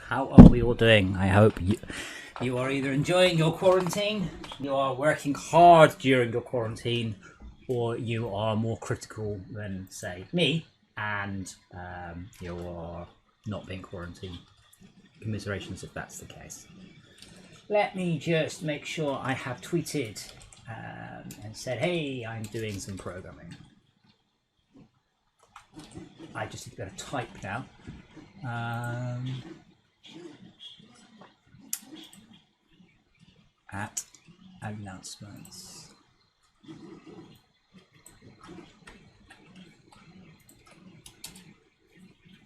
How are we all doing? I hope you are either enjoying your quarantine, you are working hard during your quarantine, or you are more critical than, say, me, and you are not being quarantined. Commiserations if that's the case. Let me just make sure I have tweeted and said, hey, I'm doing some programming. I just need to go to type now. At announcements.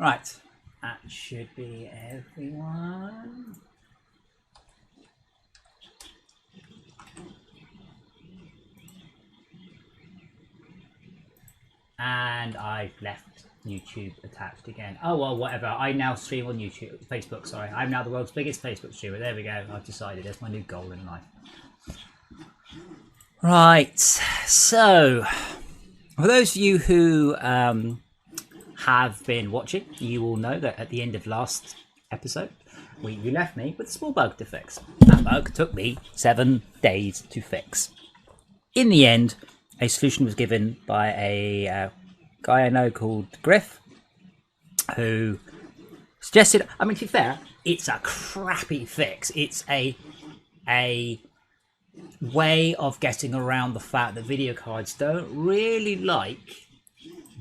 Right, that should be everyone. And I've left YouTube attached again. Oh well, whatever. I now stream on YouTube, Facebook. Sorry, I'm now the world's biggest Facebook streamer. There we go. I've decided that's my new goal in life. Right. So, for those of you who have been watching, you will know that at the end of last episode, you left me with a small bug to fix. That bug took me 7 days to fix. In the end, a solution was given by a guy I know called Griff, who suggested, I mean, to be fair, it's a crappy fix. It's a way of getting around the fact that video cards don't really like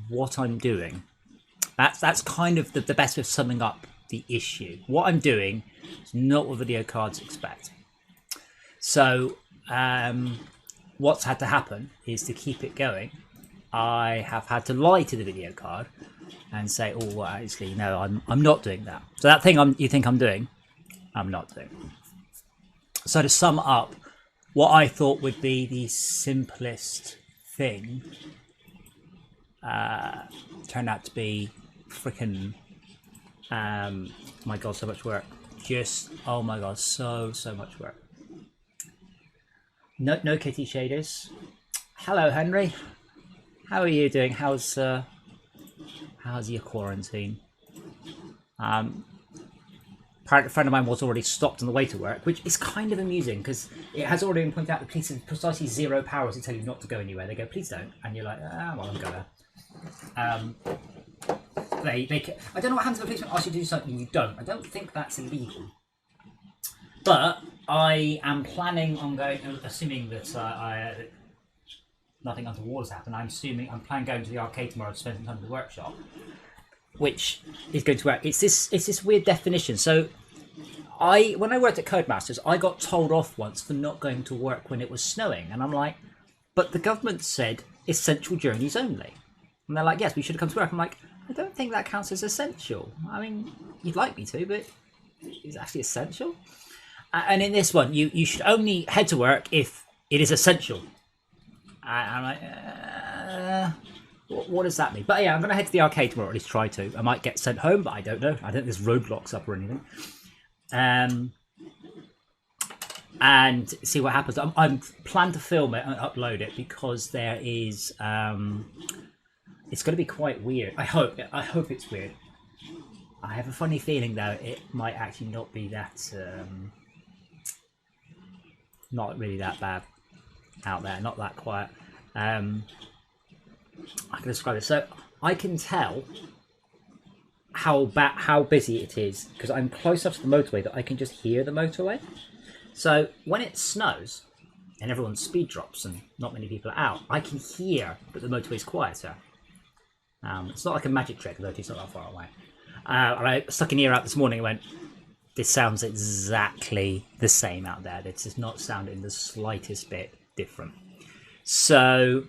what I'm doing. That's kind of the best way of summing up the issue. What I'm doing is not what video cards expect. So, what's had to happen is to keep it going. I have had to lie to the video card and say, "Oh, well, actually, no, I'm not doing that." So that thing you think I'm doing, I'm not doing. So to sum up, what I thought would be the simplest thing turned out to be freaking, my God, so much work. Just, oh my God, so much work. No kitty shaders. Hello, Henry. How are you doing? How's your quarantine? A friend of mine was already stopped on the way to work, which is kind of amusing because it has already been pointed out the police have precisely 0 powers to tell you not to go anywhere. They go, please don't, and you're like, well, I'm gonna. I don't know what happens if the policeman asks you to do something you don't. I don't think that's illegal. But I am planning on going, assuming that nothing untoward has happened. I'm planning going to the arcade tomorrow to spend some time in the workshop, which is going to work. It's this weird definition. So, when I worked at Codemasters, I got told off once for not going to work when it was snowing, and I'm like, but the government said essential journeys only, and they're like, yes, we should have come to work. I'm like, I don't think that counts as essential. I mean, you'd like me to, but it's actually essential. And in this one, you should only head to work if it is essential. I'm like, what does that mean? But yeah, I'm going to head to the arcade tomorrow, or at least try to. I might get sent home, but I don't know. I don't think there's roadblocks up or anything. And see what happens. I'm planning to film it and upload it because there is... it's going to be quite weird. I hope it's weird. I have a funny feeling, though, it might actually not be that... not really that bad out there, not that quiet. I can describe it. So I can tell how busy it is because I'm close up to the motorway that I can just hear the motorway. So when it snows and everyone's speed drops and not many people are out, I can hear that the motorway's quieter. It's not like a magic trick, though it's not that far away. And I stuck an ear out this morning and went, this sounds exactly the same out there. It does not sound in the slightest bit different. So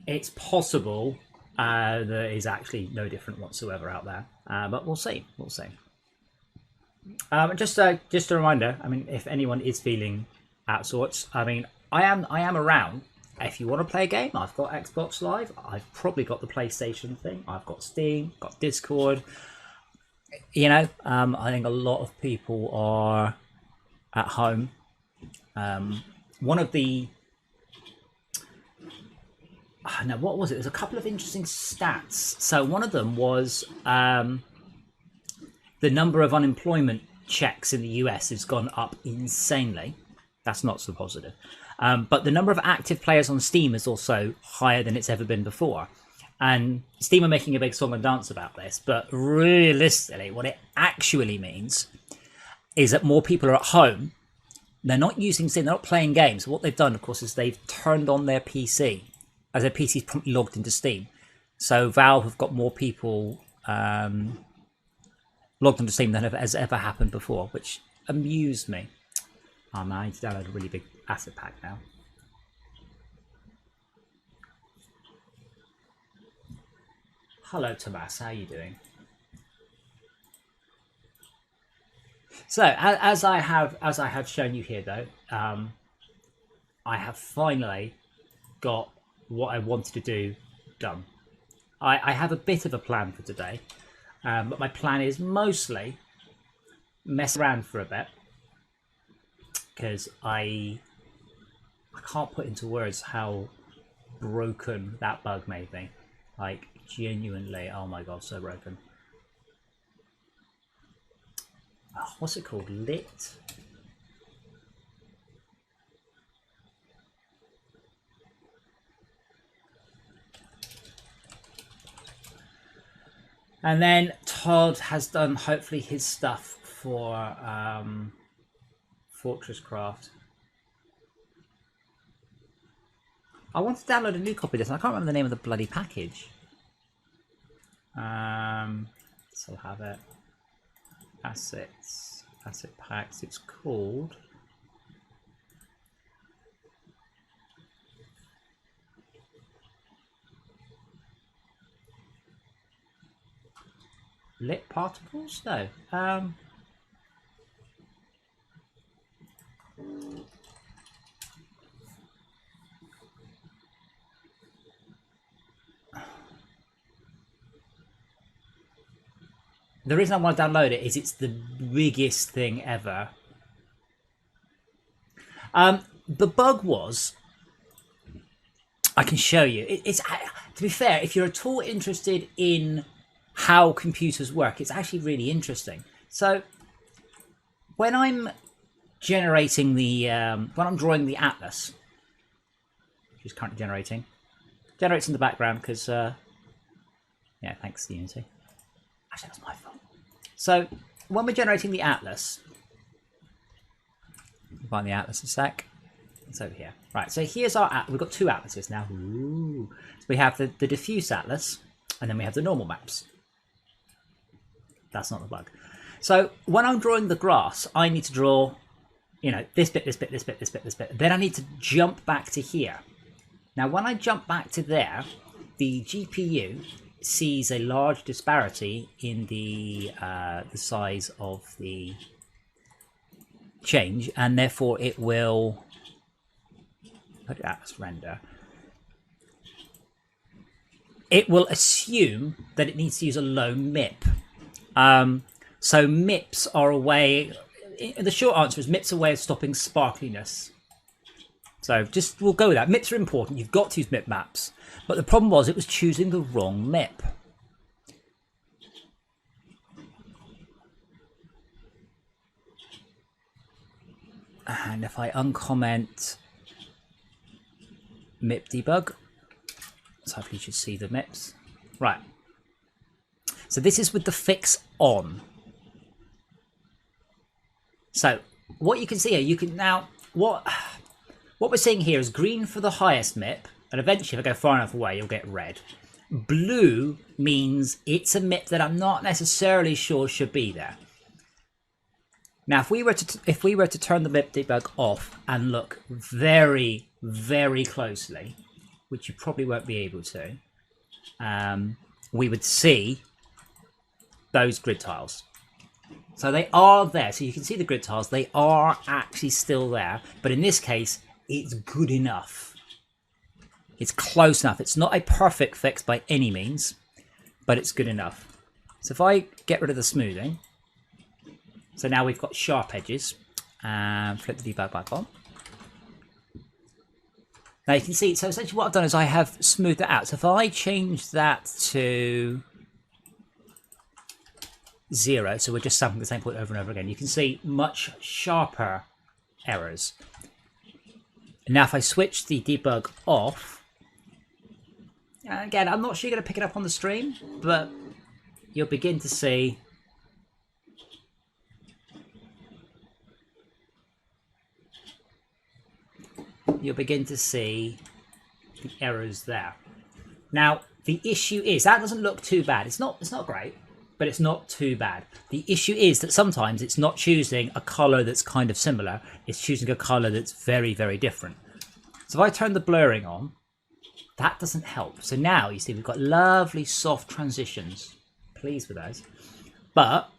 it's possible there is actually no different whatsoever out there. But we'll see. We'll see. Just a reminder. I mean, if anyone is feeling out of sorts, I mean, I am around. If you want to play a game, I've got Xbox Live. I've probably got the PlayStation thing. I've got Steam. Got Discord. You know, I think a lot of people are at home. One of the no, what was it? There's a couple of interesting stats. So one of them was The number of unemployment checks in the US has gone up insanely. That's not so positive. But the number of active players on Steam is also higher than it's ever been before. And Steam are making a big song and dance about this. But realistically, what it actually means is that more people are at home. They're not using Steam, they're not playing games. What they've done, of course, is they've turned on their PC as their PC is promptly logged into Steam. So Valve have got more people logged into Steam than has ever happened before, which amused me. Oh man, I need to download a really big asset pack now. Hello Tomas, how are you doing? So as I have shown you here though, I have finally got what I wanted to do done. I have a bit of a plan for today, but my plan is mostly mess around for a bit because I can't put into words how broken that bug made me. Like genuinely, oh my god, so broken. Oh, what's it called? Lit? And then Todd has done hopefully his stuff for FortressCraft. I want to download a new copy of this and I can't remember the name of the bloody package. So I'll have it. Assets, asset packs, it's called Lit Particles? No. The reason I want to download it is it's the biggest thing ever. The bug was, I can show you. It's to be fair, if you're at all interested in how computers work, it's actually really interesting. So when I'm generating the, when I'm drawing the atlas, which is currently generates in the background because, yeah, thanks Unity. Actually, that's my fault. So when we're generating the atlas, find the atlas a sec. It's over here. Right, so here's our atlas. We've got two atlases now. Ooh. So we have the diffuse atlas, and then we have the normal maps. That's not the bug. So when I'm drawing the grass, I need to draw, you know, this bit, this bit, this bit, this bit, this bit. Then I need to jump back to here. Now, when I jump back to there, the GPU sees a large disparity in the size of the change, and therefore it will put atlas render. It will assume that it needs to use a low MIP. So MIPs are a way. The short answer is MIPs are a way of stopping sparkliness. So just we'll go with that. MIPs are important. You've got to use MIP maps. But the problem was it was choosing the wrong MIP. And if I uncomment MIP debug, so hopefully you should see the MIPs. Right. So this is with the fix on. So what you can see here, you can now, what we're seeing here is green for the highest MIP, and eventually if I go far enough away, you'll get red. Blue means it's a MIP that I'm not necessarily sure should be there. Now, if we were to turn the MIP debug off and look very, very closely, which you probably won't be able to, we would see those grid tiles. So they are there. So you can see the grid tiles. They are actually still there. But in this case, it's good enough. It's close enough. It's not a perfect fix by any means, but it's good enough. So if I get rid of the smoothing, so now we've got sharp edges, and flip the debug back on. Now you can see, so essentially what I've done is I have smoothed it out. So if I change that to 0, so we're just sampling the same point over and over again. You can see much sharper errors. Now if I switch the debug off, again, I'm not sure you're going to pick it up on the stream, but you'll begin to see the errors there. Now the issue is that doesn't look too bad. It's not great, but it's not too bad. The issue is that sometimes it's not choosing a color that's kind of similar. It's choosing a color that's very, very different. So if I turn the blurring on, that doesn't help. So now you see we've got lovely soft transitions. Pleased with those. But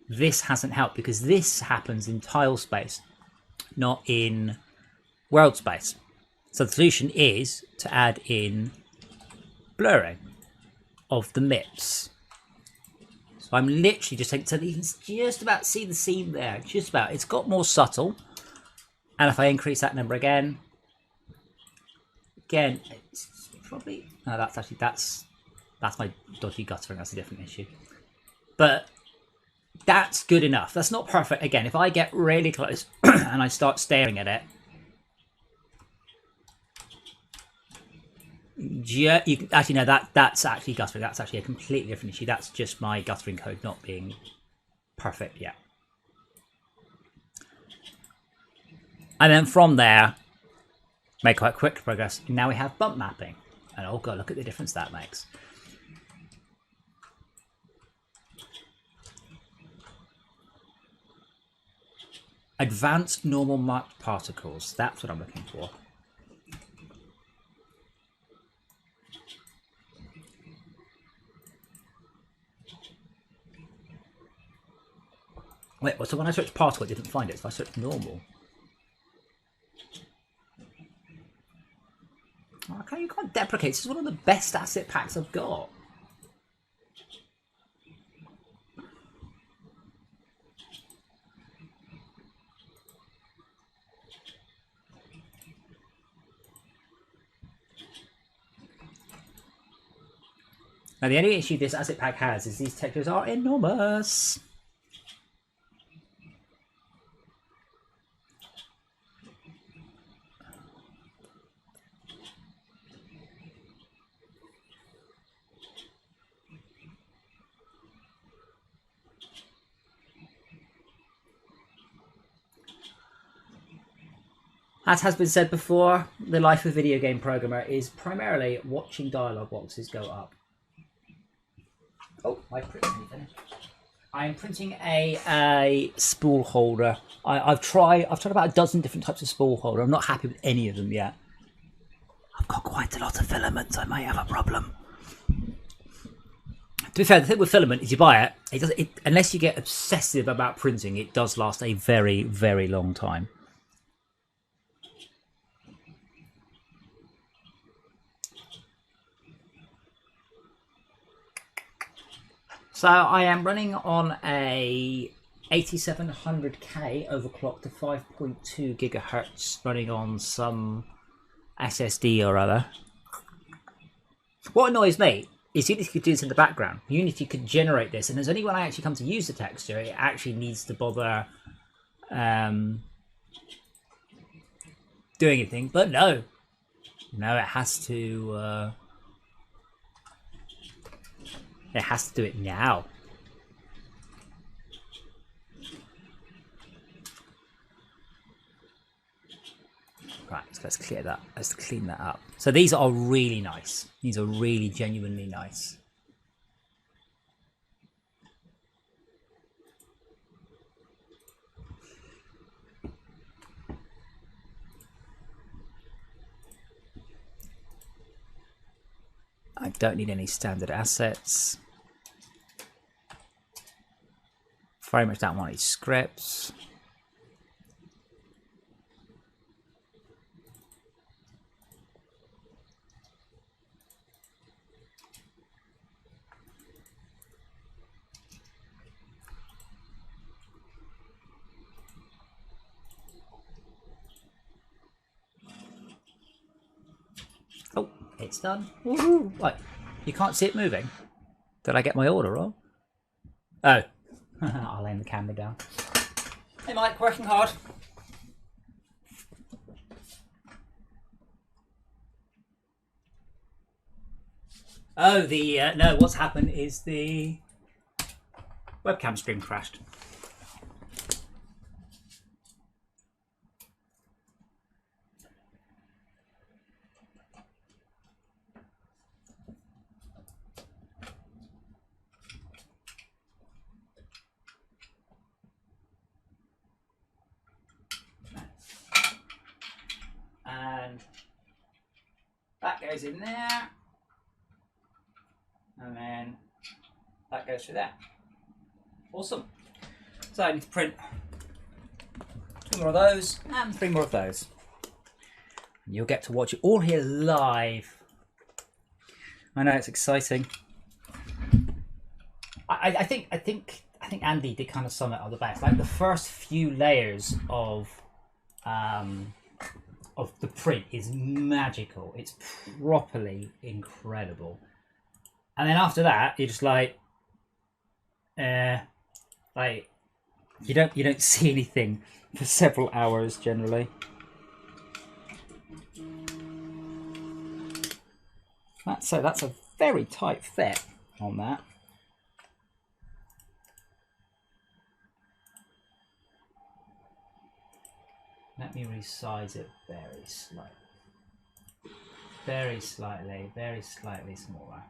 this hasn't helped because this happens in tile space, not in world space. So the solution is to add in blurring of the MIPS. So I'm literally just taking, so you can just about see the seam there, just about. It's got more subtle. And if I increase that number again, it's probably, no, that's my dodgy guttering, that's a different issue. But that's good enough. That's not perfect. Again, if I get really close and I start staring at it, yeah, you can, actually no, that's actually guttering. That's actually a completely different issue. That's just my guttering code not being perfect yet. And then from there, make quite quick progress. Now we have bump mapping, and oh god, look at the difference that makes. Advanced normal marked particles. That's what I'm looking for. Wait, so when I searched particle, it didn't find it. So I searched normal. Okay, you can't deprecate. This is one of the best asset packs I've got. Now, the only issue this asset pack has is these textures are enormous. As has been said before, the life of a video game programmer is primarily watching dialogue boxes go up. Oh, my print finished. I'm printing a spool holder. I've tried about a dozen different types of spool holder. I'm not happy with any of them yet. I've got quite a lot of filaments. I might have a problem. To be fair, the thing with filament is you buy it, unless you get obsessive about printing, it does last a very, very long time. So I am running on a 8700K overclocked to 5.2 gigahertz, running on some SSD or other. What annoys me is Unity could do this in the background. Unity could generate this, and there's only when I actually come to use the texture, it actually needs to bother doing anything. But no, it has to. It has to do it now. Right, so let's clear that. Let's clean that up. So these are really nice. These are really genuinely nice. I don't need any standard assets. Very much don't want any scripts. Oh, it's done. Woohoo! What? You can't see it moving? Did I get my order wrong? Oh, I'll aim the camera down. Hey Mike, working hard. Oh, no, what's happened is the webcam stream crashed. And that goes in there. And then that goes through there. Awesome. So I need to print 2 more of those and 3 more of those. And you'll get to watch it all here live. I know, it's exciting. I think Andy did kind of sum it up the best. Like the first few layers of the print is magical. It's properly incredible. And then after that, you're just like you don't see anything for several hours generally. That's a very tight fit on that. Let me resize it very slightly smaller.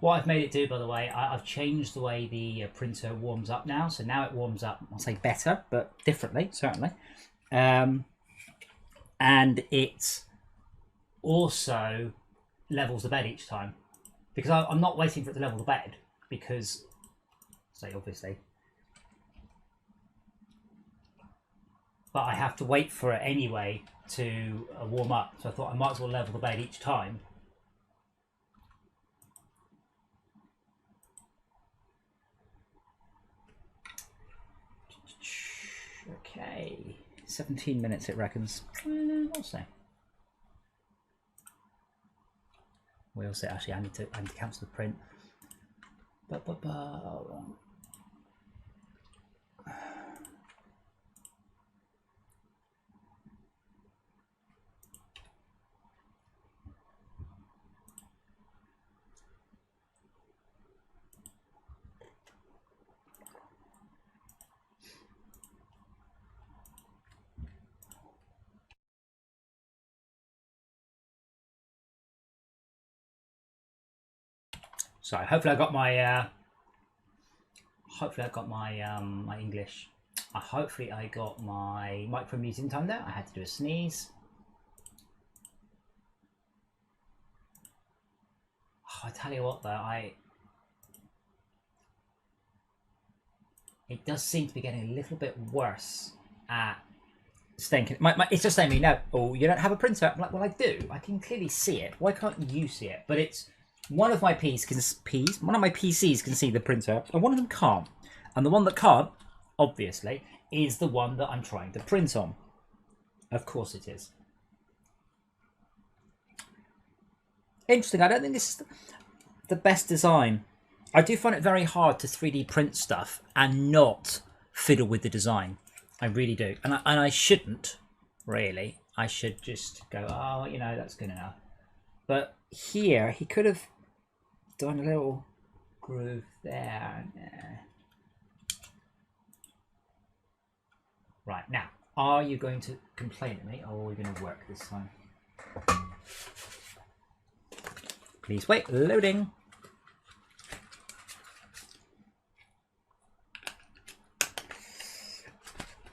What I've made it do, by the way, I've changed the way the printer warms up now. So now it warms up, I'll say better, but differently, certainly. And it also levels the bed each time. Because I'm not waiting for it to level the bed, because, say obviously, but I have to wait for it anyway to warm up. So I thought I might as well level the bed each time. Okay, 17 minutes it reckons. We'll see. We'll see. Actually, I need to cancel the print. Sorry, hopefully I got my my English. Hopefully I got my micro muting time there. I had to do a sneeze. Oh, I tell you what though, it does seem to be getting a little bit worse at staying. It's just saying me, no, oh, you don't have a printer. I'm like, well, I do. I can clearly see it. Why can't you see it? But it's one of my PCs can see the printer, and one of them can't. And the one that can't, obviously, is the one that I'm trying to print on. Of course it is. Interesting. I don't think this is the best design. I do find it very hard to 3D print stuff and not fiddle with the design. I really do. And I shouldn't, really. I should just go, oh, you know, that's good enough. But here, he could have done a little groove there. Right, now, are you going to complain at me, or are we going to work this time? Please wait, loading.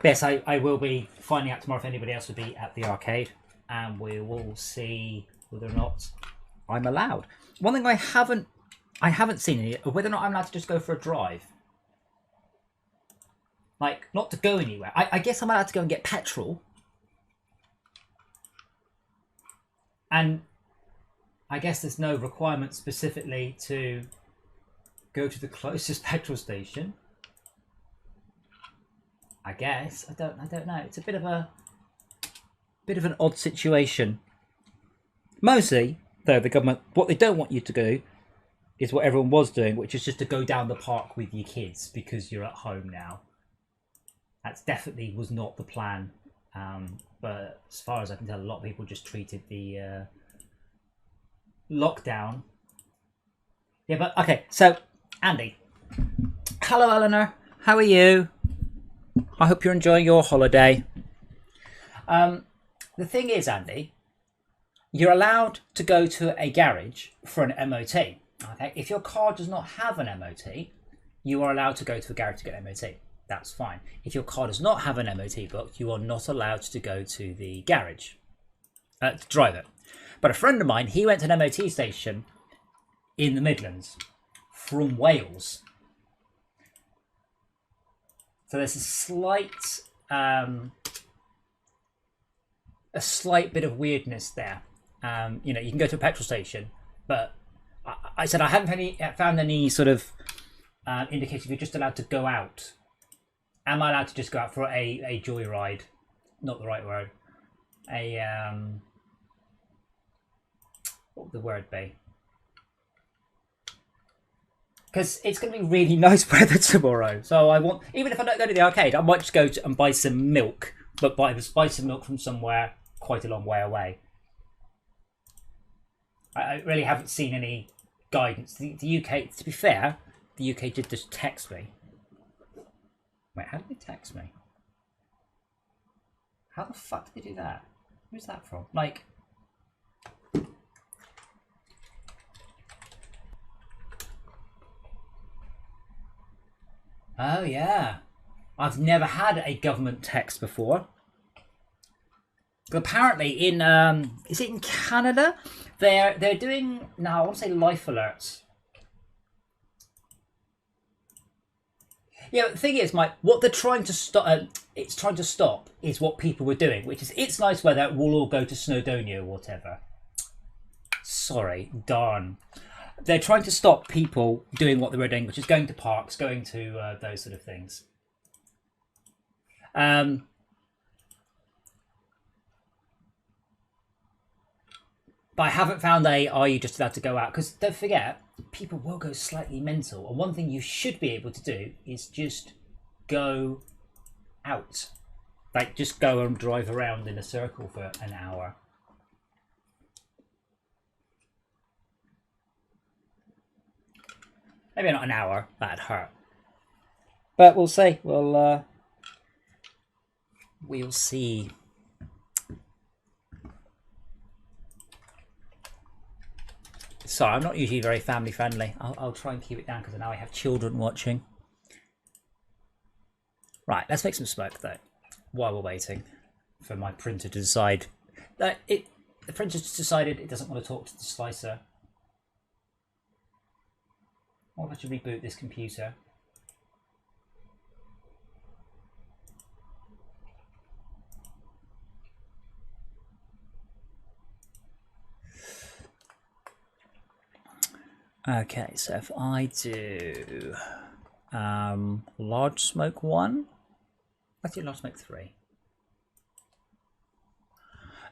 Yes, I will be finding out tomorrow if anybody else will be at the arcade, and we will see whether or not I'm allowed. One thing I haven't seen is whether or not I'm allowed to just go for a drive. Like, not to go anywhere. I guess I'm allowed to go and get petrol. And I guess there's no requirement specifically to Go to the closest petrol station. I guess. I don't know. It's a bit of an odd situation. Mostly, though, the government, what they don't want you to do is what everyone was doing, which is just to go down the park with your kids because you're at home now. That definitely was not the plan. But as far as I can tell, a lot of people just treated the lockdown. Yeah, but okay, so Andy. Hello, Eleanor. How are you? I hope you're enjoying your holiday. The thing is, Andy, you're allowed to go to a garage for an MOT. Okay, if your car does not have an MOT, you are allowed to go to a garage to get an MOT. That's fine. If your car does not have an MOT booked, you are not allowed to go to the garage to drive it. But a friend of mine, he went to an MOT station in the Midlands from Wales. So there's a slight bit of weirdness there. You know, you can go to a petrol station, but I said I haven't found any sort of indication if you're just allowed to go out. Am I allowed to just go out for a joyride? Not the right word. What would the word be? Because it's going to be really nice weather tomorrow. So I want, even if I don't go to the arcade, I might just go and buy some milk. But buy some milk from somewhere quite a long way away. I really haven't seen any guidance. The UK, to be fair, the UK did just text me. Wait, how did they text me? How the fuck did they do that? Who's that from? Like... Oh yeah, I've never had a government text before. But apparently, in is it in Canada? They're doing now. I want to say life alerts. Yeah, but the thing is, Mike, what they're trying to stop, it's trying to stop, is what people were doing, which is it's nice weather. We'll all go to Snowdonia or whatever. Sorry, darn. They're trying to stop people doing what they were doing, which is going to parks, going to those sort of things. But I haven't found are you just allowed to go out? Because don't forget, people will go slightly mental. And one thing you should be able to do is just go out. Like, just go and drive around in a circle for an hour. Maybe not an hour, that'd hurt. But we'll see. We'll see. Sorry, I'm not usually very family friendly. I'll try and keep it down because now I have children watching. Right, let's make some smoke though, while we're waiting for my printer to decide. The printer's decided it doesn't want to talk to the slicer. What if I should reboot this computer? Okay, so if I do large smoke 1, let's do large smoke 3.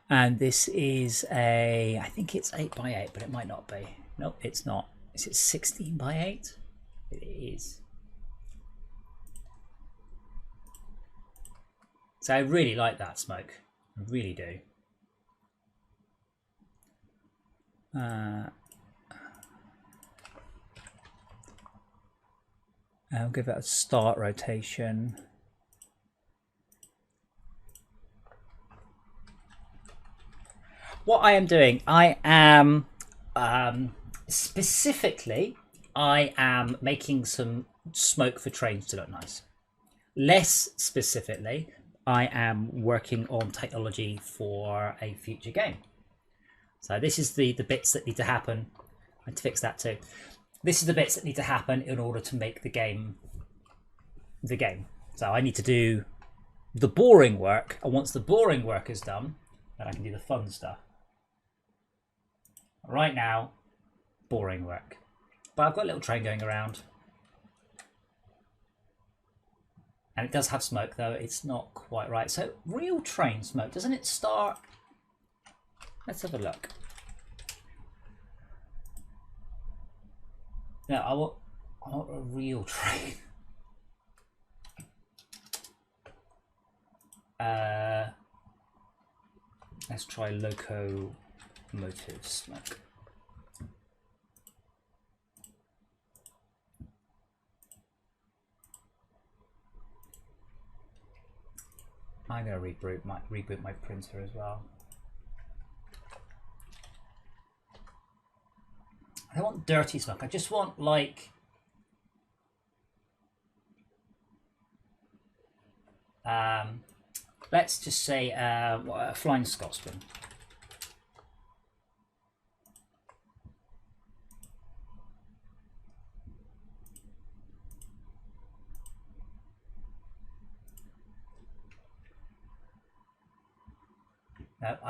And this is I think it's 8x8, but it might not be. Nope, it's not. Is it 16x8? It is. So I really like that smoke. I really do. I'll give it a start rotation. What I am doing, I am specifically, I am making some smoke for trains to look nice. Less specifically, I am working on technology for a future game. So this is the bits that need to happen. I need to fix that too. This is the bits that need to happen in order to make the game So I need to do the boring work, and once the boring work is done, then I can do the fun stuff. Right now, boring work. But I've got a little train going around. And it does have smoke, though it's not quite right. So, real train smoke, doesn't it start? Let's have a look. No, I want a real train. Let's try locomotive smoke. I'm going to reboot my printer as well. I don't want dirty smoke. I just want like let's just say a Flying Scotsman.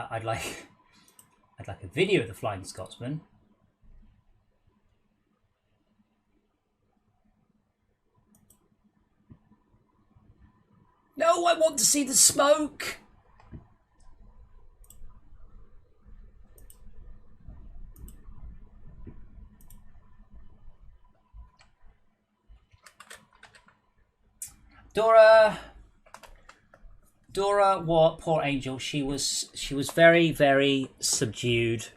I'd like a video of the Flying Scotsman. No, I want to see the smoke. Dora, what? Poor angel. She was very, very subdued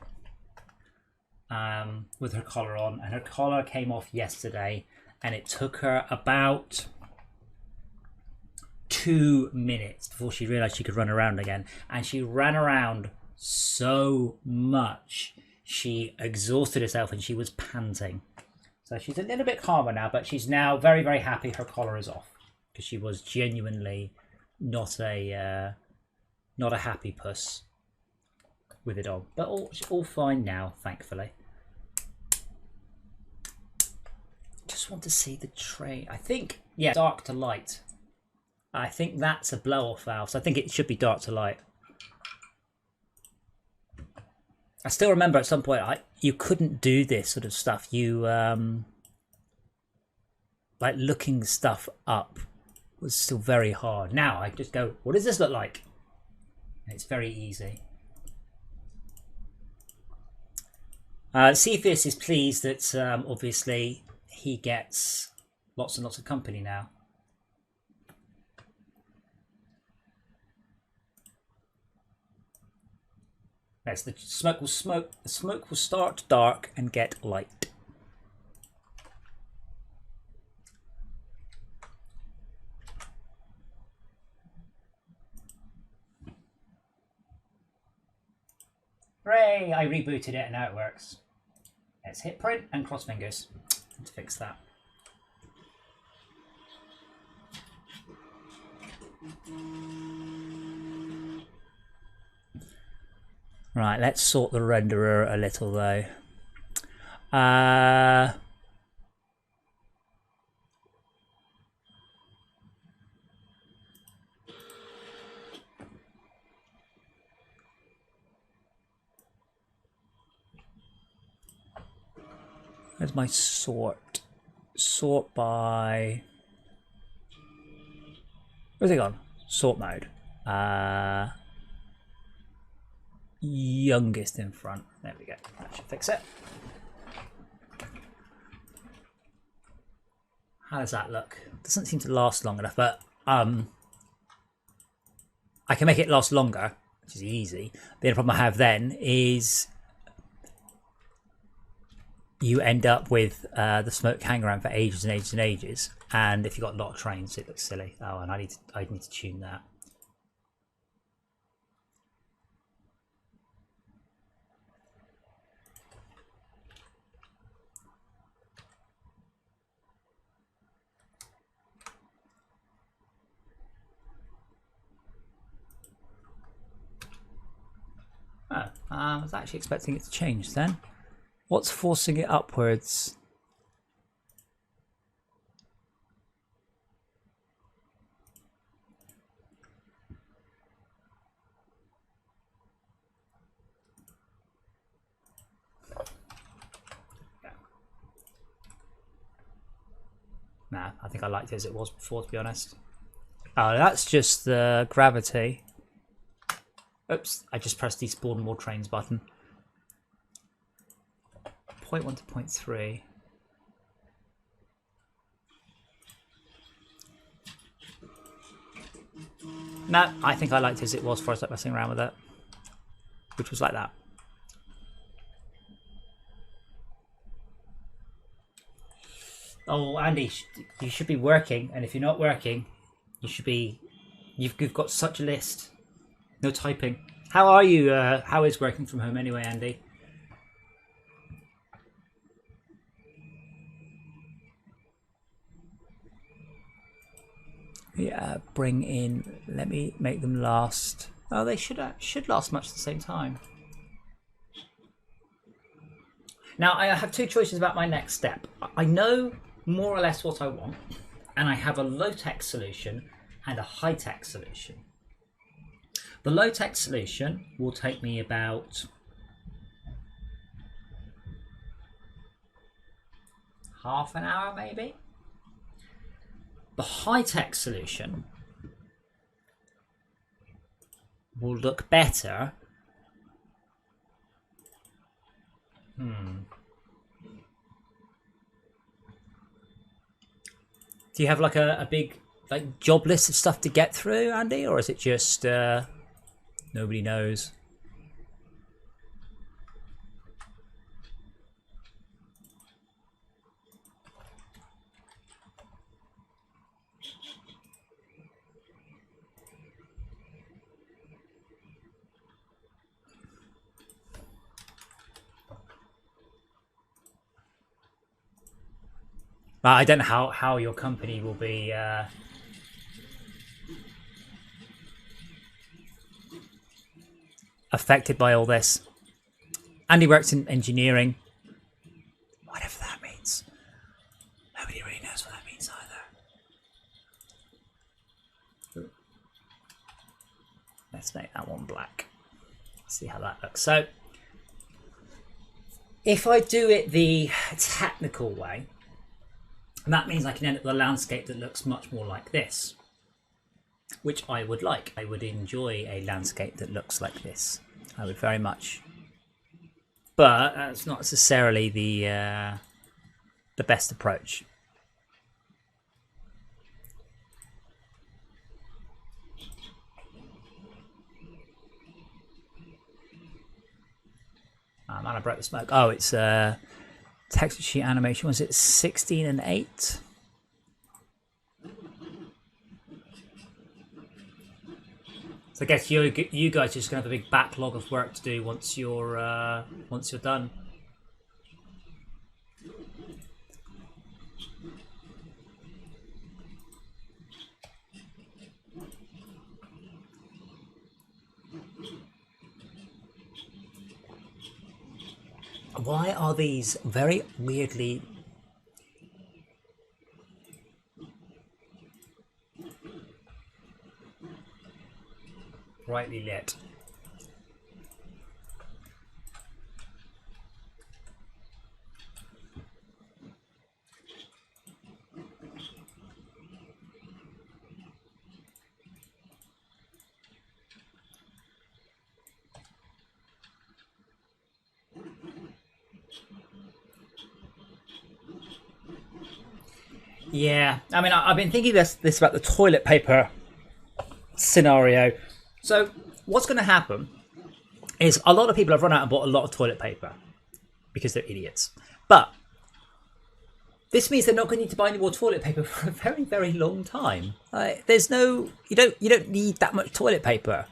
with her collar on, and her collar came off yesterday, and it took her about 2 minutes before she realized she could run around again. And she ran around so much she exhausted herself and she was panting. So she's a little bit calmer now, but she's now very, very happy her collar is off, because she was genuinely not a happy puss with it on. But all fine now, thankfully. Just want to see the train. I think, yeah, dark to light. I think that's a blow-off valve, so I think it should be dark to light. I still remember at some point you couldn't do this sort of stuff. You like looking stuff up was still very hard. Now I just go, what does this look like? And it's very easy. Cephas is pleased that obviously he gets lots and lots of company now. Yes, the smoke will start dark and get light. Hooray! I rebooted it and now it works. Let's hit print and cross fingers to fix that. Right, let's sort the renderer a little though. Where's my sort? Sort by... Where's it gone? Sort mode. Youngest in front. There we go. That should fix it. How does that look? Doesn't seem to last long enough, but I can make it last longer, which is easy. The only problem I have then is you end up with the smoke hang around for ages and ages and ages, and if you've got a lot of trains, it looks silly. Oh, and I need to tune that. Oh, I was actually expecting it to change then. What's forcing it upwards? Nah, I think I liked it as it was before, to be honest. Oh, that's just the gravity. Oops, I just pressed the spawn more trains button. 0.1 to 0.3. No, I think I liked it as it was before I started messing around with it. Which was like that. Oh, Andy, you should be working, and if you're not working, you should be. You've got such a list. No typing. How are you? How is working from home anyway, Andy? Yeah, bring in. Let me make them last. Oh, they should last much at the same time. Now I have two choices about my next step. I know more or less what I want, and I have a low-tech solution and a high-tech solution. The low-tech solution will take me about half an hour, maybe. The high-tech solution will look better. Do you have like a big job list of stuff to get through, Andy, or is it just nobody knows? I don't know how your company will be affected by all this. Andy works in engineering. Whatever that means. Nobody really knows what that means either. Let's make that one black. See how that looks. So, if I do it the technical way, and that means I can end up with a landscape that looks much more like this, which I would like. I would enjoy a landscape that looks like this. I would very much. But that's not necessarily the best approach. Man, I broke the smoke. Oh, it's texture sheet animation. Was it 16 and 8? So I guess you guys are just gonna have a big backlog of work to do once you're done. Why are these very weirdly brightly lit? Yeah, I mean, I've been thinking this about the toilet paper scenario. So what's going to happen is a lot of people have run out and bought a lot of toilet paper because they're idiots. But this means they're not going to need to buy any more toilet paper for a very, very long time. There's no, you don't need that much toilet paper,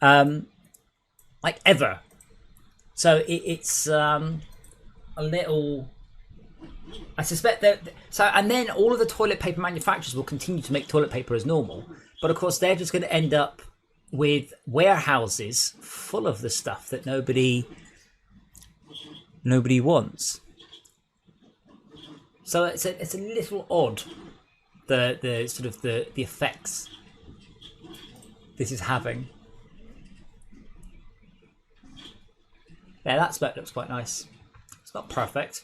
like ever. So it's a little. I suspect that and then all of the toilet paper manufacturers will continue to make toilet paper as normal, but of course they're just going to end up with warehouses full of the stuff that nobody wants. So it's a little odd, the sort of the effects this is having. Yeah, that spec looks quite nice. It's not perfect.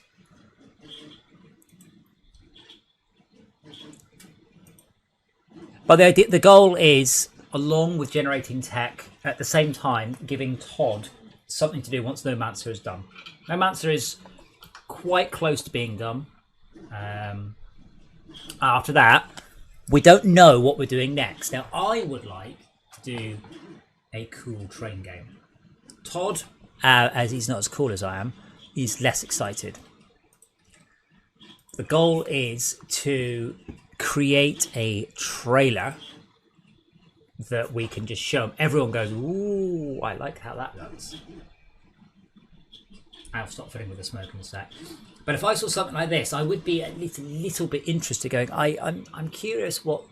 But the goal is, along with generating tech, at the same time giving Todd something to do once Nomancer is done. Nomancer is quite close to being done. After that, we don't know what we're doing next. Now, I would like to do a cool train game. Todd, as he's not as cool as I am, he's less excited. The goal is to create a trailer that we can just show them. Everyone goes, ooh, I like how that looks. I'll stop filling with the smoke in a sec. But if I saw something like this, I would be at least a little bit interested. Going, I'm curious what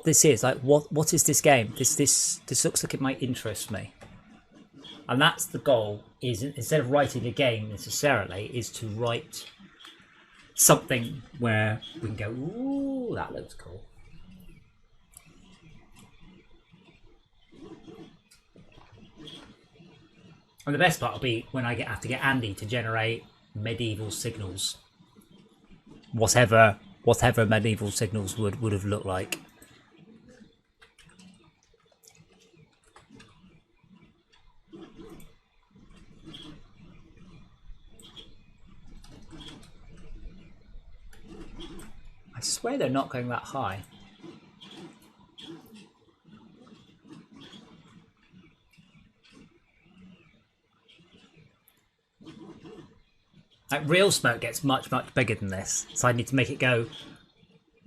this is. Like, what is this game? This looks like it might interest me. And that's the goal. Is instead of writing a game necessarily, is to write something where we can go, ooh, that looks cool. And the best part will be when I have to get Andy to generate medieval signals. Whatever medieval signals would have looked like. I swear they're not going that high. Like, real smoke gets much bigger than this, so I need to make it go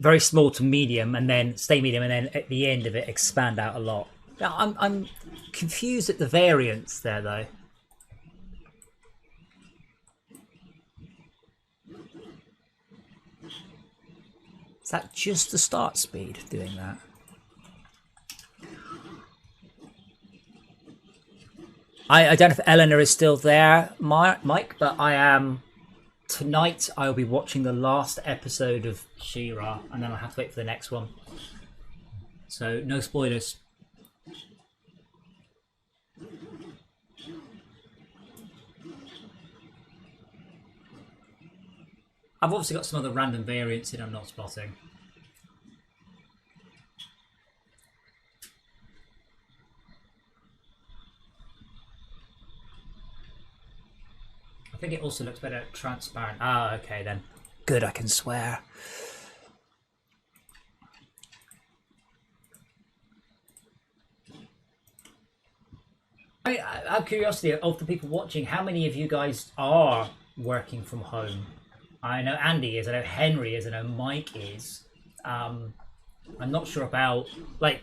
very small to medium, and then stay medium, and then at the end of it expand out a lot. Now, I'm confused at the variance there, though. Is that just the start speed doing that? I don't know if Eleanor is still there, Mike, but I am. Tonight I'll be watching the last episode of She-Ra, and then I'll have to wait for the next one. So no spoilers. I've obviously got some other random variants in I'm not spotting. I think it also looks better transparent. Ah, okay then. Good, I can swear. Out of curiosity, of the people watching, how many of you guys are working from home? I know Andy is, I know Henry is, I know Mike is. I'm not sure about, like,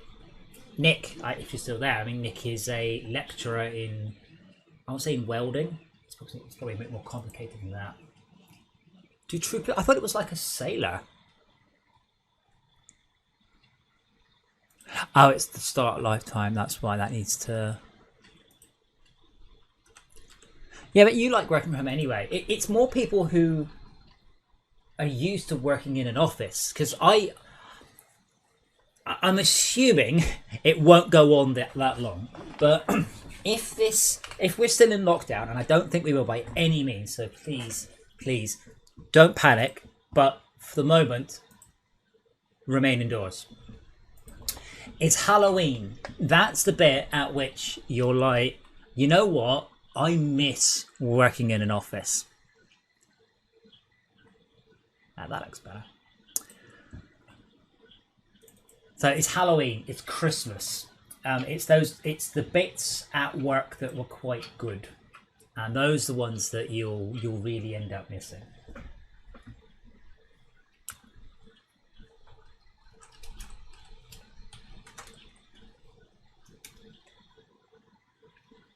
Nick, if you're still there. I mean, Nick is a lecturer in, I won't say in welding. It's probably a bit more complicated than that. Do trooper? I thought it was like a sailor. Oh, it's the start lifetime. That's why that needs to. Yeah, but you like working from home anyway. It's more people who are used to working in an office, because I'm assuming it won't go on that long, but. If we're still in lockdown, and I don't think we will by any means, so please don't panic, but for the moment, remain indoors. It's Halloween. That's the bit at which you're like, you know what? I miss working in an office. Now that looks better. So it's Halloween, it's Christmas. It's the bits at work that were quite good, and those are the ones that you'll really end up missing.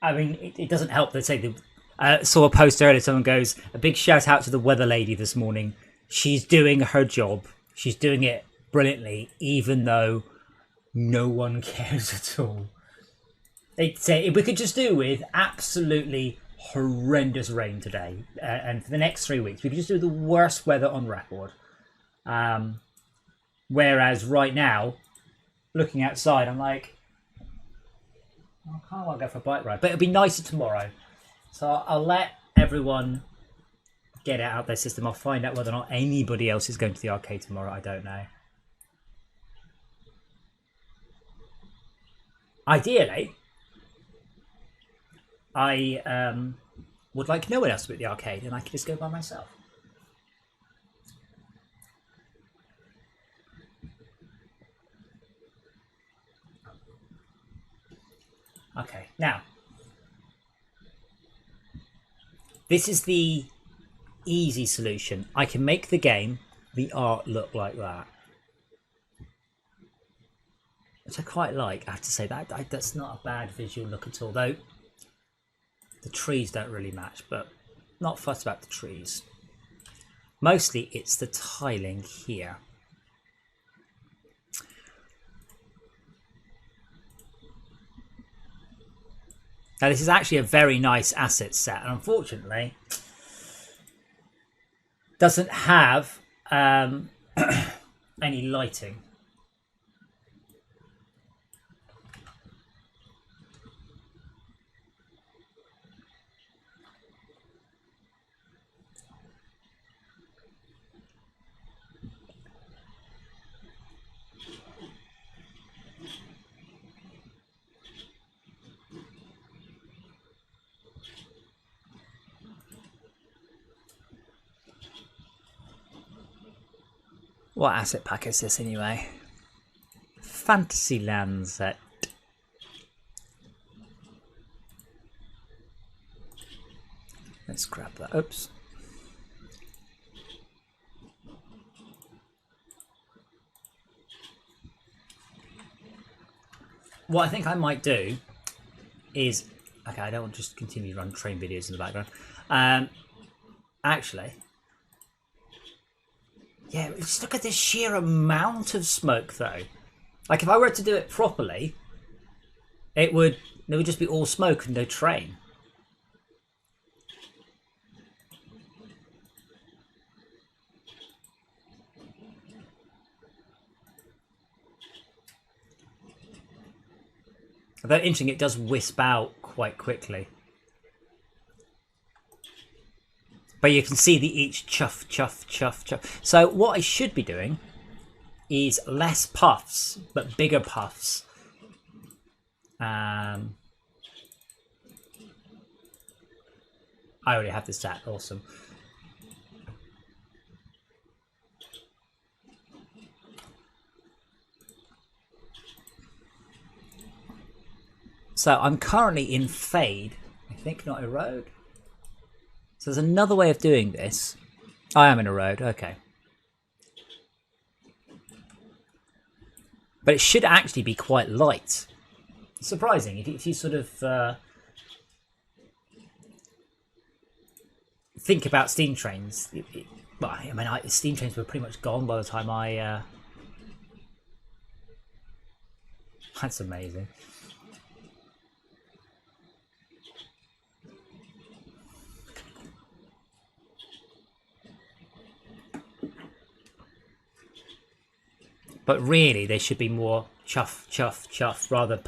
I mean, it doesn't help. They say saw a post earlier. Someone goes, a big shout out to the weather lady this morning. She's doing her job. She's doing it brilliantly, even though no one cares at all. They'd say if we could just do with absolutely horrendous rain today, and for the next 3 weeks, we could just do the worst weather on record. Whereas right now, looking outside, I'm like, I kind of want to go for a bike ride, but it'll be nicer tomorrow. So I'll let everyone get it out of their system. I'll find out whether or not anybody else is going to the arcade tomorrow. I don't know. Ideally, I would like no one else to be at the arcade, and I could just go by myself. Okay, now this is the easy solution. I can make the game, the art look like that, which I quite like. I have to say that's not a bad visual look at all, though. The trees don't really match, but not fussed about the trees. Mostly it's the tiling here. Now this is actually a very nice asset set, and unfortunately doesn't have any lighting. What asset pack is this anyway? Fantasyland set. Let's grab that. Oops. What I think I might do is... Okay, I don't want to just continue to run train videos in the background. Actually... Yeah, just look at the sheer amount of smoke, though. Like, if I were to do it properly, there would just be all smoke and no train. Although interesting, it does wisp out quite quickly. But you can see the each chuff, chuff, chuff, chuff. So what I should be doing is less puffs, but bigger puffs. I already have this set. Awesome. So I'm currently in fade. I think not erode. So there's another way of doing this. I am in a road, okay. But it should actually be quite light. Surprising, if you sort of think about steam trains. Well, I mean, steam trains were pretty much gone by the time I... That's amazing. But really, there should be more chuff, chuff, chuff, rather...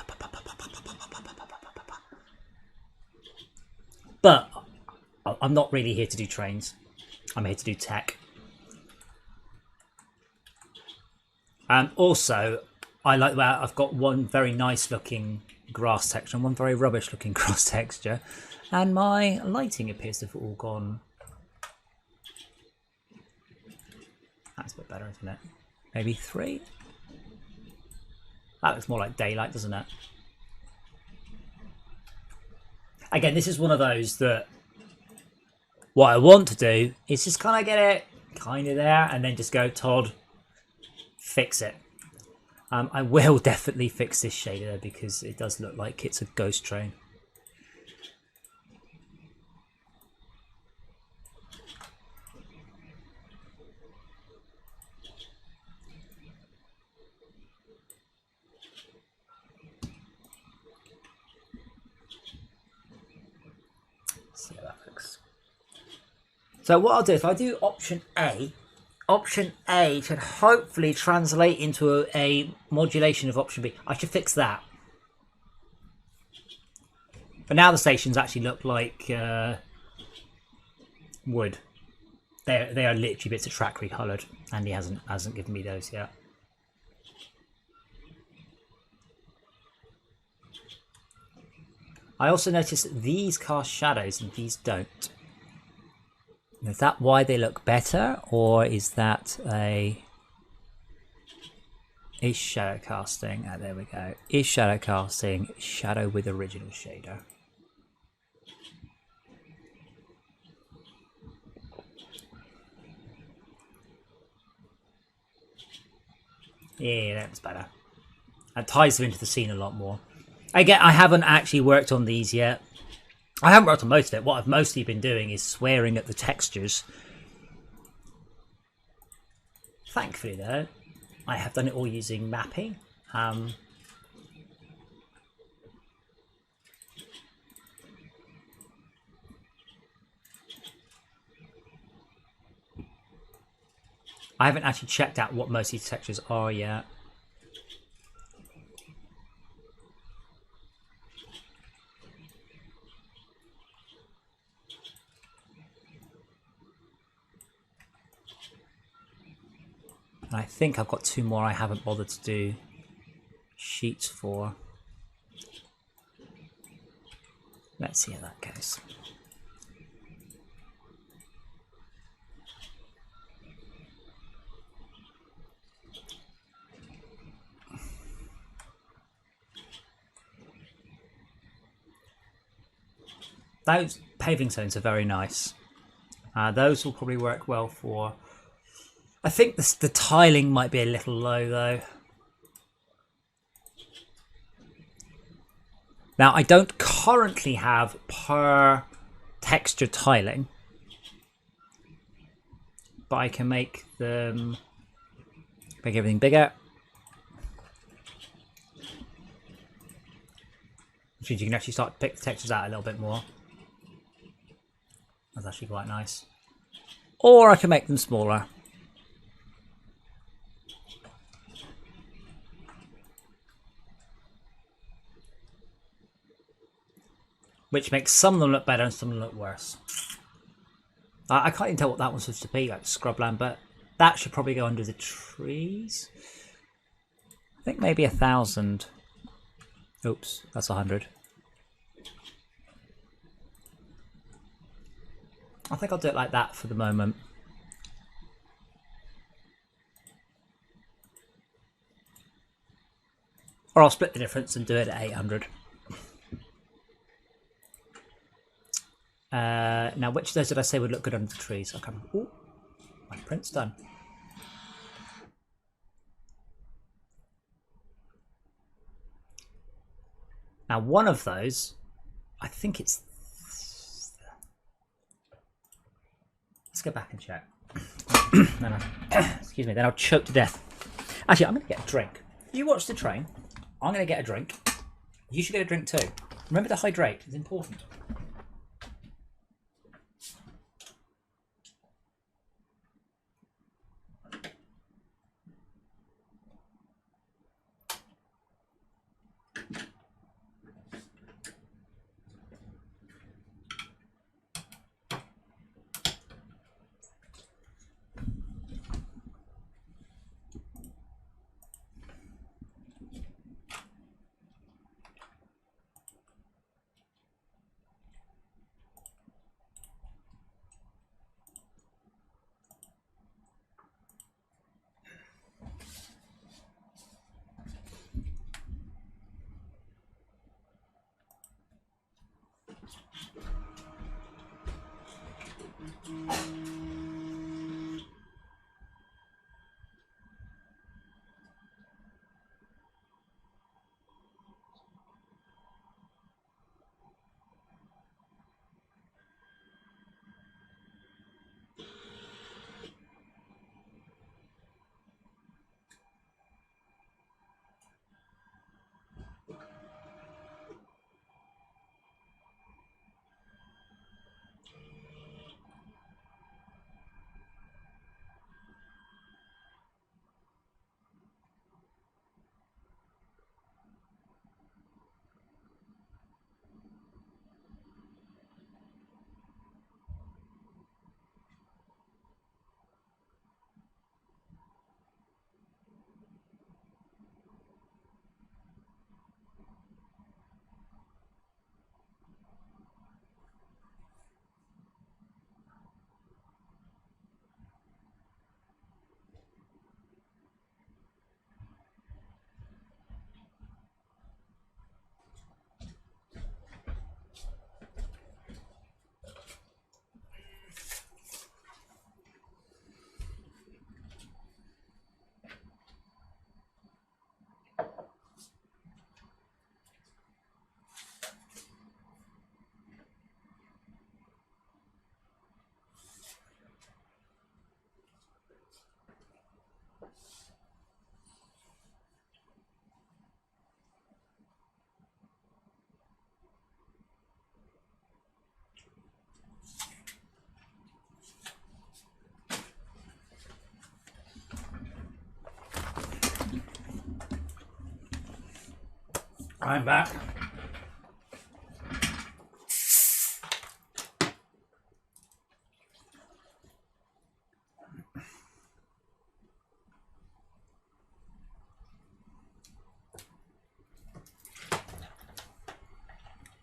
But I'm not really here to do trains. I'm here to do tech. Also, I like that I've got one very nice looking grass texture and one very rubbish looking grass texture. And my lighting appears to have all gone... That's a bit better, isn't it? Maybe 3? That looks more like daylight, doesn't it? Again, this is one of those that what I want to do is just kind of get it kind of there and then just go, Todd, fix it. I will definitely fix this shader because it does look like it's a ghost train. So what I'll do, if I do option A should hopefully translate into a modulation of option B. I should fix that. But now the stations actually look like wood. They are literally bits of track recoloured, and he hasn't given me those yet. I also noticed that these cast shadows and these don't. Is that why they look better, or is that a... Is shadow casting... Oh, there we go. Is shadow casting shadow with original shader? Yeah, that's better. That ties them into the scene a lot more. Again, I haven't actually worked on these yet. I haven't worked on most of it. What I've mostly been doing is swearing at the textures. Thankfully, though, I have done it all using mapping. I haven't actually checked out what most of these textures are yet. And I think I've got 2 more I haven't bothered to do sheets for. Let's see how that goes. Those paving zones are very nice. Those will probably work well for... I think the tiling might be a little low though. Now I don't currently have per texture tiling, but I can make them make everything bigger. Which means you can actually start to pick the textures out a little bit more. That's actually quite nice. Or I can make them smaller. Which makes some of them look better and some of them look worse. I can't even tell what that one's supposed to be, like scrubland, but that should probably go under the trees. I think maybe 1,000. Oops, that's 100. I think I'll do it like that for the moment. Or I'll split the difference and do it at 800. Now, which of those did I say would look good under the trees? Okay. Ooh, my print's done. Now, one of those, I think it's... Let's go back and check. No. Excuse me, then I'll choke to death. Actually, I'm going to get a drink. You watch the train. I'm going to get a drink. You should get a drink too. Remember to hydrate. It's important. I'm back.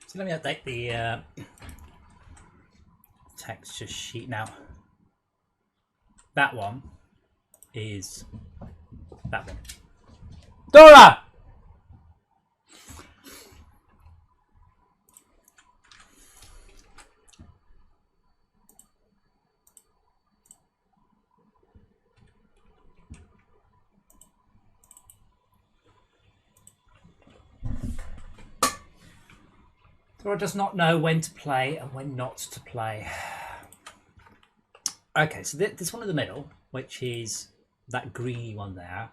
So let me update the texture sheet now. That one is that one. Dora! Dora does not know when to play and when not to play. Okay, so this one in the middle, which is that greeny one there,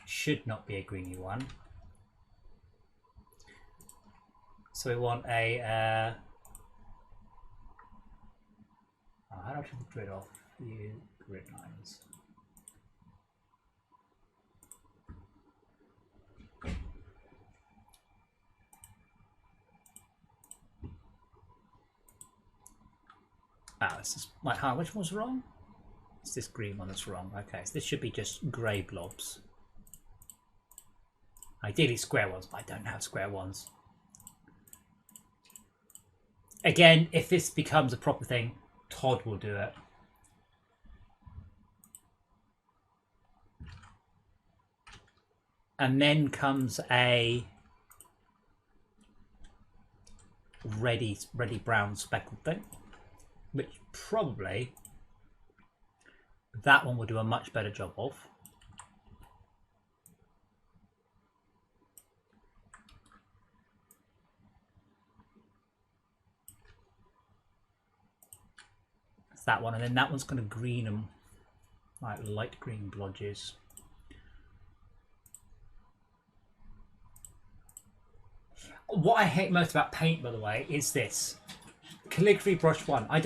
should not be a greeny one. So we want a how do I turn the grid off? View grid lines. This is like which one's wrong? It's this green one that's wrong. Okay, so this should be just grey blobs. Ideally square ones, but I don't have square ones. Again, if this becomes a proper thing, Todd will do it. And then comes a ready brown speckled thing, which probably that one will do a much better job of. It's that one, and then that one's going to green them, like light green blodges. What I hate most about paint, by the way, is this. Calligraphy brush one. I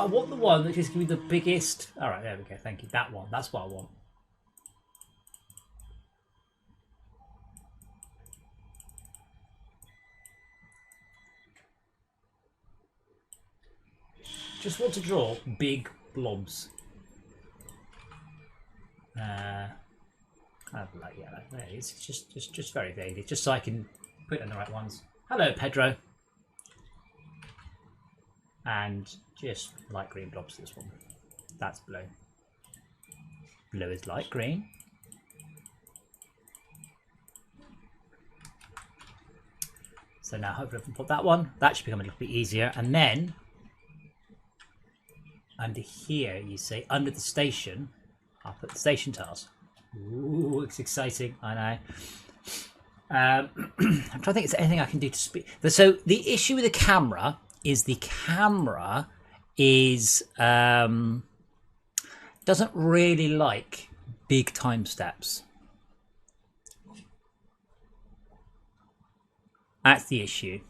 want the one that just gives me the biggest. All right, there we go. Thank you. That one. That's what I want. Just want to draw big blobs. Kind of like yellow. There it is. It's just very vague. Just so I can put it in the right ones. Hello, Pedro. And just light green blobs. This one. That's blue. Blue is light green. So now hopefully I can put that one. That should become a little bit easier. And then under here, you see, under the station, I'll put the station tiles. Ooh, it's exciting. I know. I'm trying to think if there's anything I can do to speed. So the issue with the camera is doesn't really like big time steps. That's the issue.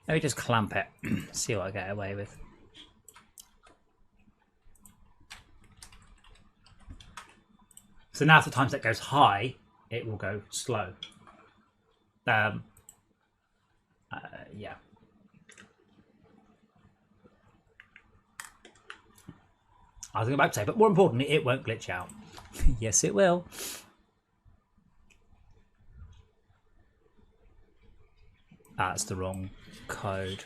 Let me just clamp it, see what I get away with. So now, for times that goes high, it will go slow. Yeah. I was about to say, but more importantly, it won't glitch out. Yes, it will. That's the wrong code.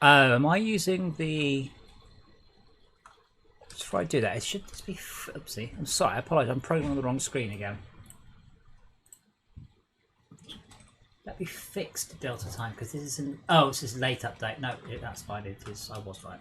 Am I using the... Before I do that, it should just be... Oopsie, I'm sorry, I apologise, I'm probably on the wrong screen again. That'd be fixed delta time, because this is an... Oh, this is late update. No, that's fine, it is. I was right.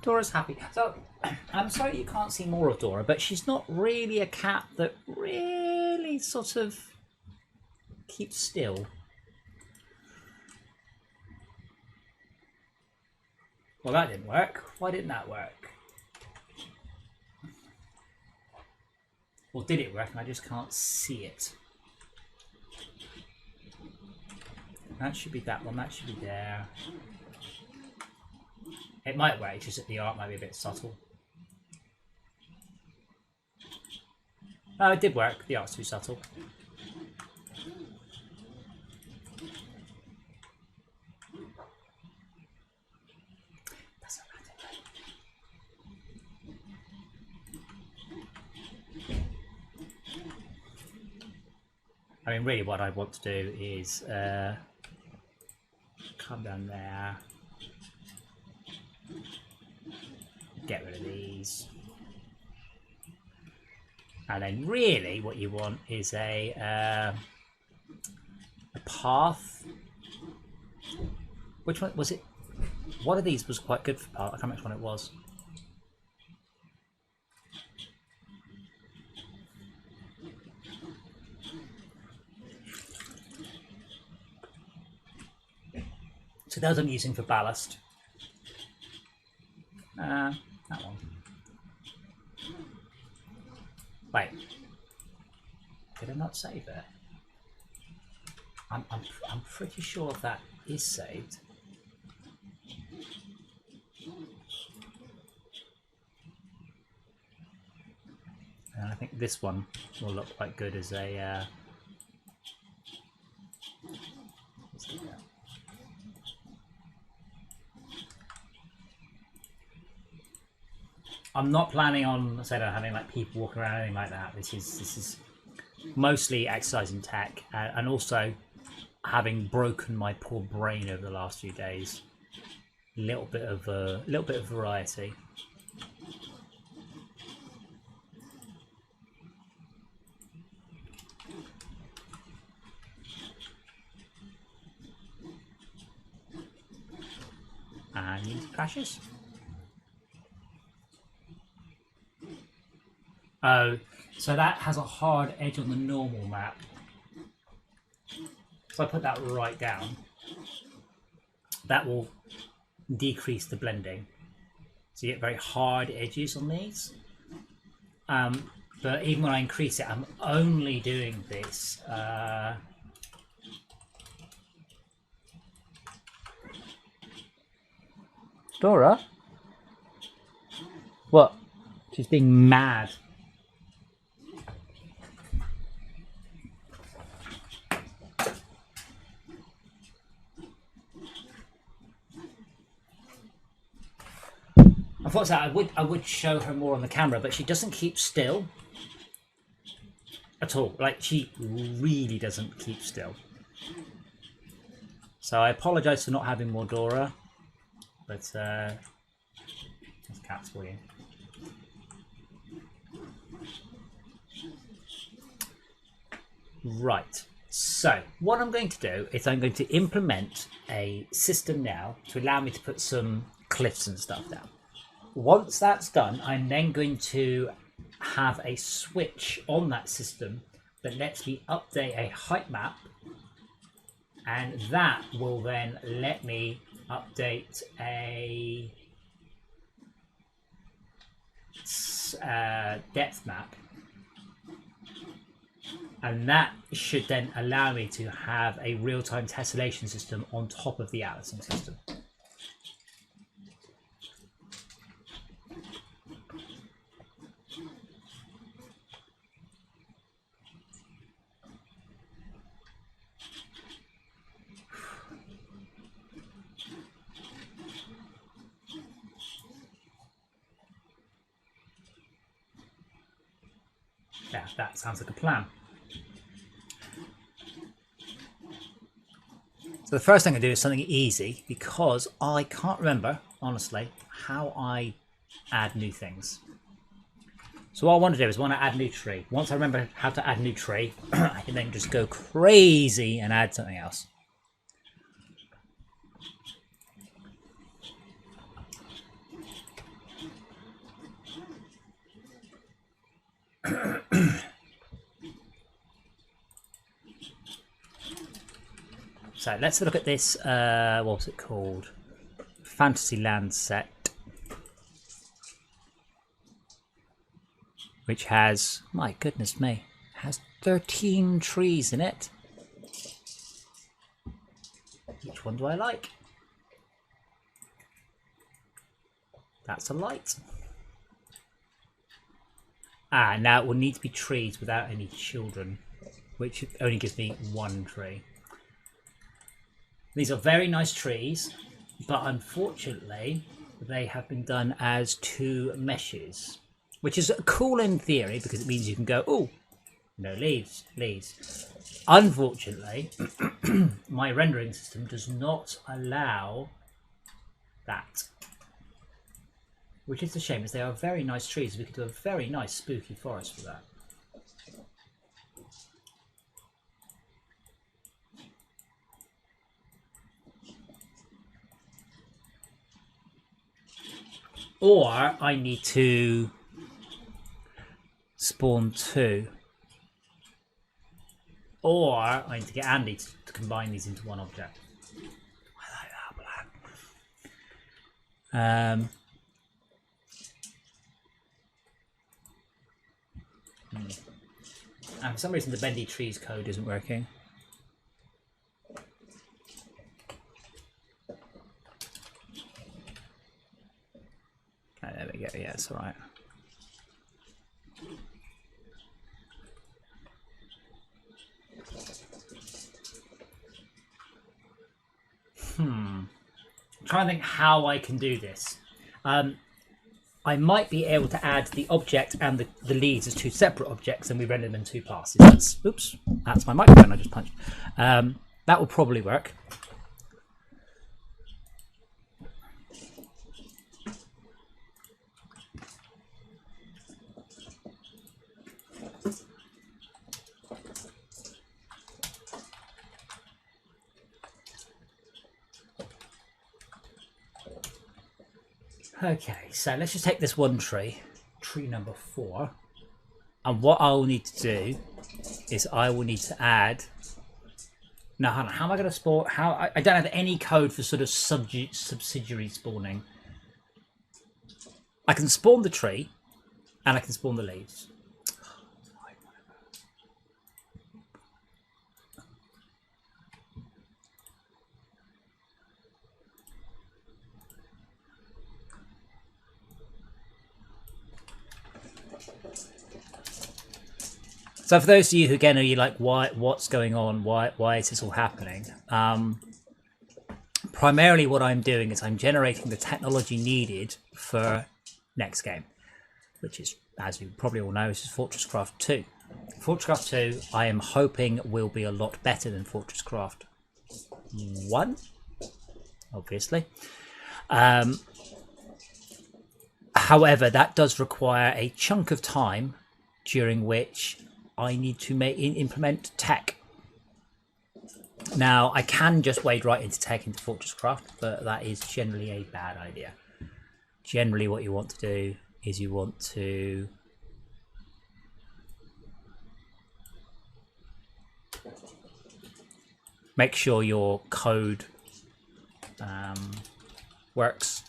Dora's happy. So, I'm sorry you can't see more of Dora, but she's not really a cat that really sort of keeps still. Well, that didn't work. Why didn't that work? Or did it work and I just can't see it? That should be that one. That should be there. It might work, it's just that the art might be a bit subtle. Oh, it did work. The art's too subtle. Doesn't matter. I mean, really what I want to do is come down there. Get rid of these. And then really what you want is a path. Which one was it? One of these was quite good for path. I can't remember which one it was. So those I'm using for ballast. That one. Wait. Did I not save it? I'm pretty sure that is saved. And I think this one will look quite good as a I'm not planning on, I said, having like people walking around or anything like that. This is mostly exercising tech, and also having broken my poor brain over the last few days. Little bit of variety. And these crashes. Oh, so that has a hard edge on the normal map. So I put that right down. That will decrease the blending. So you get very hard edges on these. But even when I increase it, I'm only doing this. Dora? What? She's being mad. Unfortunately, I would show her more on the camera, but she doesn't keep still at all. Like, she really doesn't keep still. So I apologise for not having more Dora, but there's cats for you. Right. So what I'm going to do is I'm going to implement a system now to allow me to put some cliffs and stuff down. Once that's done, I'm then going to have a switch on that system that lets me update a height map, and that will then let me update a depth map, and that should then allow me to have a real-time tessellation system on top of the atlasing system. Yeah, that sounds like a plan. So the first thing I do is something easy, because I can't remember, honestly, how I add new things. So what I want to do is I want to add a new tree. Once I remember how to add a new tree, I can then just go crazy and add something else. So let's look at this, what's it called? Fantasyland set. Which has, my goodness me, has 13 trees in it. Which one do I like? That's a light. Ah, now it will need to be trees without any children, which only gives me 1 tree. These are very nice trees, but unfortunately they have been done as 2 meshes, which is cool in theory because it means you can go, oh, no leaves, leaves. Unfortunately, my rendering system does not allow that, which is a shame, as they are very nice trees. We could do a very nice spooky forest for that. Or I need to spawn 2. Or I need to get Andy to combine these into one object. I like that plan. And for some reason the bendy trees code isn't working. Okay, there we go. Yeah, it's all right. I'm trying to think how I can do this. I might be able to add the object and the leads as 2 separate objects, and we render them in 2 classes. That's, oops, that's my microphone I just punched. That will probably work. Okay, so let's just take this 1 tree, tree number 4, and what I'll need to do is I will need to add. Now, hold on, how am I going to spawn? I don't have any code for sort of subsidiary spawning. I can spawn the tree, and I can spawn the leaves. So for those of you who again are like, what's going on? Why is this all happening? Primarily what I'm doing is I'm generating the technology needed for next game, which is, as you probably all know, this is FortressCraft 2. FortressCraft 2 I am hoping will be a lot better than FortressCraft 1, obviously. However, that does require a chunk of time during which I need to implement tech. Now, I can just wade right into tech into FortressCraft, but that is generally a bad idea. Generally, what you want to do is you want to make sure your code works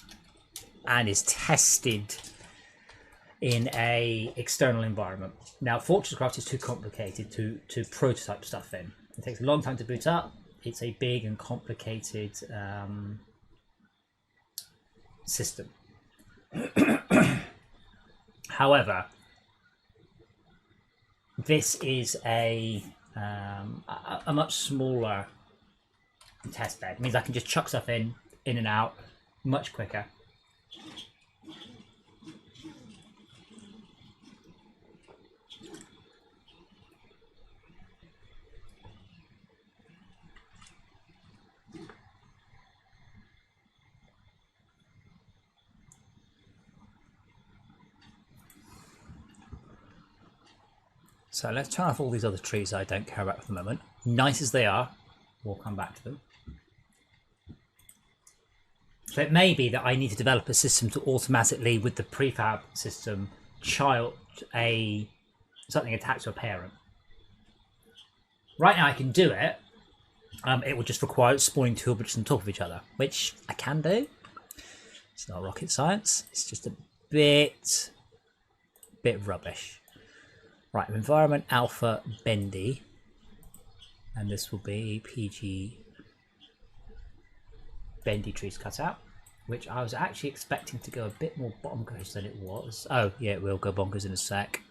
and is tested in a external environment. Now, FortressCraft is too complicated to prototype stuff in. It takes a long time to boot up. It's a big and complicated system. However, this is a much smaller test bed. It means I can just chuck stuff in and out much quicker. So let's turn off all these other trees I don't care about at the moment. Nice as they are, we'll come back to them. So it may be that I need to develop a system to automatically, with the prefab system, child something attached to a parent. Right now I can do it, it will just require spawning two objects on top of each other, which I can do. It's not rocket science. It's just a bit rubbish. Right, environment alpha bendy, and this will be PG bendy trees cut out, which I was actually expecting to go a bit more bonkers than it was. Oh yeah, it will go bonkers in a sec.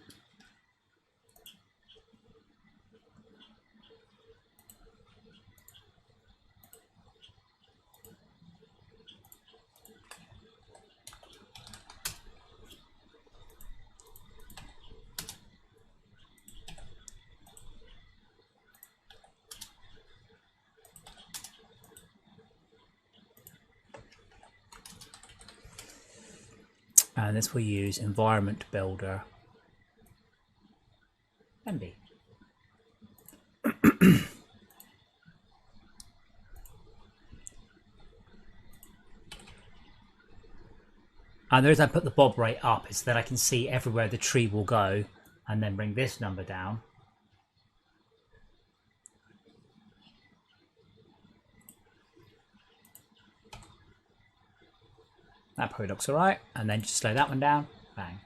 And this will use environment builder MB. And the reason I put the bob rate up is that I can see everywhere the tree will go and then bring this number down. That probably looks alright. And then just slow that one down. Bang.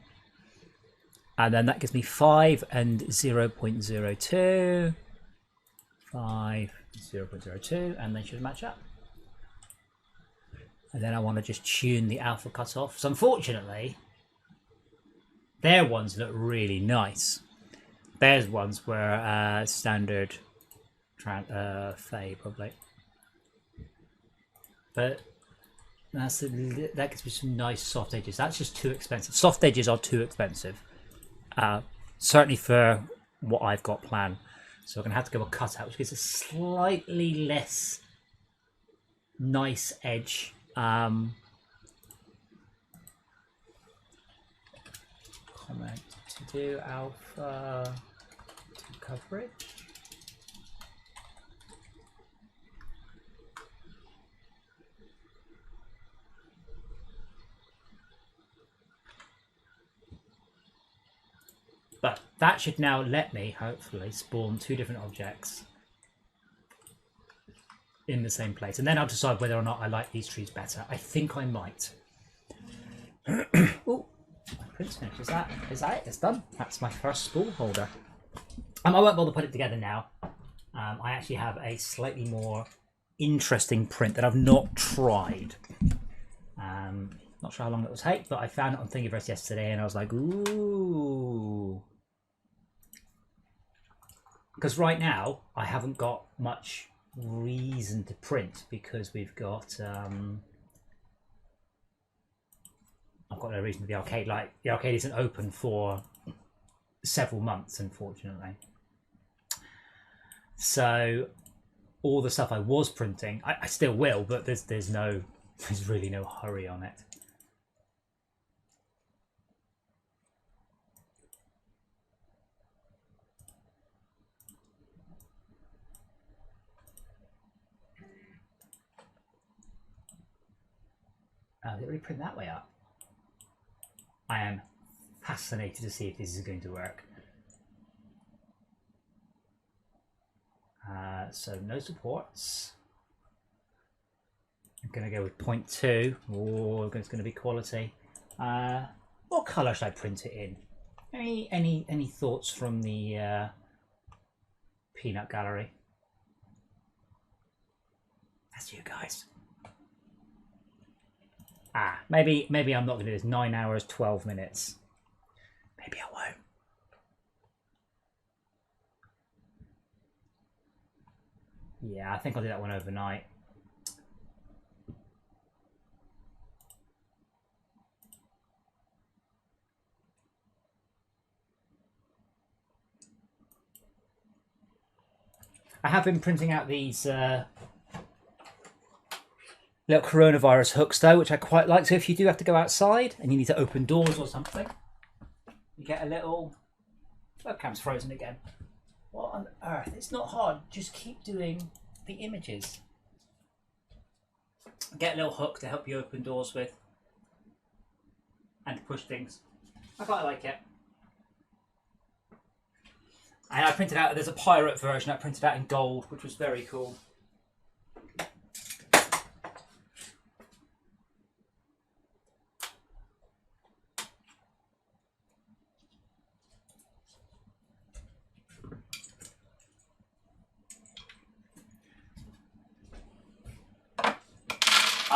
And then that gives me 5 and 0.02. 5, 0.02, and they should match up. And then I want to just tune the alpha cutoff. So unfortunately, their ones look really nice. Theirs ones were standard fade probably. But that gives me some nice soft edges. That's just too expensive. Soft edges are too expensive. Certainly for what I've got planned. So I'm going to have to go a cutout, which gives a slightly less nice edge. Comment to do alpha to coverage. But that should now let me, hopefully, spawn two different objects in the same place. And then I'll decide whether or not I like these trees better. I think I might. Oh, my print's finished. Is that it? It's done. That's my first spool holder. I won't bother put it together now. I actually have a slightly more interesting print that I've not tried. Not sure how long it will take, but I found it on Thingiverse yesterday and I was like, ooh. Because right now, I haven't got much reason to print because we've got I've got no reason to the arcade. Like, the arcade isn't open for several months, unfortunately. So all the stuff I was printing, I still will, but there's really no hurry on it. Did it really print that way up? I am fascinated to see if this is going to work. So no supports. I'm going to go with 0.2. Oh, it's going to be quality. What colour should I print it in? Any thoughts from the peanut gallery? That's you guys. Maybe I'm not going to do this. 9 hours, 12 minutes. Maybe I won't. Yeah, I think I'll do that one overnight. I have been printing out these little coronavirus hooks though, which I quite like. So if you do have to go outside and you need to open doors or something, you get a little... Webcam's frozen again. What on earth? It's not hard. Just keep doing the images. Get a little hook to help you open doors with and to push things. I quite like it. And I printed out, there's a pirate version I printed out in gold, which was very cool.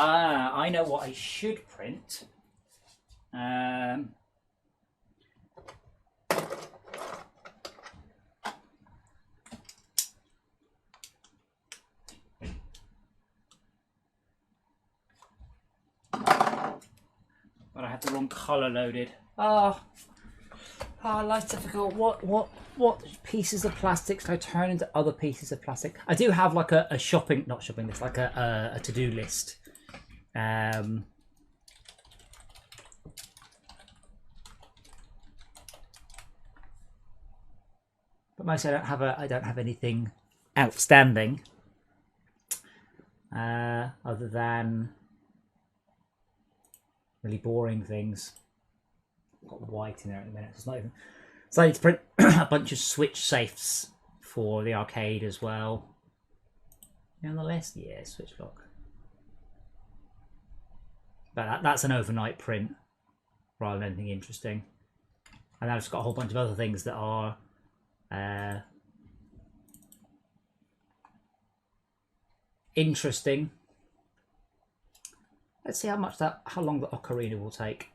I know what I should print. But I have the wrong colour loaded. Oh, life's difficult. What pieces of plastic can I turn into other pieces of plastic? I do have like a shopping, not shopping list, like a to-do list. But mostly I don't have anything outstanding. Other than really boring things. I've got white in there at the minute. It's not even. So I need to print a bunch of switch safes for the arcade as well. You on the list? Yeah, switch lock. But that's an overnight print rather than anything interesting. And I've just got a whole bunch of other things that are interesting. Let's see how long the ocarina will take.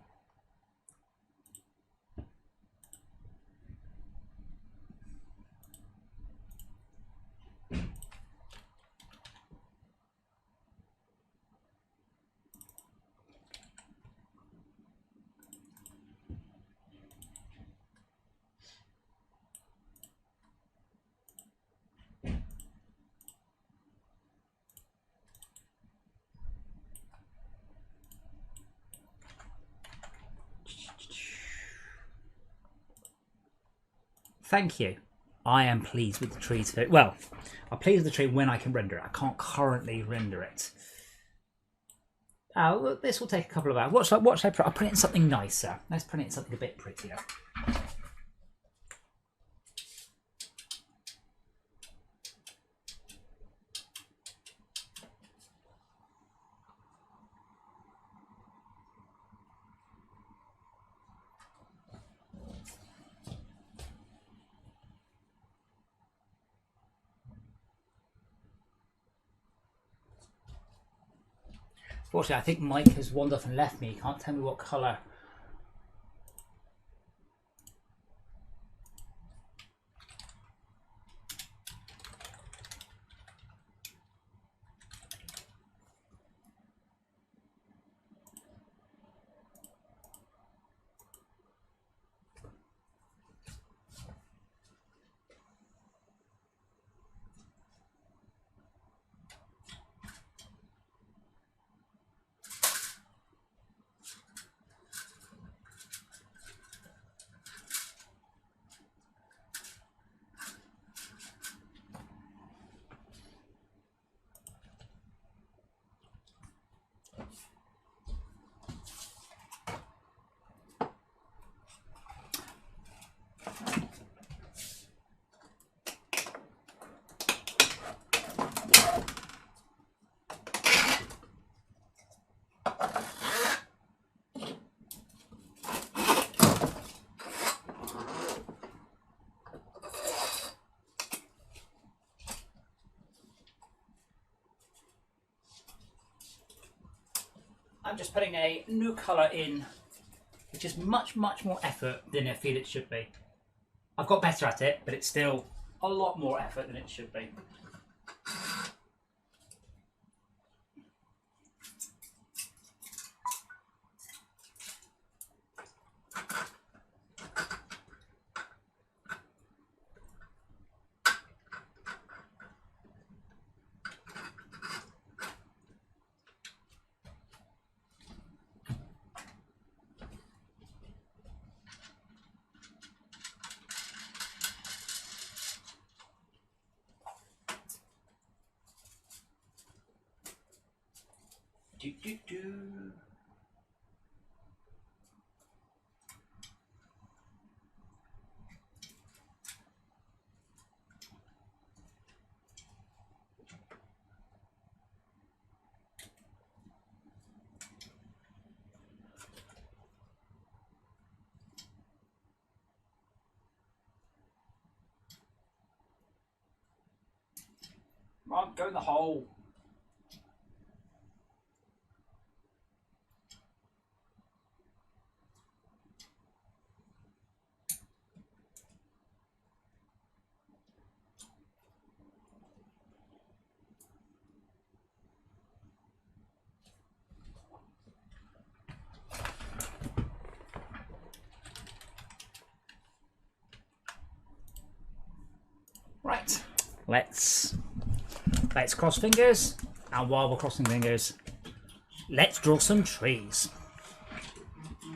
Thank you. I am pleased with the tree's fit. Well, I'm pleased with the tree when I can render it. I can't currently render it. Oh, look, this will take a couple of hours. What should I print? I'll print it in something nicer. Let's print it in something a bit prettier. Fortunately, I think Mike has wandered off and left me. He can't tell me what colour. I'm just putting a new colour in, which is much more effort than I feel it should be. I've got better at it, but it's still a lot more effort than it should be. Come on, go in the hole. let's cross fingers, and while we're crossing fingers, let's draw some trees.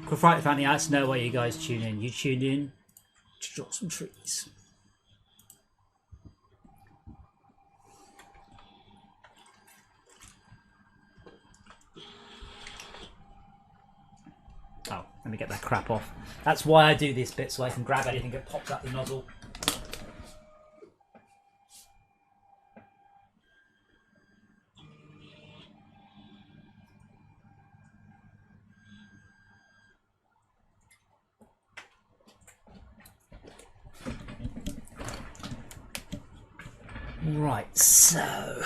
Quick Friday family, I to know why you guys tune in. You tune in to draw some trees. Oh, let me get that crap off. That's why I do this bit, so I can grab anything that pops out the nozzle. Right, so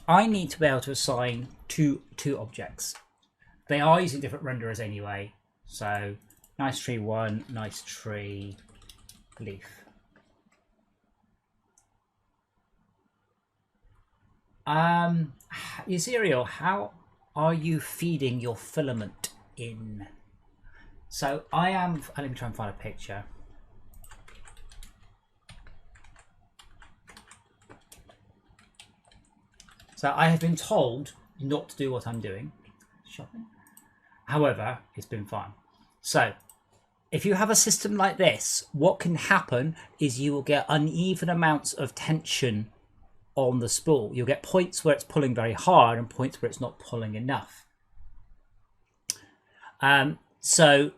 I need to be able to assign two objects. They are using different renderers anyway. So nice tree 1, nice tree leaf. Ezereal, how are you feeding your filament in? So I am. Let me try and find a picture. So I have been told not to do what I'm doing. Shopping. However, it's been fine. So if you have a system like this, what can happen is you will get uneven amounts of tension on the spool. You'll get points where it's pulling very hard and points where it's not pulling enough. So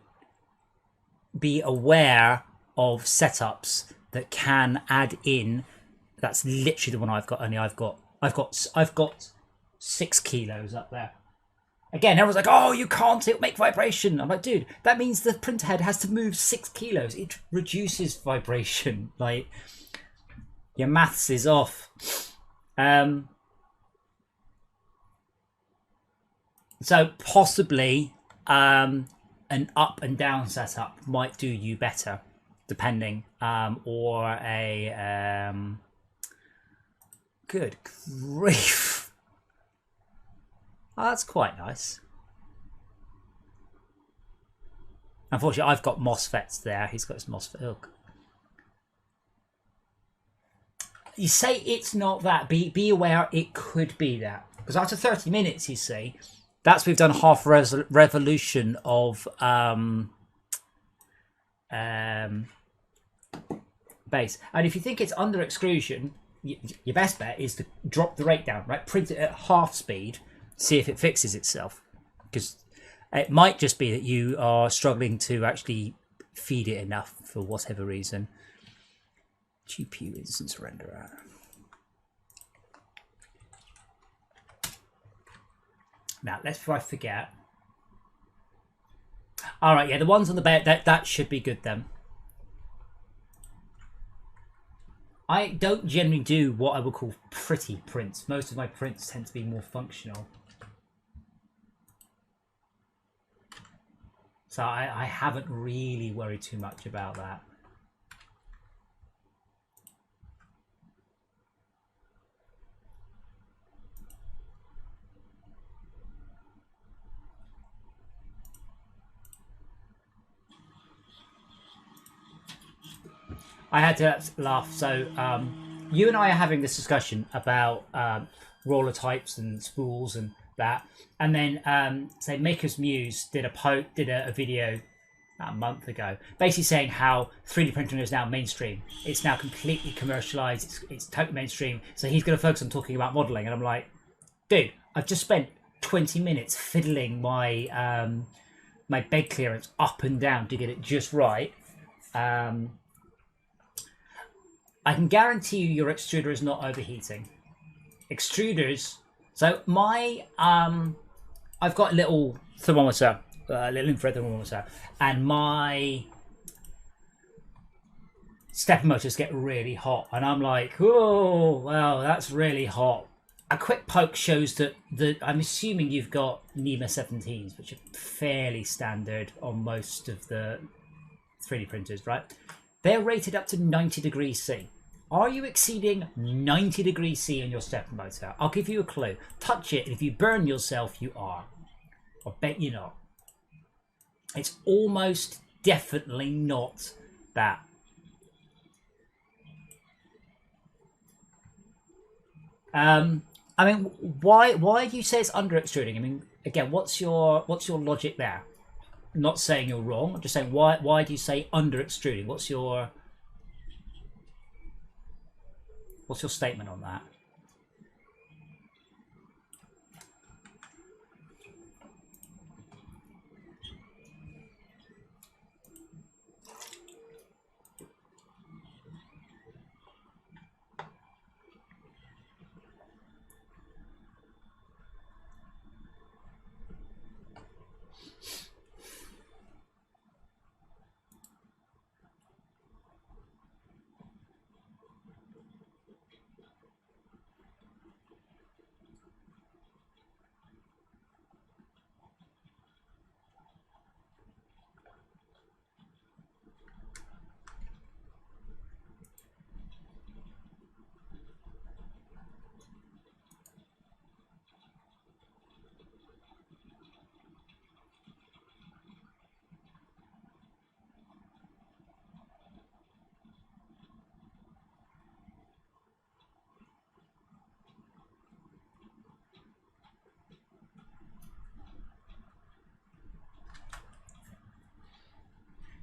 be aware of setups that can add in. That's literally the one I've got. Only I've got 6 kilos up there. Again, everyone's like, oh, you can't, it'll make vibration. I'm like, dude, that means the print head has to move 6 kilos. It reduces vibration. Like, your maths is off. So possibly an up and down setup might do you better, depending. Or a... Good grief. Oh, that's quite nice. Unfortunately, I've got MOSFETs there. He's got his MOSFET. Oh. You say it's not that. Be aware it could be that. Because after 30 minutes, you see, that's we've done half revolution of base. And if you think it's under extrusion, your best bet is to drop the rate down, right? Print it at half speed, see if it fixes itself. Because it might just be that you are struggling to actually feed it enough for whatever reason. GPU instance renderer. Now, lest I forget. All right, yeah, the ones on the bed, that should be good then. I don't generally do what I would call pretty prints. Most of my prints tend to be more functional. So I haven't really worried too much about that. I had to laugh. So you and I are having this discussion about roller types and spools and that, and then say Maker's Muse did a video about a month ago, basically saying how 3D printing is now mainstream. It's now completely commercialized. It's totally mainstream. So he's going to focus on talking about modeling, and I'm like, dude, I've just spent 20 minutes fiddling my my bed clearance up and down to get it just right. I can guarantee you your extruder is not overheating. Extruders, so my I've got a little thermometer, a little infrared thermometer, and my stepper motors get really hot, and I'm like, oh, well, that's really hot. A quick poke shows that I'm assuming you've got NEMA 17s, which are fairly standard on most of the 3D printers, right? They're rated up to 90 degrees C. Are you exceeding 90 degrees C on your stepper motor? I'll give you a clue. Touch it, and if you burn yourself, you are. I bet you're not. It's almost definitely not that. I mean, why do you say it's under extruding? I mean, again, what's your logic there? I'm not saying you're wrong. I'm just saying why do you say under extruding? What's your statement on that?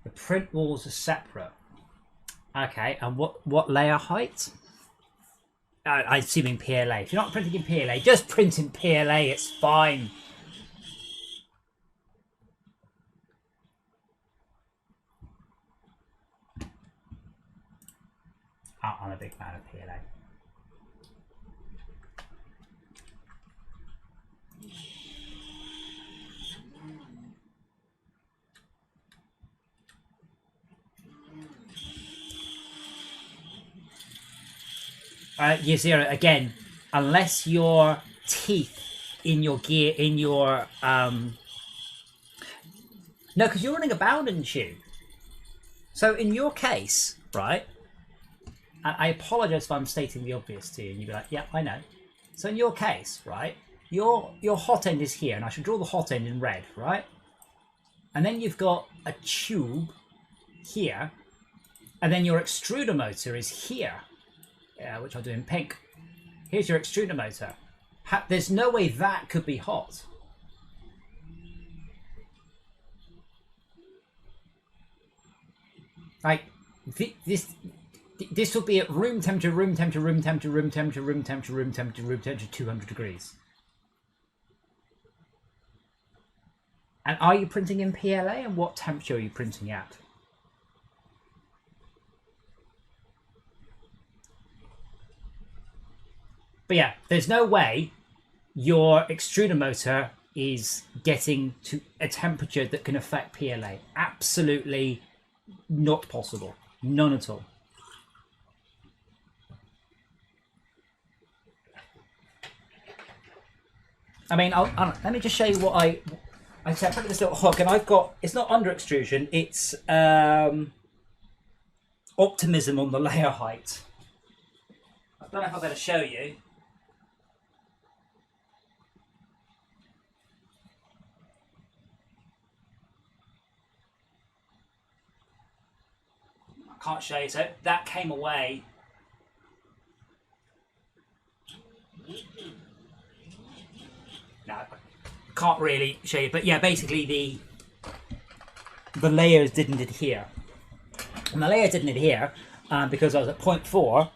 The print walls are separate. Okay, and what layer height? I'm assuming PLA. If you're not printing in PLA, just print in PLA. It's fine. I'm a big fan of PLA. Year zero again, unless your teeth in your gear no, because you're running a Bowden tube. So in your case, right? I apologize if I'm stating the obvious to you, and you'd be like, "Yeah, I know." So in your case, right? Your hot end is here, and I should draw the hot end in red, right? And then you've got a tube here, and then your extruder motor is here. Which I'll do in pink. Here's your extruder motor. There's no way that could be hot. Like this will be at room temperature, room temperature, room temperature, room temperature, room temperature, room temperature, room temperature, 200 degrees. And are you printing in PLA? And what temperature are you printing at? But yeah, there's no way your extruder motor is getting to a temperature that can affect PLA. Absolutely not possible. None at all. I mean, let me just show you what I said. I put this little hook, and I've got, it's not under extrusion, it's optimism on the layer height. I don't know if I better show you. Can't show you, so that came away. No, I can't really show you, but yeah, basically the layers didn't adhere, and the layer didn't adhere because I was at 0.4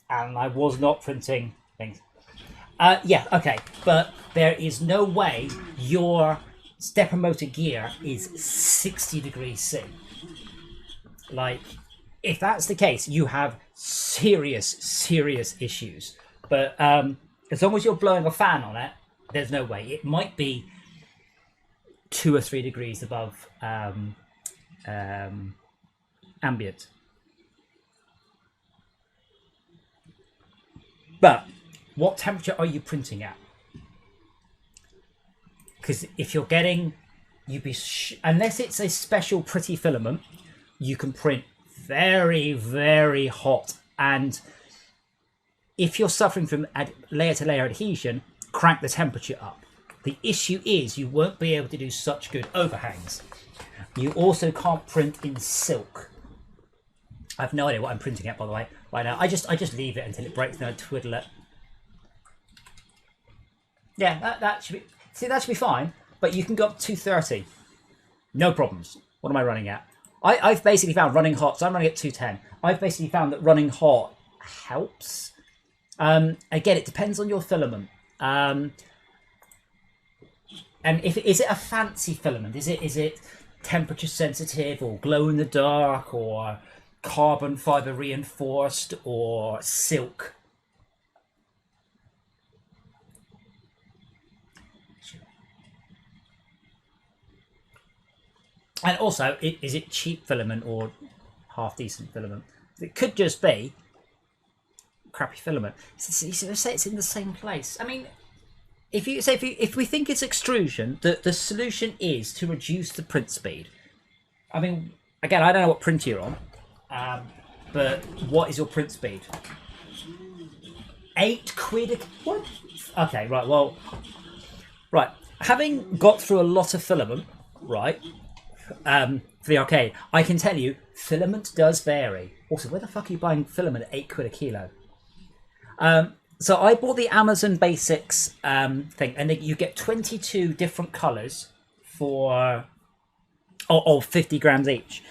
and I was not printing things. Yeah, okay, but there is no way your stepper motor gear is 60 degrees C. Like, if that's the case, you have serious issues. But as long as you're blowing a fan on it, there's no way. It might be 2 or 3 degrees above ambient. But what temperature are you printing at? Because if you're getting, unless it's a special pretty filament, you can print very hot, and if you're suffering from layer to layer adhesion, crank the temperature up. The issue is you won't be able to do such good overhangs. You also can't print in silk. I have no idea what I'm printing at, by the way, right now. I just leave it until it breaks and I twiddle it. Yeah, that should be. See, that should be fine. But you can go up to 230. No problems. What am I running at? I've basically found running hot. So I'm running at 210. I've basically found that running hot helps. Again, it depends on your filament. And is it a fancy filament? Is it temperature sensitive or glow in the dark or carbon fiber reinforced or silk? And also, is it cheap filament or half decent filament? It could just be crappy filament. You say it's in the same place. I mean, if we think it's extrusion, the solution is to reduce the print speed. I mean, again, I don't know what printer you're on, but what is your print speed? £8 what? Okay, right. Well, right. Having got through a lot of filament, right? For the arcade, I can tell you, filament does vary. Also, where the fuck are you buying filament at £8 a kilo? So I bought the Amazon Basics thing, and you get 22 different colours for 50 grams each.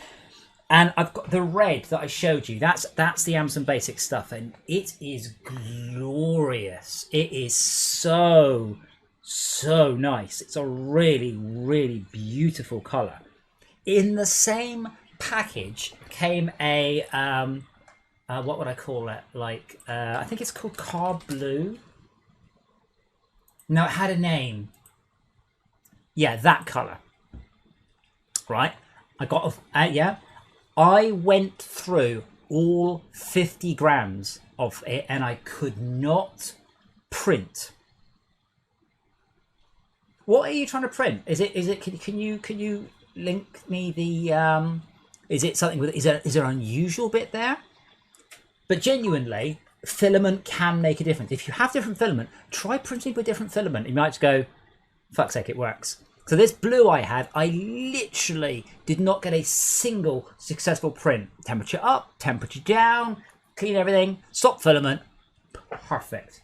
And I've got the red that I showed you. That's the Amazon Basics stuff, and it is glorious. It is so nice. It's a really, really beautiful colour. In the same package came a what would I call it? Like I think it's called Carb Blue. No, it had a name. Yeah, that colour. Right. I got yeah. I went through all 50 grams of it, and I could not print. What are you trying to print? Is it? Can you link me the? Is it something with? Is there an unusual bit there? But genuinely, filament can make a difference. If you have different filament, try printing with different filament. You might just go, fuck's sake, it works. So this blue I had, I literally did not get a single successful print. Temperature up, temperature down, clean everything, stop filament, perfect.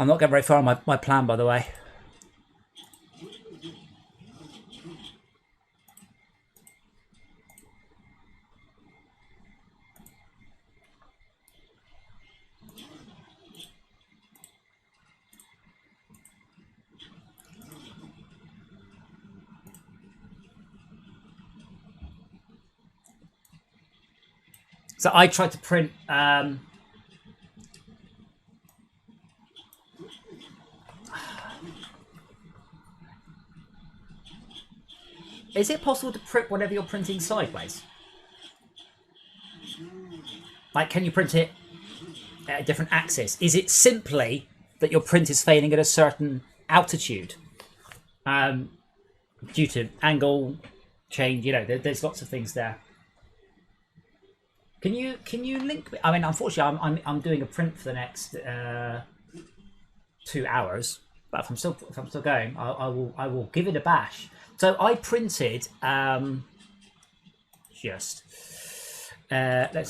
I'm not getting very far on my plan, by the way. So I tried to print is it possible to print whatever you're printing sideways? Like, can you print it at a different axis? Is it simply that your print is failing at a certain altitude due to angle change? You know, there's lots of things there. Can you link me? I mean, unfortunately, I'm doing a print for the next 2 hours. But if I'm still going, I will give it a bash. So I printed let's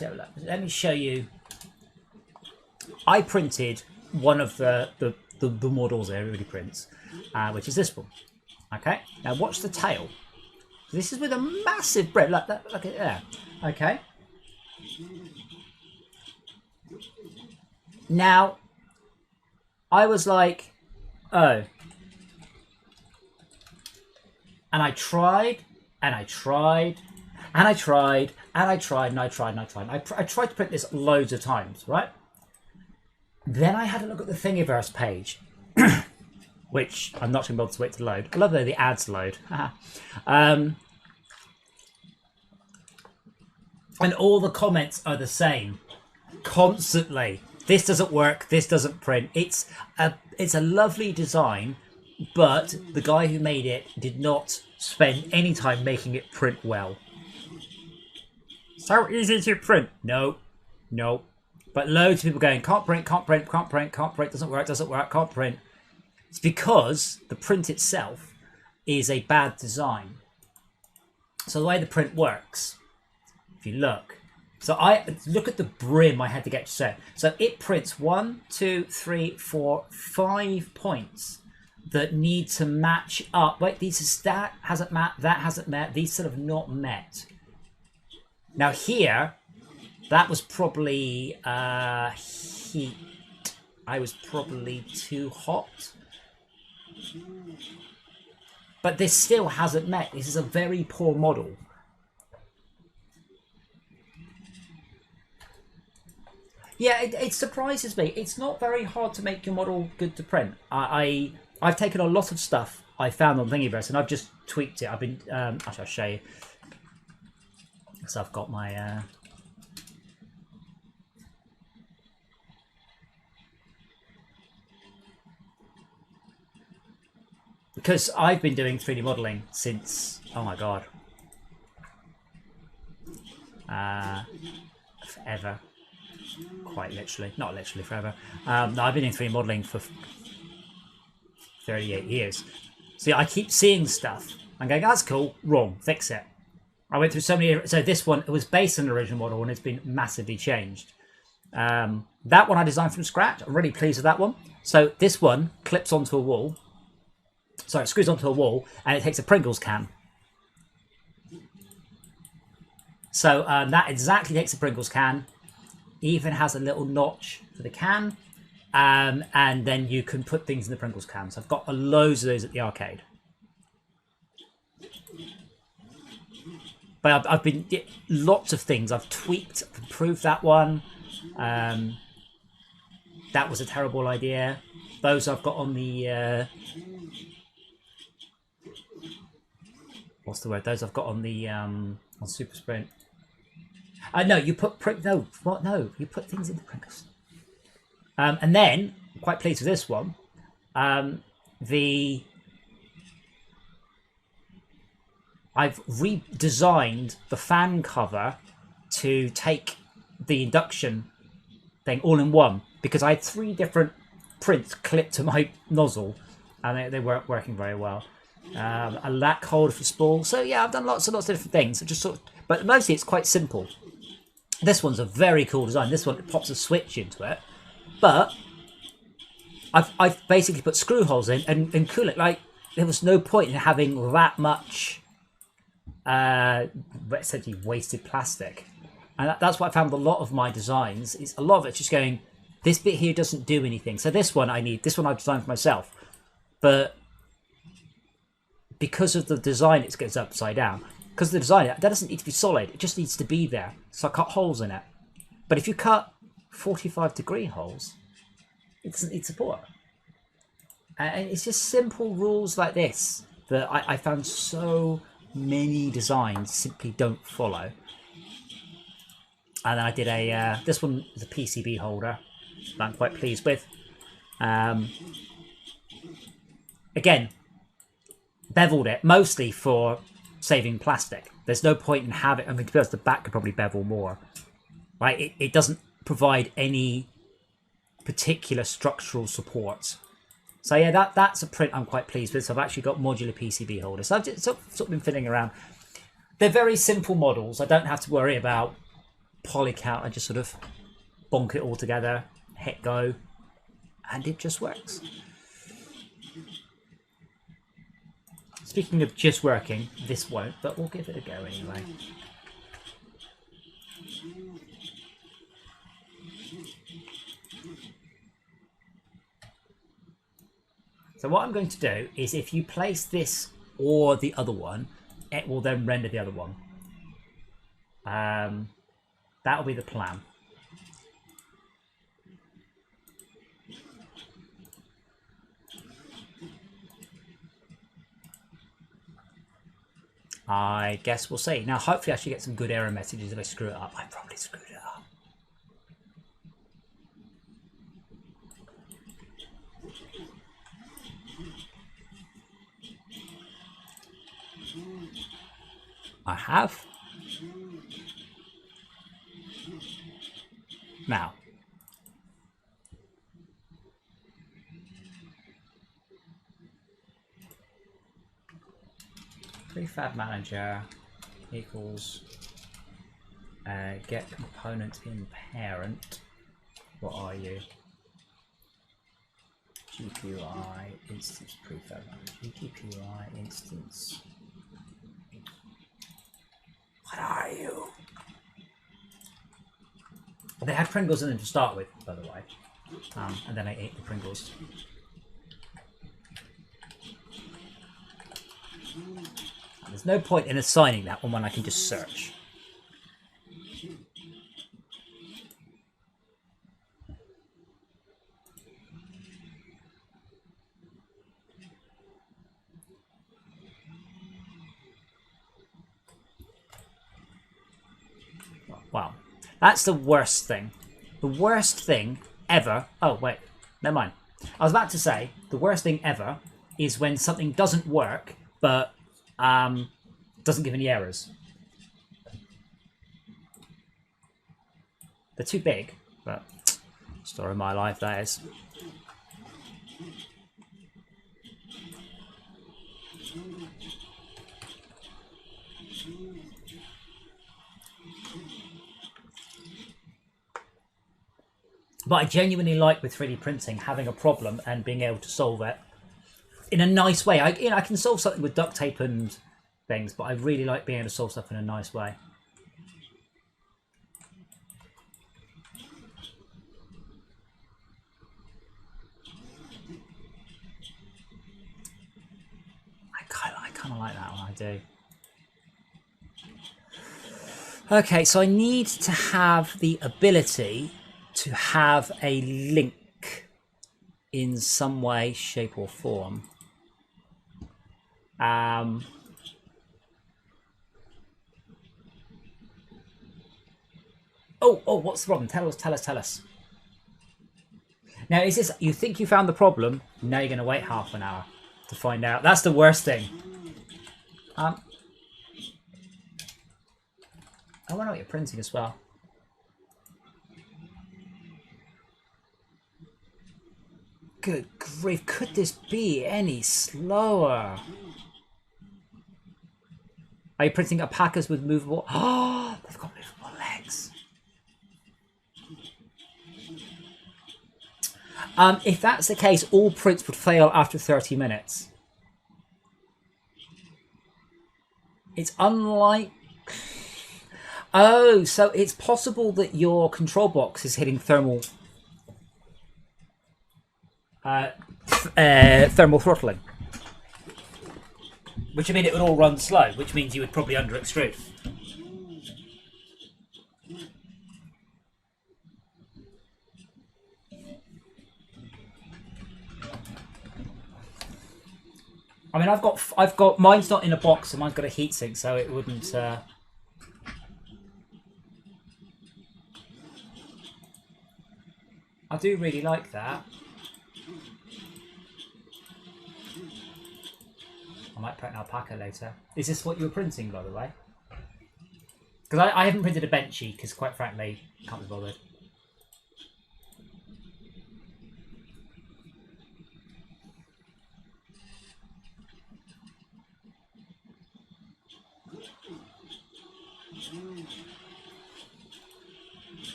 have a look. Let me show you. I printed one of the models that everybody prints, which is this one. Okay. Now watch the tail. This is with a massive bread. Look at there. Okay. Now, I was like, oh. And I tried, and I tried, and I tried, and I tried, and I tried, and I tried. I tried to print this loads of times, right? Then I had a look at the Thingiverse page, which I'm not going to be able to wait to load. I love that the ads load. And all the comments are the same, constantly. This doesn't work. This doesn't print. It's a lovely design, but the guy who made it did not spend any time making it print well. So easy to print. No. But loads of people going, can't print, doesn't work, can't print. It's because the print itself is a bad design. So the way the print works, if you look, So I look at the brim I had to get to set. So it prints 1, 2, 3, 4, 5 points that need to match up. Wait, that hasn't met, that hasn't met, these sort of not met. Now here, that was probably heat. I was probably too hot. But this still hasn't met. This is a very poor model. Yeah, it surprises me. It's not very hard to make your model good to print. I've taken a lot of stuff I found on Thingiverse and I've just tweaked it. I've been actually I'll show you. So I've got my because I've been doing 3D modeling since, oh my god, forever. Quite literally, not literally forever. No, I've been doing 3D modeling for 38 years. So I keep seeing stuff. I'm going, that's cool, wrong, fix it. I went through so many. So this one, it was based on an original model and it's been massively changed. That one I designed from scratch. I'm really pleased with that one. So this one clips onto a wall. Sorry, it screws onto a wall and it takes a Pringles can. So that exactly takes a Pringles can. Even has a little notch for the can. And then you can put things in the Pringles can. So I've got loads of those at the arcade. But I've been lots of things. I've tweaked, I've improved that one. That was a terrible idea. Those I've got on the what's the word? Those I've got on the on Super Sprint. No, you put no, you put things in the Pringles. And then, I'm quite pleased with this one. I've redesigned the fan cover to take the induction thing all in one because I had 3 different prints clipped to my nozzle and they weren't working very well. A lac holder for spool. So yeah, I've done lots and lots of different things. Just sort of, but mostly it's quite simple. This one's a very cool design. This one pops a switch into it, but I've basically put screw holes in and coolant. Like there was no point in having that much essentially wasted plastic, and that's what I found with a lot of my designs. Is a lot of it's just going, this bit here doesn't do anything. So this one I've designed for myself, but because of the design it goes upside down. Because the design, that doesn't need to be solid, it just needs to be there. So I cut holes in it. But if you cut 45-degree holes, it doesn't need support. And it's just simple rules like this that I found so many designs simply don't follow. And then I did this one is a PCB holder that I'm quite pleased with. Again, beveled it mostly for saving plastic. There's no point in having, I mean, to be honest, the back could probably bevel more. Right? It doesn't provide any particular structural support. So yeah, that's a print I'm quite pleased with. So I've actually got modular PCB holders. So I've just sort of been fiddling around. They're very simple models. I don't have to worry about poly count. I just sort of bonk it all together, hit go, and it just works. Speaking of just working, this won't, but we'll give it a go anyway. So what I'm going to do is if you place this or the other one, it will then render the other one. That'll be the plan. I guess we'll see. Now, hopefully I should get some good error messages if I screw it up. I probably screwed it up. I have. Now. Prefab manager equals Get component in parent. What are you? GPUI instance prefab. GPUI instance. What are you? Well, they had Pringles in them to start with, by the way. And then I ate the Pringles. And there's no point in assigning that one when I can just search. Wow. That's the worst thing. The worst thing ever. Oh, wait. Never mind. I was about to say, the worst thing ever is when something doesn't work, but doesn't give any errors. They're too big, but story of my life, that is. But I genuinely like with 3D printing having a problem and being able to solve it in a nice way. I can solve something with duct tape and things, but I really like being able to solve stuff in a nice way. I kind of like that one, I do. Okay, so I need to have the ability to have a link in some way, shape or form. Oh, what's the problem? Tell us. Now, is this, you think you found the problem, now you're going to wait half an hour to find out. That's the worst thing. I want to know what you're printing as well. Good grief, could this be any slower? Are you printing alpacas with movable? Oh, they've got movable legs. If that's the case, all prints would fail after 30 minutes. It's unlike... Oh, so it's possible that your control box is hitting thermal throttling, which would mean it would all run slow, which means you would probably under extrude. I mean, I've got mine's not in a box, and mine's got a heatsink, so it wouldn't. I do really like that. I might print an alpaca later. Is this what you were printing, by the way? Because I haven't printed a benchy, because quite frankly, can't be bothered.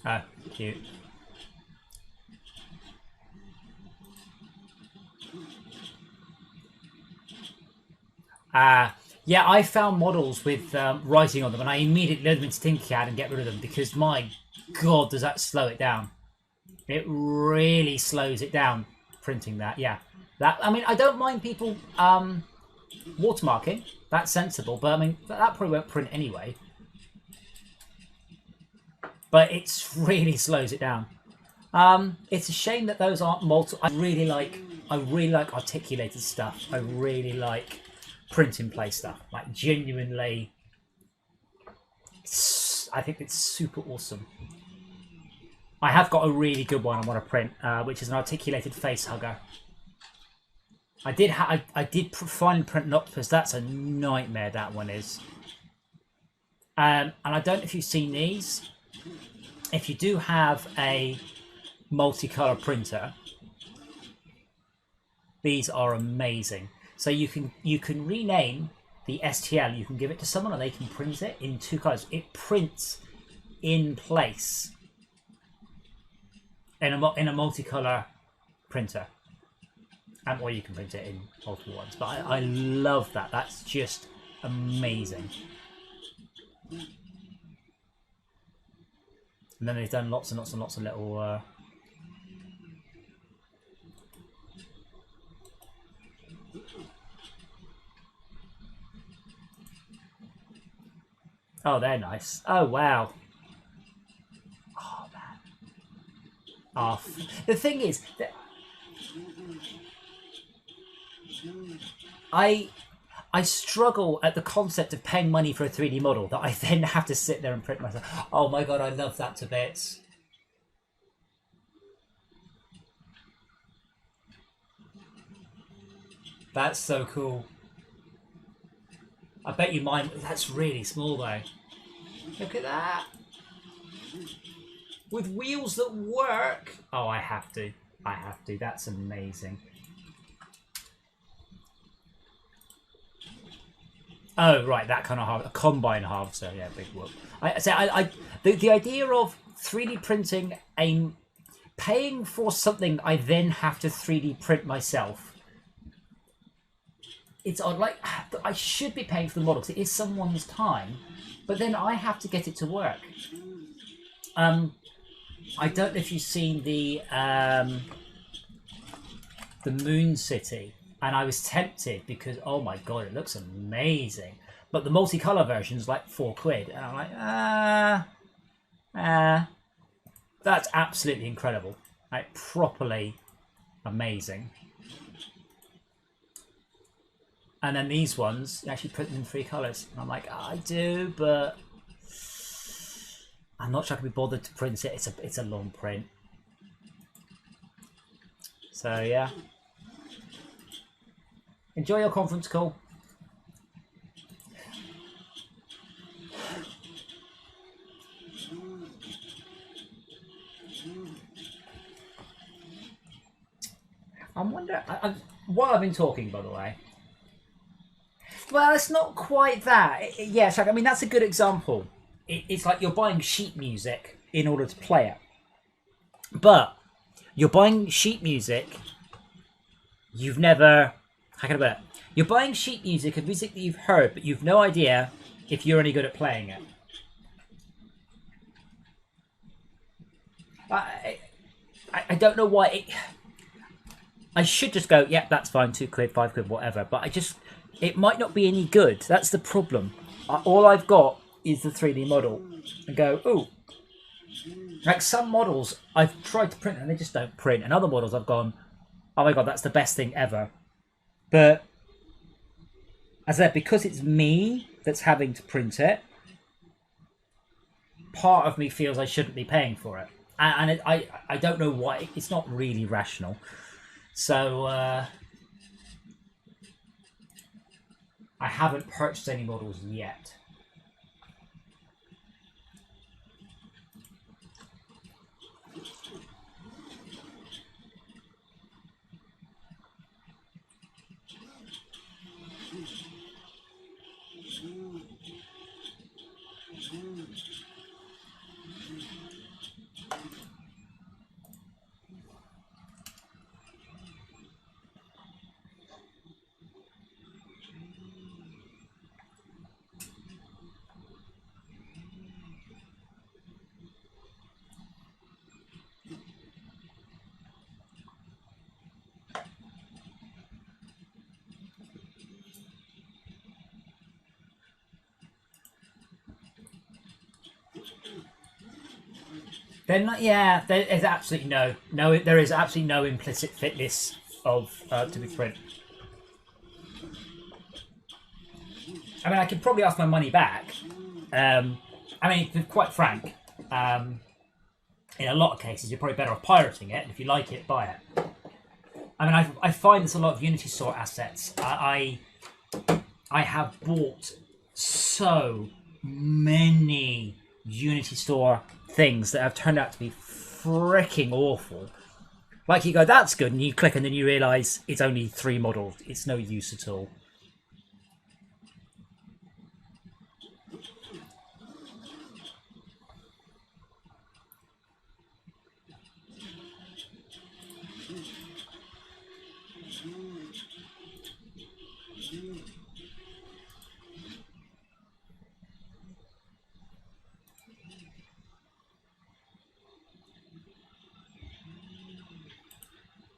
Ah, cute. Yeah, I found models with writing on them, and I immediately load them into Tinkercad and get rid of them because, my God, does that slow it down. It really slows it down, printing that, yeah. That, I mean, I don't mind people watermarking. That's sensible, but I mean, that probably won't print anyway. But it really slows it down. It's a shame that those aren't multiple. I really like articulated stuff. I really like print in place stuff. Like, genuinely, I think it's super awesome. I have got a really good one I want to print, which is an articulated face hugger. I did finally print an octopus. That's a nightmare, that one is. And I don't know if you've seen these. if you do have a multicolor printer, these are amazing. So you can rename the STL. You can give it to someone and they can print it in 2 colors. It prints in place in a multicolor printer, or you can print it in multiple ones. But I love that. That's just amazing. And then they've done lots and lots and lots of little oh, they're nice. Oh, wow. Oh, man. Oh, the thing is that I struggle at the concept of paying money for a 3D model that I then have to sit there and print myself. Oh my god, I love that to bits. That's so cool. I bet you mine... That's really small though. Look at that. With wheels that work. Oh, I have to. I have to. That's amazing. Oh, right, that kind of a combine harvester. Yeah, big whoop. The idea of 3D printing paying for something I then have to 3D print myself. It's odd. Like, I should be paying for the model because it is someone's time, but then I have to get it to work. I don't know if you've seen the Moon City. And I was tempted because, oh my god, it looks amazing. But the multicolour version's like £4. And I'm like, that's absolutely incredible. Like, properly amazing. And then these ones, you actually print them in 3 colours. And I'm like, I do, but I'm not sure I can be bothered to print it. It's a long print. So, yeah. Enjoy your conference call. I'm wondering, while I've been talking, by the way. Well, it's not quite that. Yes, I mean, that's a good example. It's like you're buying sheet music in order to play it. But you're buying sheet music you've never... How can I put it? You're buying sheet music of music that you've heard, but you've no idea if you're any good at playing it. I don't know why I should just go, yeah, that's fine, £2, £5, whatever. But it might not be any good. That's the problem. All I've got is the 3D model, and go, ooh. Like some models, I've tried to print and they just don't print, and other models I've gone, oh my god, that's the best thing ever. But as I said, because it's me that's having to print it, part of me feels I shouldn't be paying for it. And I don't know why. It's not really rational. So I haven't purchased any models yet. They're not, yeah, there is absolutely there is absolutely no implicit fitness of to be print. I mean, I could probably ask my money back. I mean, to be quite frank, in a lot of cases, you're probably better off pirating it. And if you like it, buy it. I mean, I find there's a lot of Unity Store assets. I have bought so many Unity Store things that have turned out to be freaking awful. Like you go, that's good, and you click, and then you realise it's only 3 models. It's no use at all.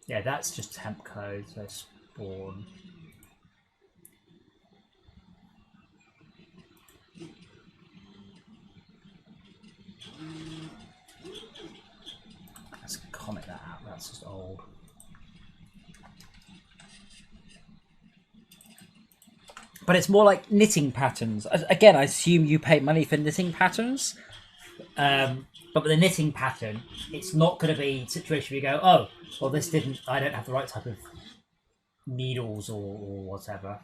Yeah, that's just temp code, so spawn. Let's comment that out, that's just old. But it's more like knitting patterns. Again, I assume you pay money for knitting patterns. But with a knitting pattern, it's not going to be a situation where you go, oh, well, this didn't, I don't have the right type of needles or whatever.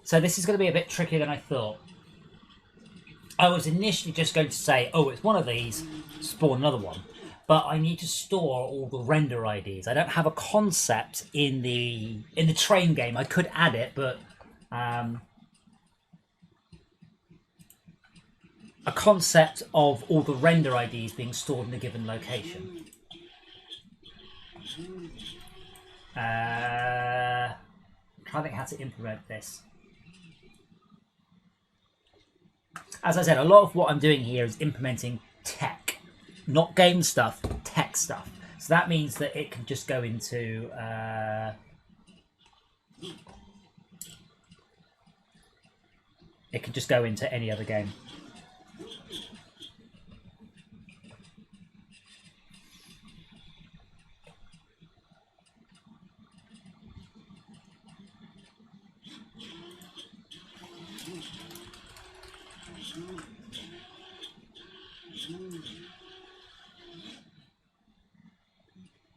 So this is going to be a bit trickier than I thought. I was initially just going to say, oh, it's one of these, spawn another one. But I need to store all the render IDs. I don't have a concept in the train game. I could add it, but a concept of all the render IDs being stored in a given location. I'm trying to think how to implement this. As I said, a lot of what I'm doing here is implementing tech, not game stuff, tech stuff. So that means that it can just go into any other game.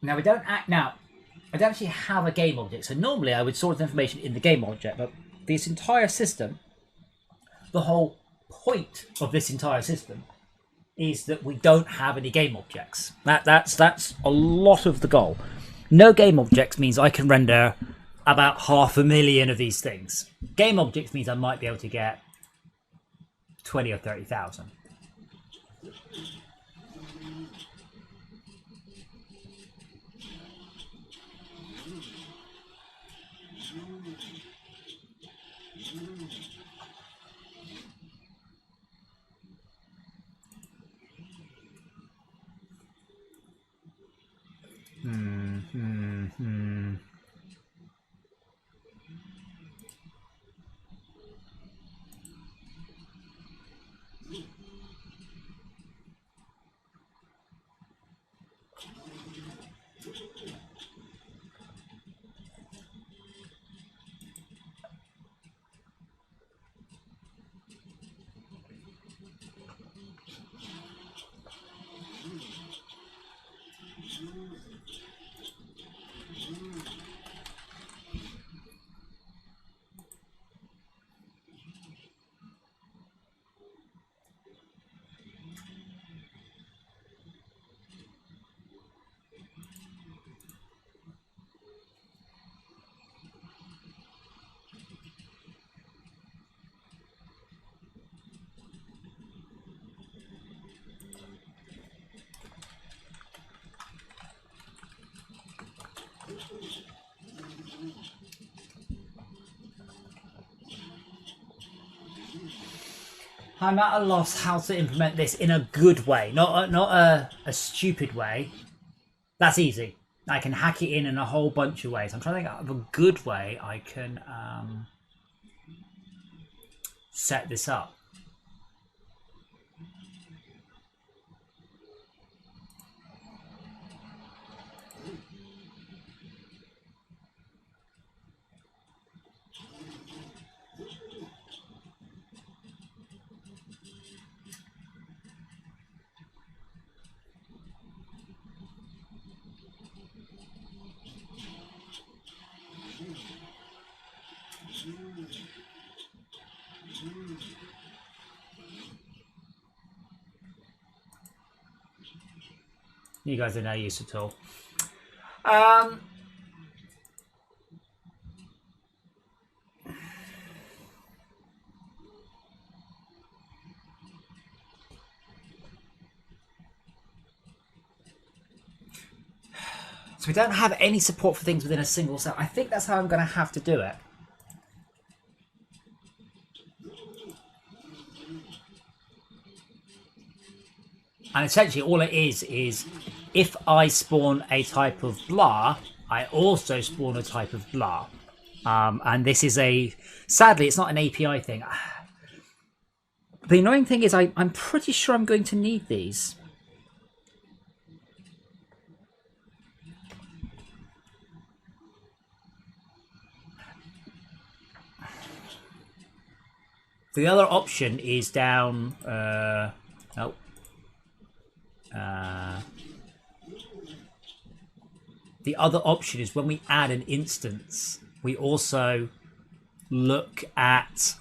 Now I don't actually have a game object, so normally I would store the information in the game object, but this entire system, the whole point of this entire system is that we don't have any game objects. That's a lot of the goal. No game objects means I can render about 500,000 of these things. Game objects means I might be able to get 20 or 30,000. I'm at a loss how to implement this in a good way, not a stupid way. That's easy. I can hack it in a whole bunch of ways. I'm trying to think of a good way I can set this up. You guys are no use at all. So we don't have any support for things within a single cell. I think that's how I'm going to have to do it. And essentially all it is if I spawn a type of blah, I also spawn a type of blah. And this is sadly, it's not an API thing. The annoying thing is I'm pretty sure I'm going to need these. The other option is down, the other option is when we add an instance, we also look at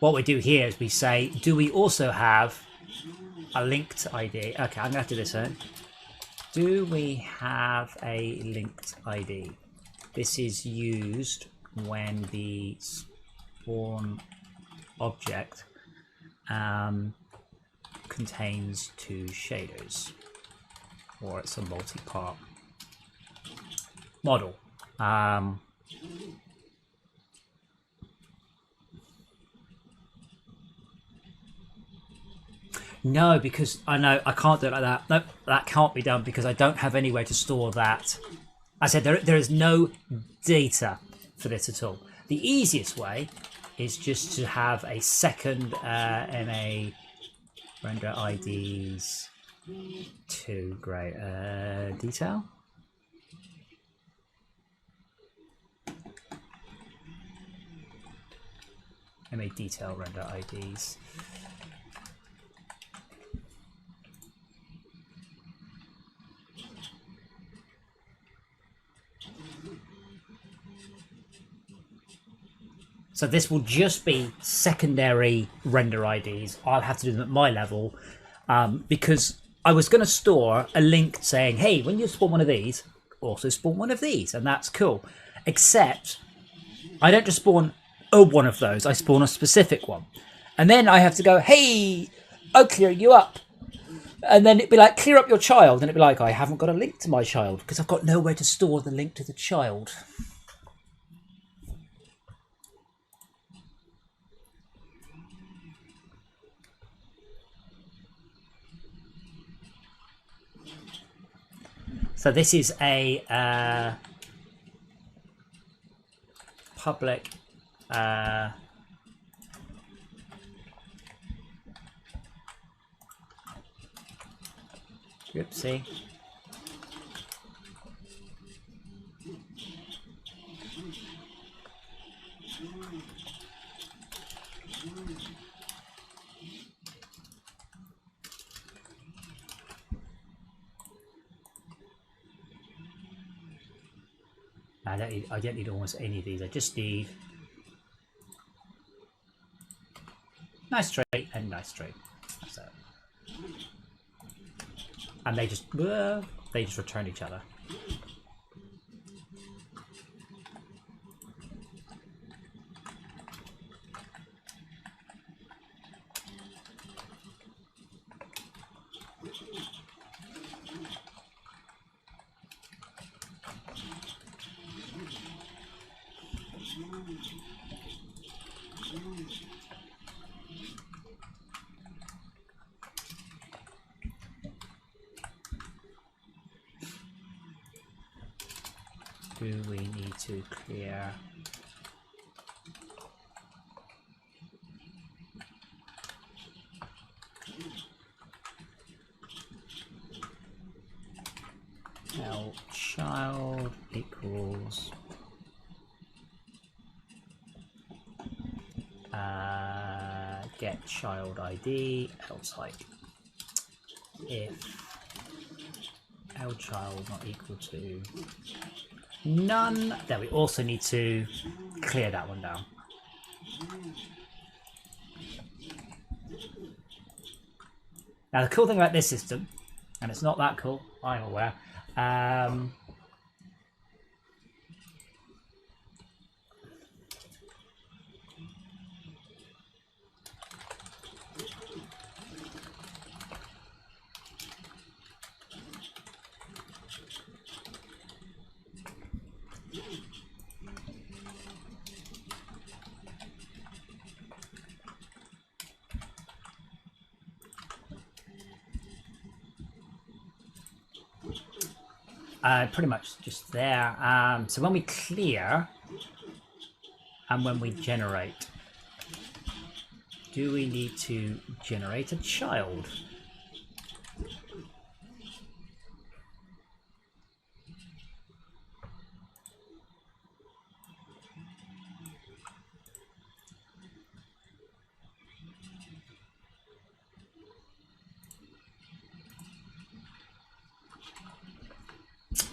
what we do here is we say, do we also have a linked ID? Okay, I'm going to have to do this one. Do we have a linked ID? This is used when the spawn object contains two shaders, or it's a multi-part model. No, because I know I can't do it like that. No, that can't be done because I don't have anywhere to store that. I said there is no data for this at all. The easiest way is just to have a second MA render IDs to great detail. MA detail render IDs. So this will just be secondary render IDs. I'll have to do them at my level because I was going to store a link saying, hey, when you spawn one of these, also spawn one of these, and that's cool. Except I don't just spawn one of those, I spawn a specific one. And then I have to go, hey, I'll clear you up. And then it'd be like, clear up your child. And it'd be like, I haven't got a link to my child because I've got nowhere to store the link to the child. So this is a public oopsie. I don't need almost any of these. I just need nice tray and nice tray. So, and they just return each other. Do we need to clear? L child equals get child ID L type if L child not equal to none. Then we also need to clear that one down. Now the cool thing about this system, and it's not that cool, I'm aware, pretty much just there. So when we clear and when we generate, do we need to generate a child?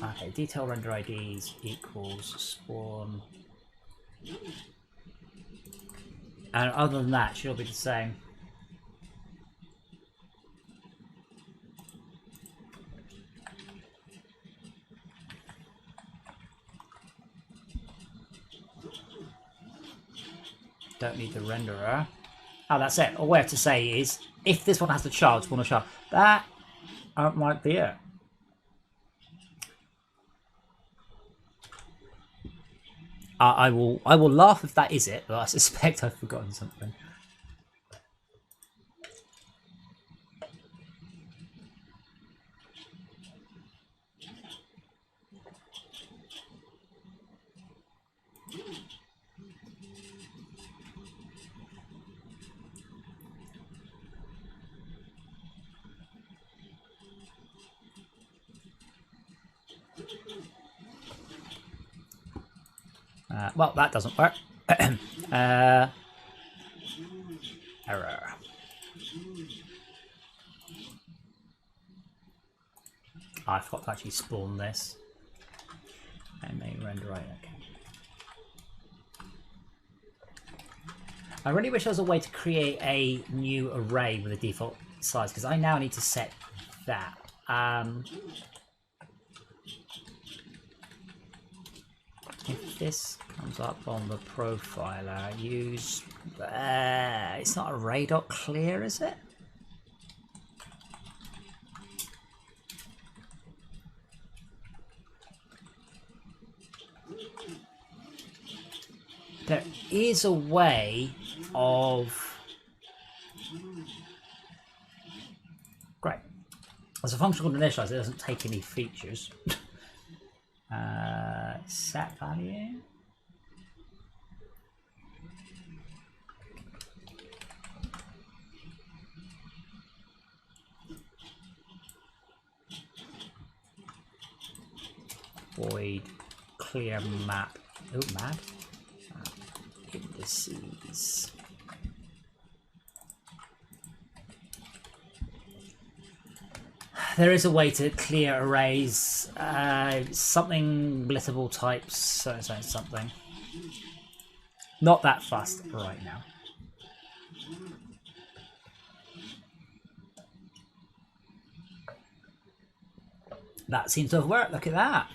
Okay, detail render IDs equals spawn. And other than that, she'll be the same. Don't need the renderer. Oh, that's it. All we have to say is, if this one has the child, spawn a child. That might be it. I will laugh if that is it, but I suspect I've forgotten something. Well, that doesn't work. Error. I forgot to actually spawn this. And then render right. Okay. I really wish there was a way to create a new array with a default size, because I now need to set that. If this comes up on the profiler, use... it's not array.clear, is it? There is a way of... Great. There's a function called initialize. It doesn't take any features. Set value. Void clear map. Oh, mad. Indices. There is a way to clear arrays, something blittable types, something. Not that fast right now. That seems to have worked, look at that.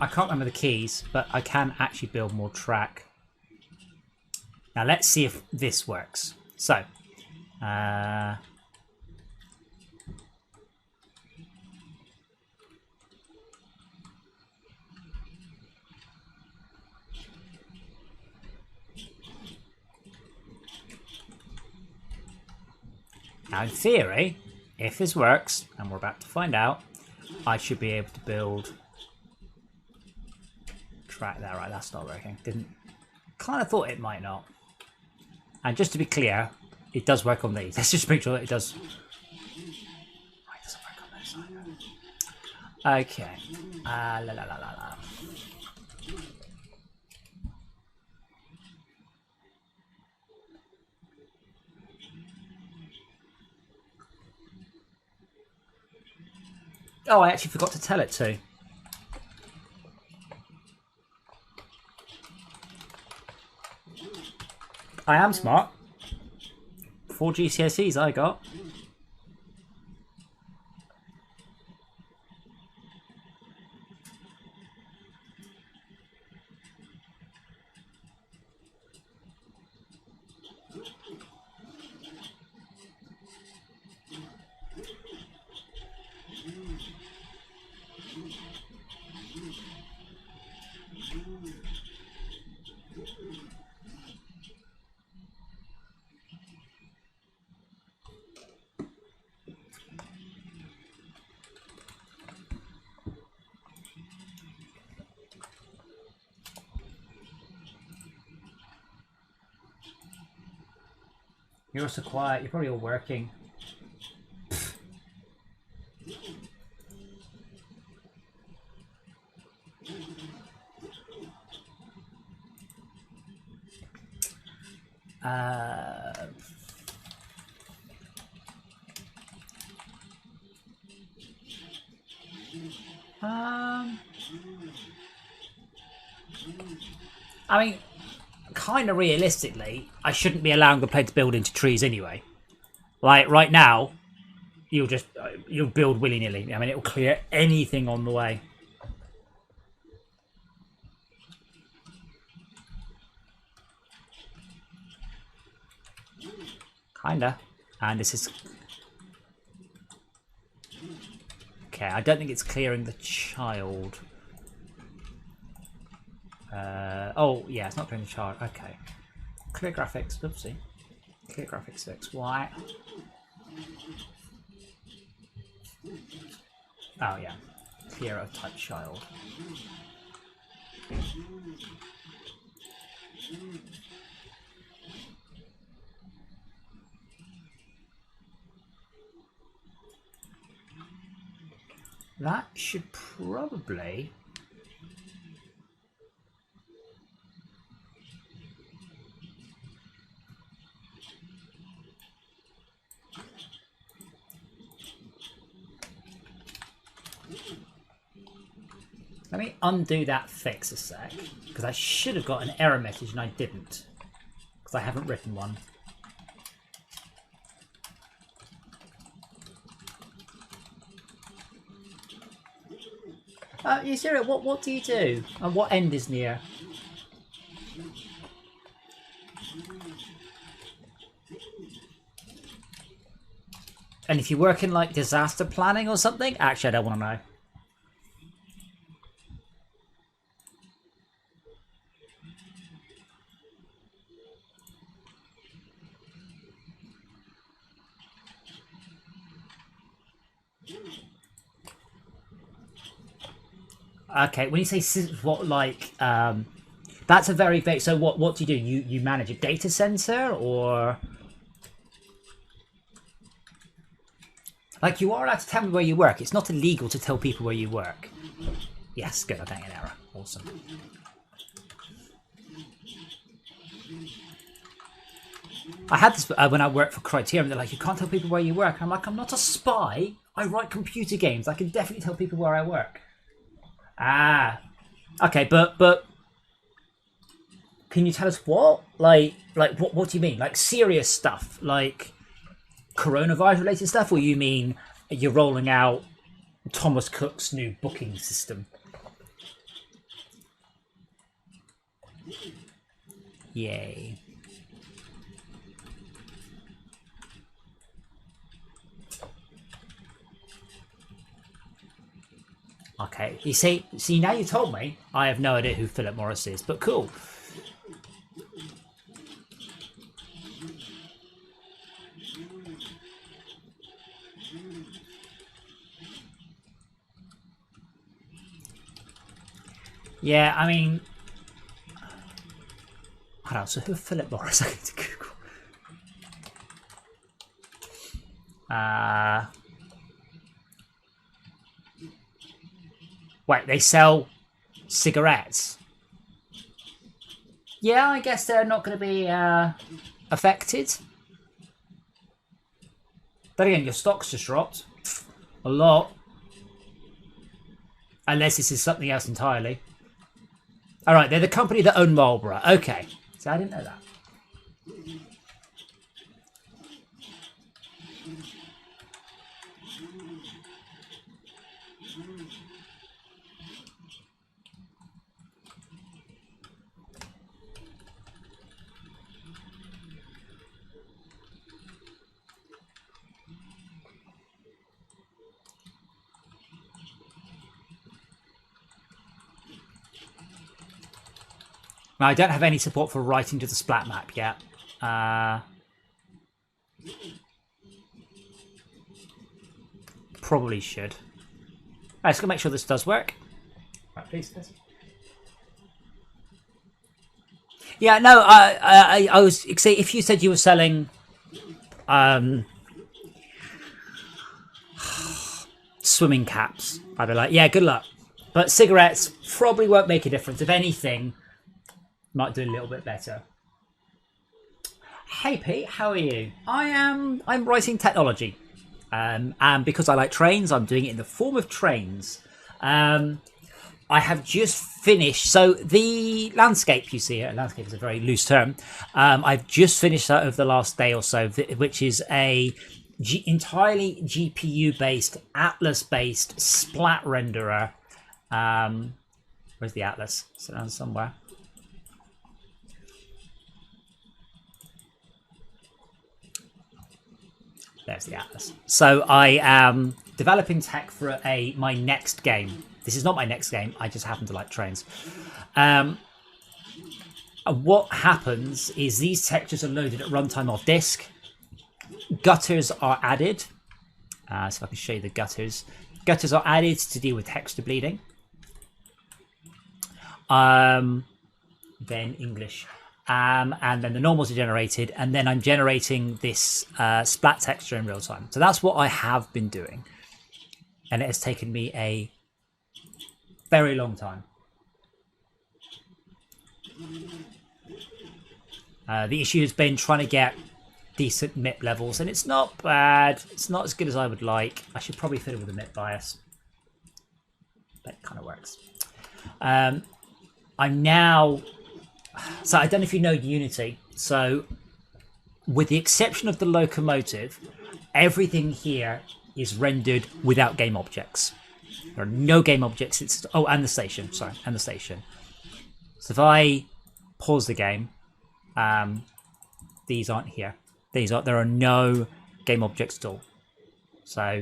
I can't remember the keys, but I can actually build more track. Now let's see if this works. So, now in theory, if this works, and we're about to find out, I should be able to build track there. Right, that's not working. Didn't. Kind of thought it might not. And just to be clear, it does work on these. Let's just make sure that it does. Right, it doesn't work on this either. Okay. La la la la la. Oh, I actually forgot to tell it to. I am smart. 4 GCSEs I got. You're also quiet. You're probably all working. I mean, kind of realistically, I shouldn't be allowing the player to build into trees anyway. Like right now, you'll build willy-nilly. I mean, it'll clear anything on the way. Kinda. And this is... Okay, I don't think it's clearing the child. Oh, yeah, it's not clearing the child. Okay. Clear graphics. Oopsie. Clear graphics fix. Why? Oh, yeah. Clear of type child. That should probably... Let me undo that fix a sec, because I should have got an error message and I didn't, because I haven't written one. You serious? What do you do? And what end is near? And if you work in like disaster planning or something, actually I don't want to know. Okay, when you say what, like, that's a very vague. So what do? You manage a data center, or like you are allowed to tell me where you work? It's not illegal to tell people where you work. Yes, good. I don't get an error. Awesome. I had this when I worked for Criterion. They're like, you can't tell people where you work. And I'm like, I'm not a spy. I write computer games. I can definitely tell people where I work. Ah, okay, but can you tell us what? Like what do you mean? Like serious stuff, like coronavirus related stuff, or you mean you're rolling out Thomas Cook's new booking system? Yay. Okay, you see, now you told me. I have no idea who Philip Morris is, but cool. Yeah, I mean, what else? So who Philip Morris? I need to Google. Wait, they sell cigarettes. Yeah, I guess they're not going to be affected. But again, your stock's just dropped a lot. Unless this is something else entirely. Alright, they're the company that own Marlboro. Okay. So I didn't know that. Now, I don't have any support for writing to the Splat map yet. Probably should. Right, let's go make sure this does work. Right, please. Yeah, no, I was... See, if you said you were selling... swimming caps, I'd be like, yeah, good luck. But cigarettes probably won't make a difference. If anything... might do a little bit better. Hey Pete, how are you? I'm writing technology. And because I like trains, I'm doing it in the form of trains. I have just finished, so the landscape you see here, landscape is a very loose term. I've just finished that over the last day or so, which is a entirely GPU based, Atlas based Splat renderer. Where's the Atlas? It's around somewhere. There's the Atlas. So I am developing tech for my next game. This is not my next game. I just happen to like trains. What happens is these textures are loaded at runtime off disk. Gutters are added. So if I can show you the gutters. Gutters are added to deal with texture bleeding. Then English. And then the normals are generated, and then I'm generating this splat texture in real time. So that's what I have been doing. And it has taken me a very long time. The issue has been trying to get decent MIP levels, and it's not bad. It's not as good as I would like. I should probably fit it with a MIP bias. But it kind of works. I'm now... So I don't know if you know Unity. So with the exception of the locomotive, everything here is rendered without game objects. There are no game objects. And the station. Sorry, and the station. So if I pause the game, these aren't here. There are no game objects at all. So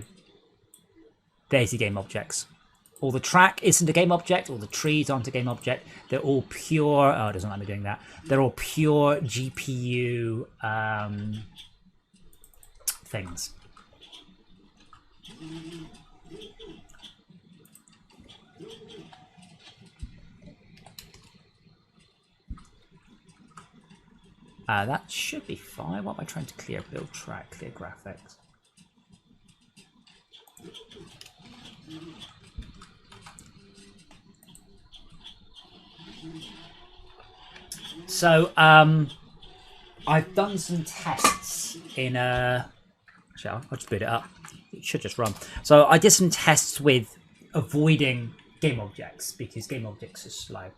there's the game objects. All the track isn't a game object, all the trees aren't a game object. They're all pure... Oh, it doesn't like me doing that. They're all pure GPU things. That should be fine. What am I trying to clear? Build track, clear graphics. So, I've done some tests in actually, I'll just boot it up. It should just run. So I did some tests with avoiding game objects because game objects are slow.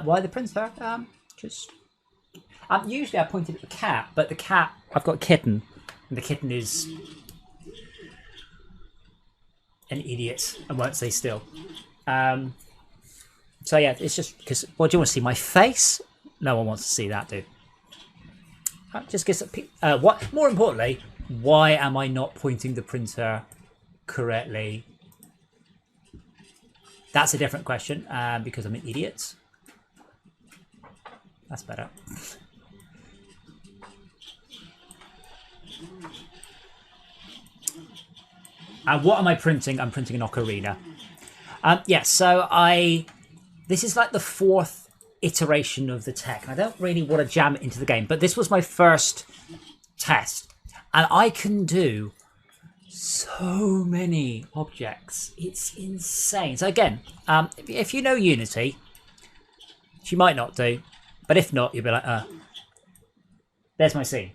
Why the prince there? Usually I pointed at the cat, but the cat, I've got a kitten, and the kitten is an idiot and won't stay still. So yeah, it's just because, what do you want to see? My face? No one wants to see that, dude. Just gets what? More importantly, why am I not pointing the printer correctly? That's a different question, because I'm an idiot. That's better. And what am I printing? I'm printing an ocarina. Yeah, so this is like the 4th iteration of the tech, and I don't really want to jam it into the game, but this was my first test, and I can do so many objects. It's insane. So again, if you know Unity, which you might not do, but if not, you'll be like, there's my scene.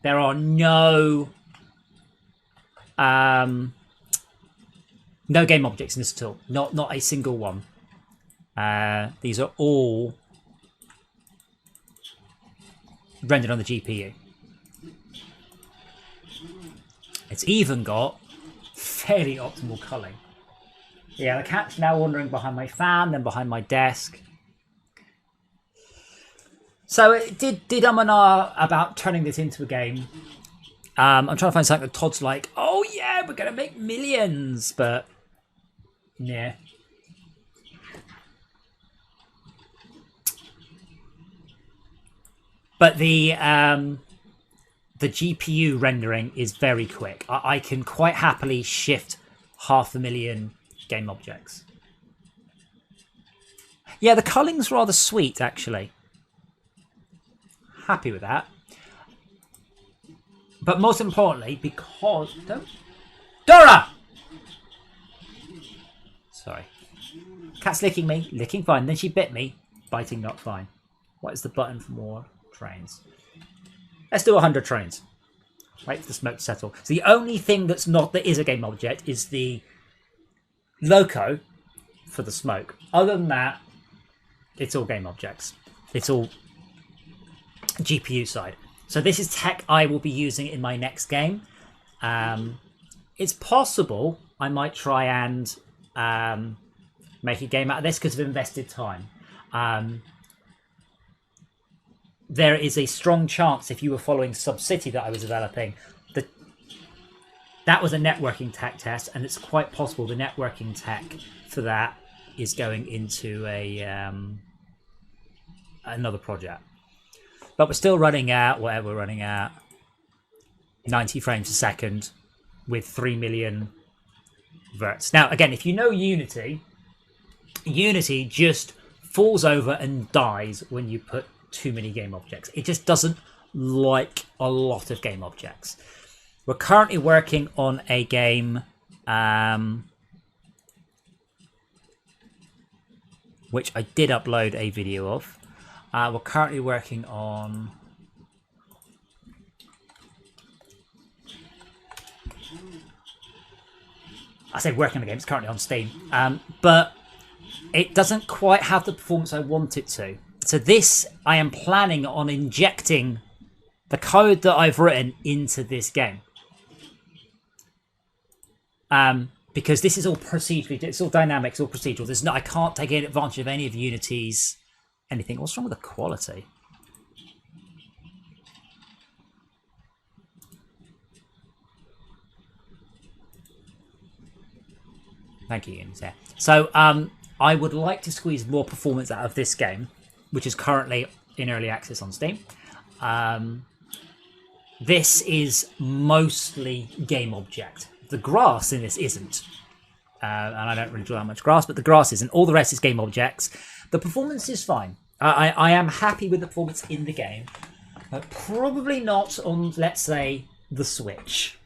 There are no game objects in this at all. Not a single one. These are all rendered on the GPU. It's even got fairly optimal culling. Yeah, the cat's now wandering behind my fan, then behind my desk. So it did and ah about turning this into a game. I'm trying to find something that Todd's like, oh yeah, we're gonna make millions, but yeah. But the GPU rendering is very quick. I can quite happily shift 500,000 game objects. Yeah, the culling's rather sweet, actually. Happy with that. But most importantly, because... Dora! Sorry. Cat's licking me. Licking fine. Then she bit me. Biting not fine. What is the button for more trains? Let's do 100 trains. Wait for the smoke to settle. So the only thing that is a game object is the loco for the smoke. Other than that, it's all game objects. It's all GPU side. So this is tech I will be using in my next game. It's possible I might try and make a game out of this because I've invested time. There is a strong chance, if you were following Sub-City that I was developing, that was a networking tech test, and it's quite possible the networking tech for that is going into another project. But we're still running at whatever we're running at, 90 frames a second with 3 million verts. Now, again, if you know Unity just falls over and dies when you put too many game objects. It just doesn't like a lot of game objects. We're currently working on a game which I did upload a video of. We're currently working on I say working on the game, it's currently on Steam. But it doesn't quite have the performance I want it to. So this, I am planning on injecting the code that I've written into this game. Because this is all procedurally, it's all dynamic, it's all procedural. I can't take advantage of any of Unity's anything. What's wrong with the quality? Thank you, Unity. So I would like to squeeze more performance out of this game, which is currently in early access on Steam. This is mostly game object. The grass in this isn't. And I don't really draw that much grass, but the grass isn't. All the rest is game objects. The performance is fine. I am happy with the performance in the game, but probably not on, let's say, the Switch.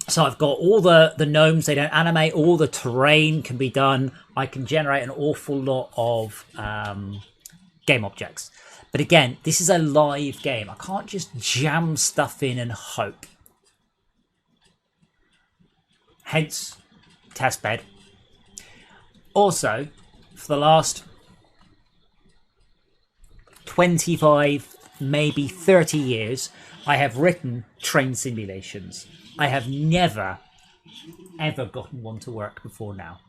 So I've got all the gnomes, they don't animate, all the terrain can be done. I can generate an awful lot of game objects. But again, this is a live game. I can't just jam stuff in and hope. Hence, testbed. Also, for the last 25, maybe 30 years, I have written train simulations. I have never, ever gotten one to work before now.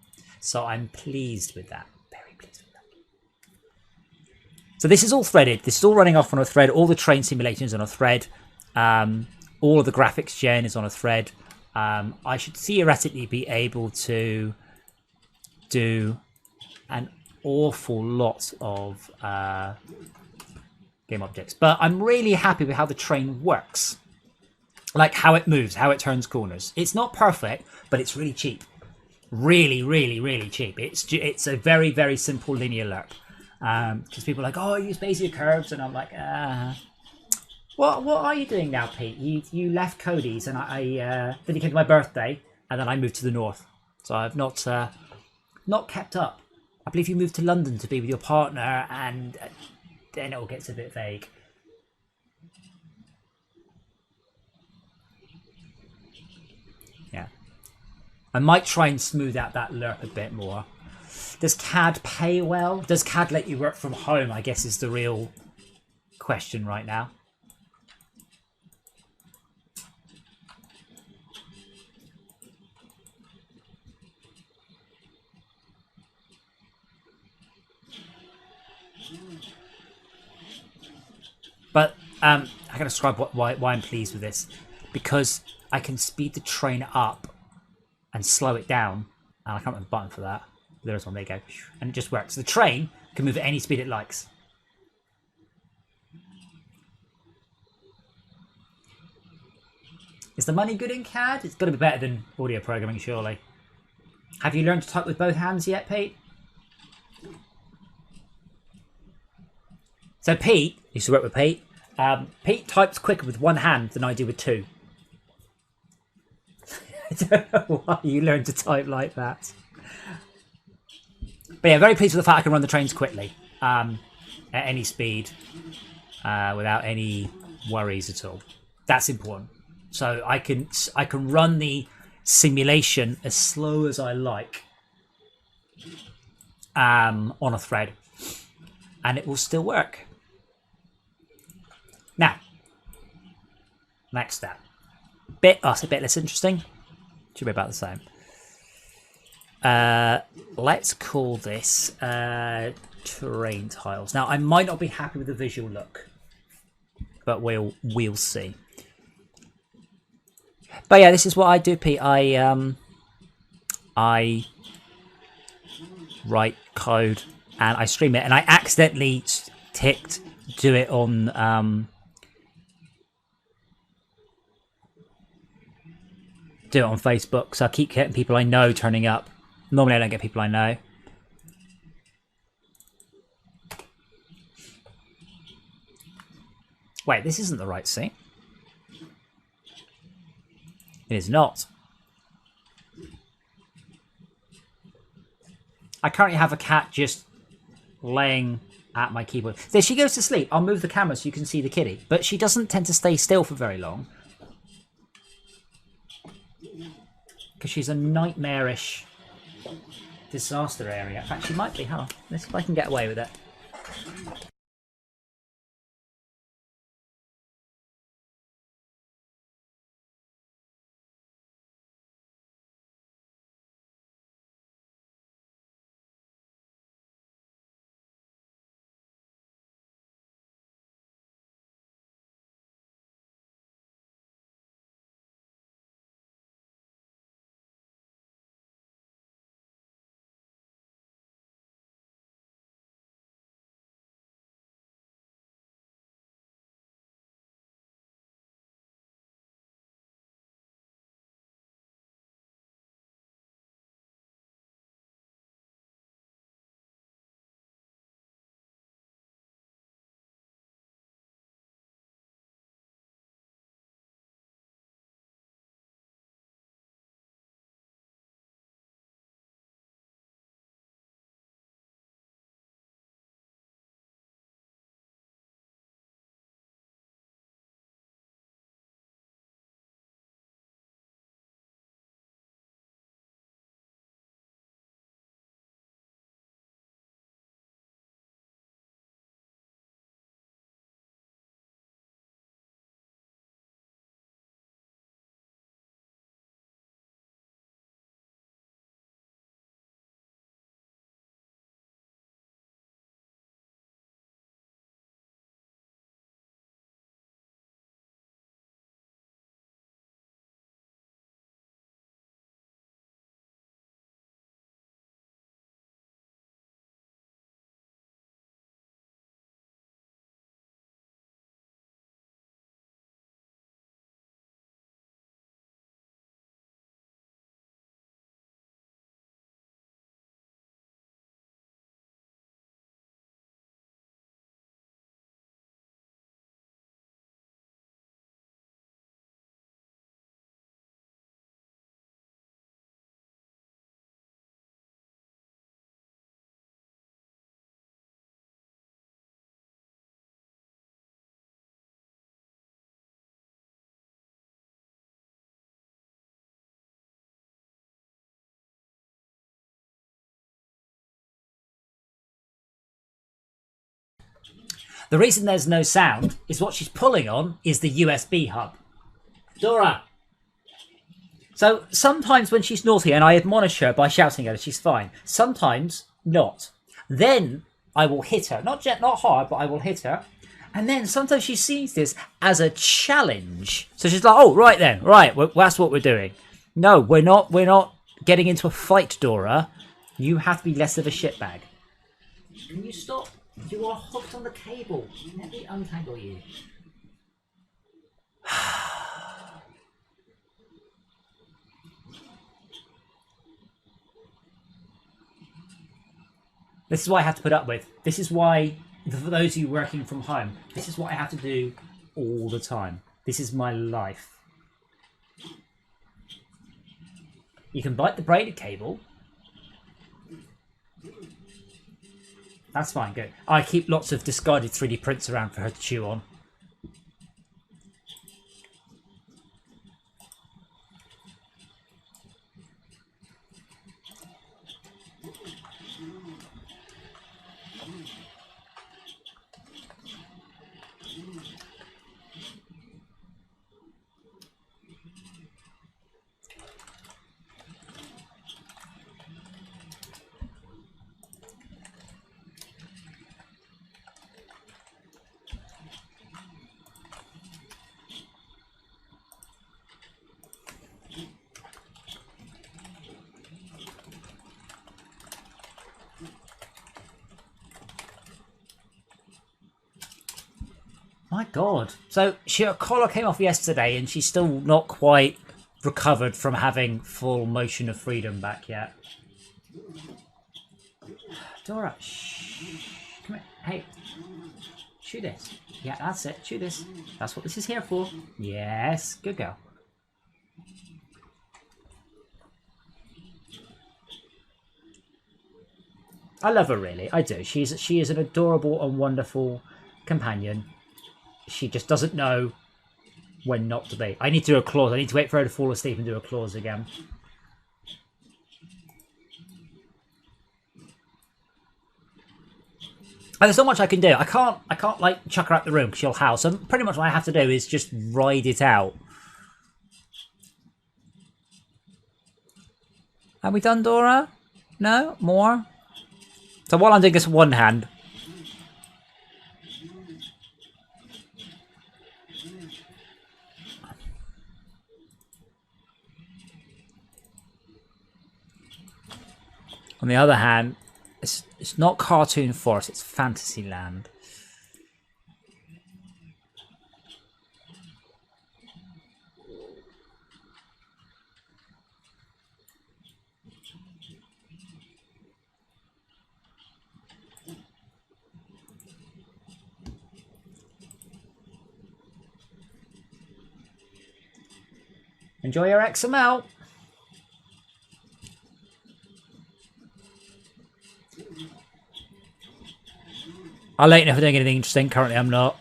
So I'm pleased with that. Very pleased with that. So this is all threaded. This is all running off on a thread. All the train simulation is on a thread. All of the graphics gen is on a thread. I should theoretically be able to do an awful lot of game objects. But I'm really happy with how the train works. Like how it moves, how it turns corners. It's not perfect, but it's really cheap. Really, really, really cheap. It's a very, very simple linear lerp. Because people are like, oh, I use basic curves, and I'm like, what are you doing now, Pete? You left Cody's, and then you came to my birthday, and then I moved to the north. So I've not kept up. I believe you moved to London to be with your partner, and then it all gets a bit vague. Yeah. I might try and smooth out that lerp a bit more. Does CAD pay well? Does CAD let you work from home, I guess, is the real question right now. But I can describe why I'm pleased with this. Because I can speed the train up and slow it down. And I can't remember the button for that. There is one, there you go. And it just works. The train can move at any speed it likes. Is the money good in CAD? It's got to be better than audio programming, surely. Have you learned to type with both hands yet, Pete? So Pete, used to work with Pete. Pete types quicker with one hand than I do with two. I don't know why you learned to type like that. But yeah, very pleased with the fact I can run the trains quickly. At any speed. Without any worries at all. That's important. So I can run the simulation as slow as I like. On a thread. And it will still work. Now, next step. It's a bit less interesting. Should be about the same. Let's call this terrain tiles. Now, I might not be happy with the visual look, but we'll see. But yeah, this is what I do, Pete. I write code and I stream it, and I accidentally ticked do it on Facebook, so I keep getting people I know turning up. Normally I don't get people I know. Wait, this isn't the right scene. It is not. I currently have a cat just laying at my keyboard. There she goes to sleep. I'll move the camera so you can see the kitty. But she doesn't tend to stay still for very long. Because she's a nightmarish disaster area. In fact, she might be, huh? Let's see if I can get away with it. The reason there's no sound is what she's pulling on is the USB hub. Dora! So sometimes when she's naughty and I admonish her by shouting at her, she's fine. Sometimes not. Then I will hit her. Not hard, but I will hit her. And then sometimes she sees this as a challenge. So she's like, oh, right then. Right, that's what we're doing. No, we're not getting into a fight, Dora. You have to be less of a shitbag. Can you stop? You are hooked on the cable. Let me untangle you. This is what I have to put up with. This is why, for those of you working from home, this is what I have to do all the time. This is my life. You can bite the braided cable. That's fine, good. I keep lots of discarded 3D prints around for her to chew on. My God. So her collar came off yesterday and she's still not quite recovered from having full motion of freedom back yet. Dora, shh. Come here. Hey. Chew this. Yeah, that's it. Chew this. That's what this is here for. Yes. Good girl. I love her, really. I do. She is an adorable and wonderful companion. She just doesn't know when not to be. I need to do a claws. I need to wait for her to fall asleep and do a claws again. And there's not much I can do. I can't like chuck her out the room because she'll howl. So pretty much what I have to do is just ride it out. Have we done Dora? No? More? So while I'm doing this one hand, on the other hand, it's not Cartoon Forest, it's Fantasyland. Enjoy your XML. I'll let you know if I'm doing anything interesting. Currently, I'm not.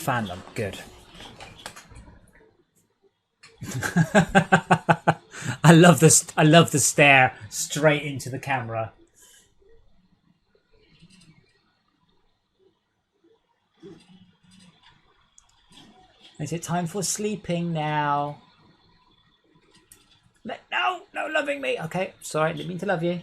Fandom, good. I love this. I love the stare straight into the camera. Is it time for sleeping now? No, no loving me. Okay, sorry, didn't mean to love you.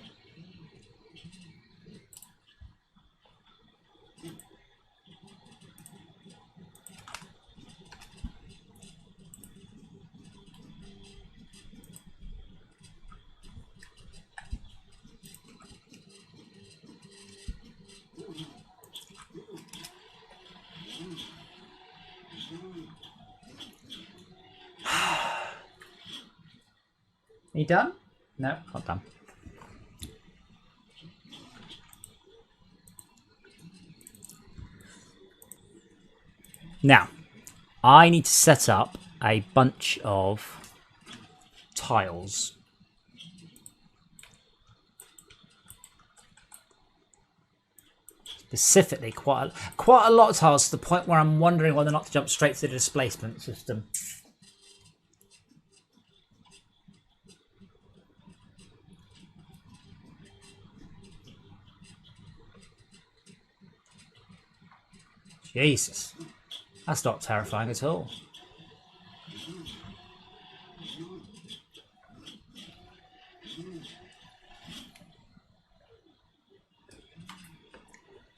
You done? No, not done. Now, I need to set up a bunch of tiles. Specifically, quite a lot of tiles to the point where I'm wondering whether or not to jump straight to the displacement system. Jesus, that's not terrifying at all.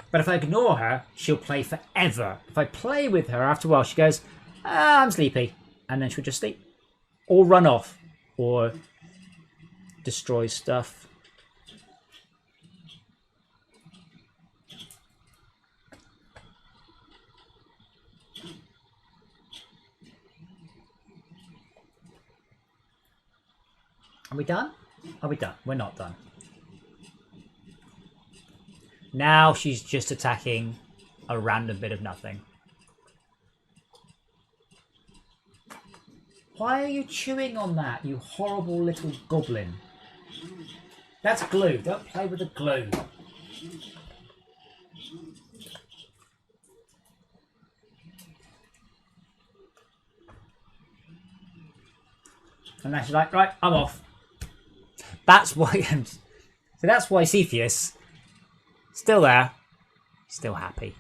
But if I ignore her, she'll play forever. If I play with her, after a while she goes, I'm sleepy. And then she'll just sleep. Or run off. Or destroy stuff. Are we done? Are we done? We're not done. Now she's just attacking a random bit of nothing. Why are you chewing on that, you horrible little goblin? That's glue. Don't play with the glue. And now she's like, right, I'm off. That's why. So that's why Cepheus, still there, still happy.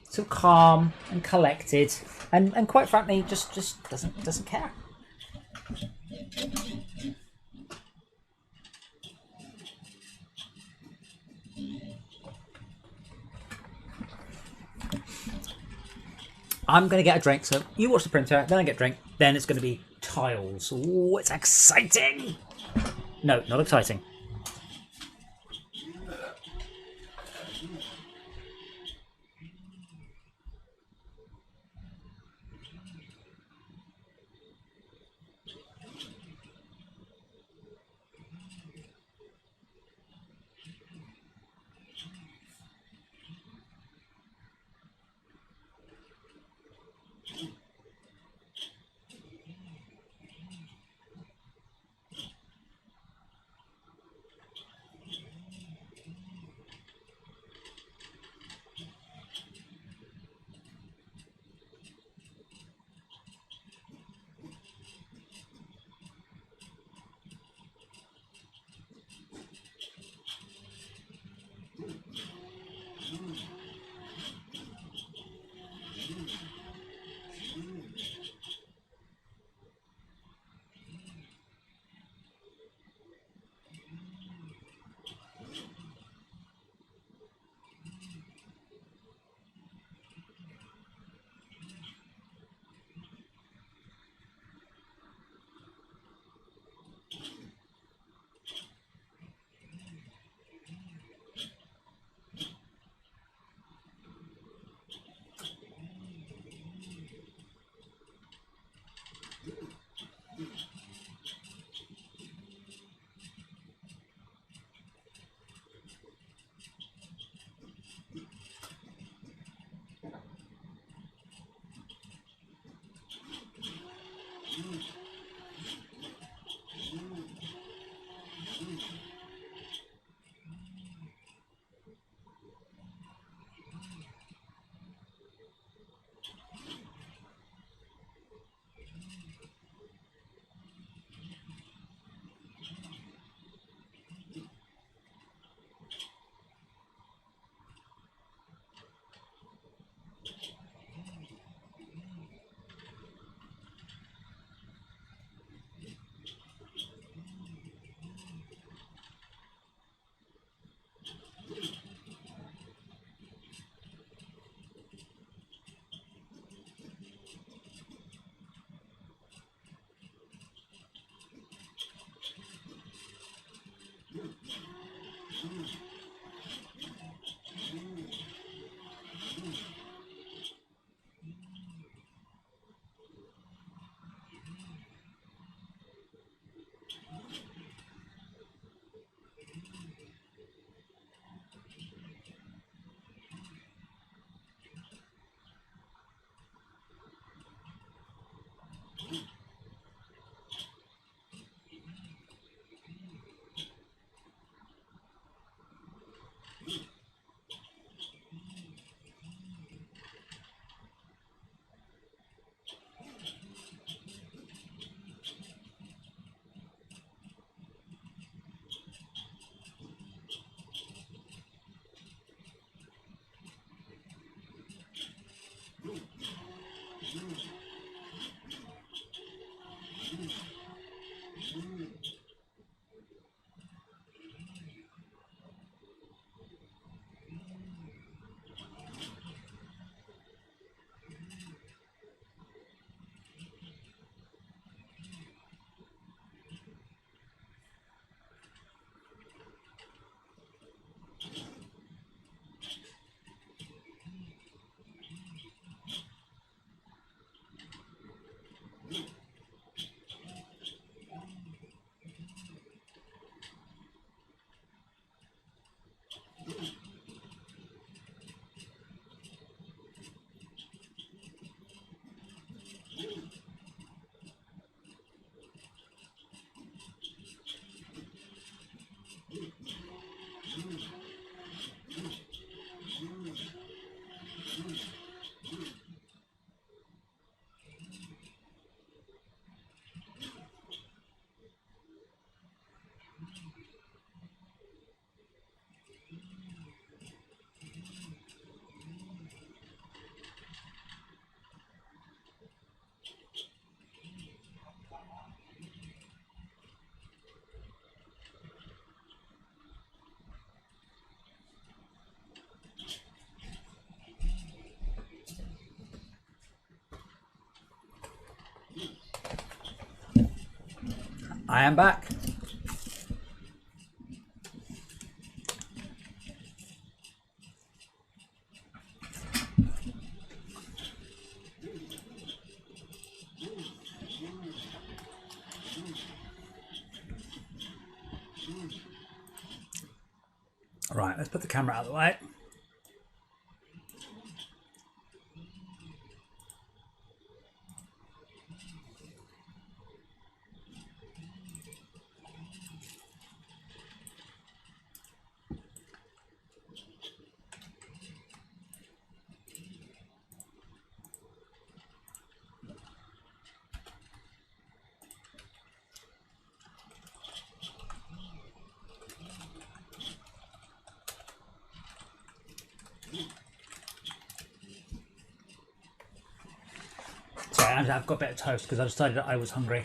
So calm and collected, and quite frankly, just doesn't care. I'm going to get a drink, so you watch the printer, then I get a drink, then it's going to be tiles. Ooh, it's exciting! No, not exciting. I am back. Right, let's put the camera out of the way. Sorry, I've got a bit of toast because I decided that I was hungry.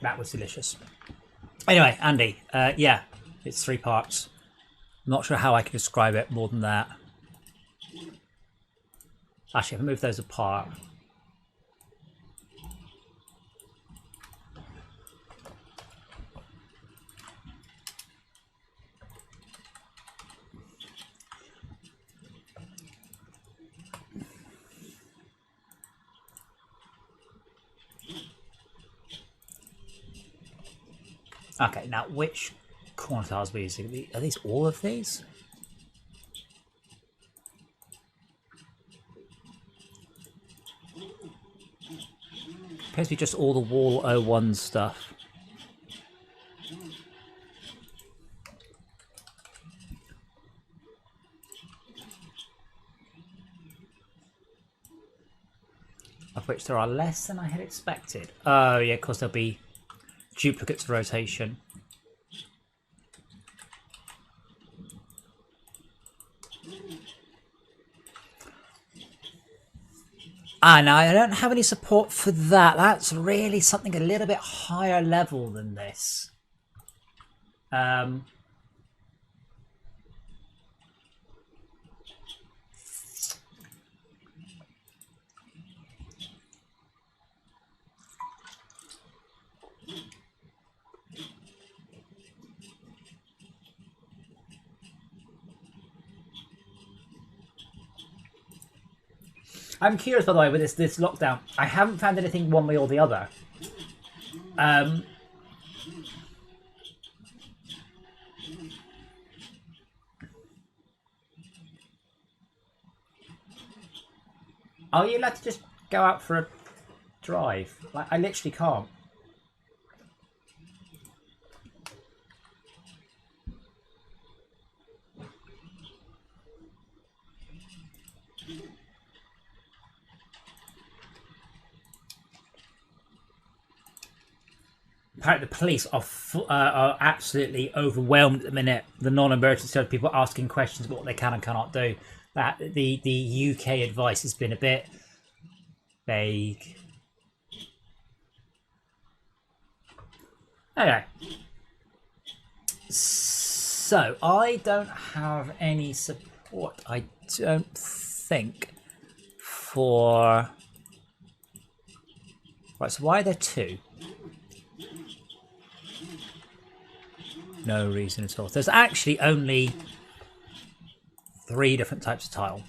That was delicious. Anyway, Andy, yeah, it's 3 parts. I'm not sure how I can describe it more than that. Actually, if I move those apart. Okay, now which corner tiles are we using? Are these all of these? Appears to be just all the wall 01 stuff. Of which there are less than I had expected. Oh yeah, of course there'll be duplicates of rotation. Now I don't have any support for that. That's really something a little bit higher level than this. I'm curious, by the way, with this lockdown. I haven't found anything one way or the other. Are you allowed to just go out for a drive? Like, I literally can't. Apparently the police are absolutely overwhelmed at the minute. The non-emergency people asking questions about what they can and cannot do. That the UK advice has been a bit vague. Okay. So I don't have any support. I don't think for Right, so why are there two? No reason at all. There's actually only 3 different types of tile.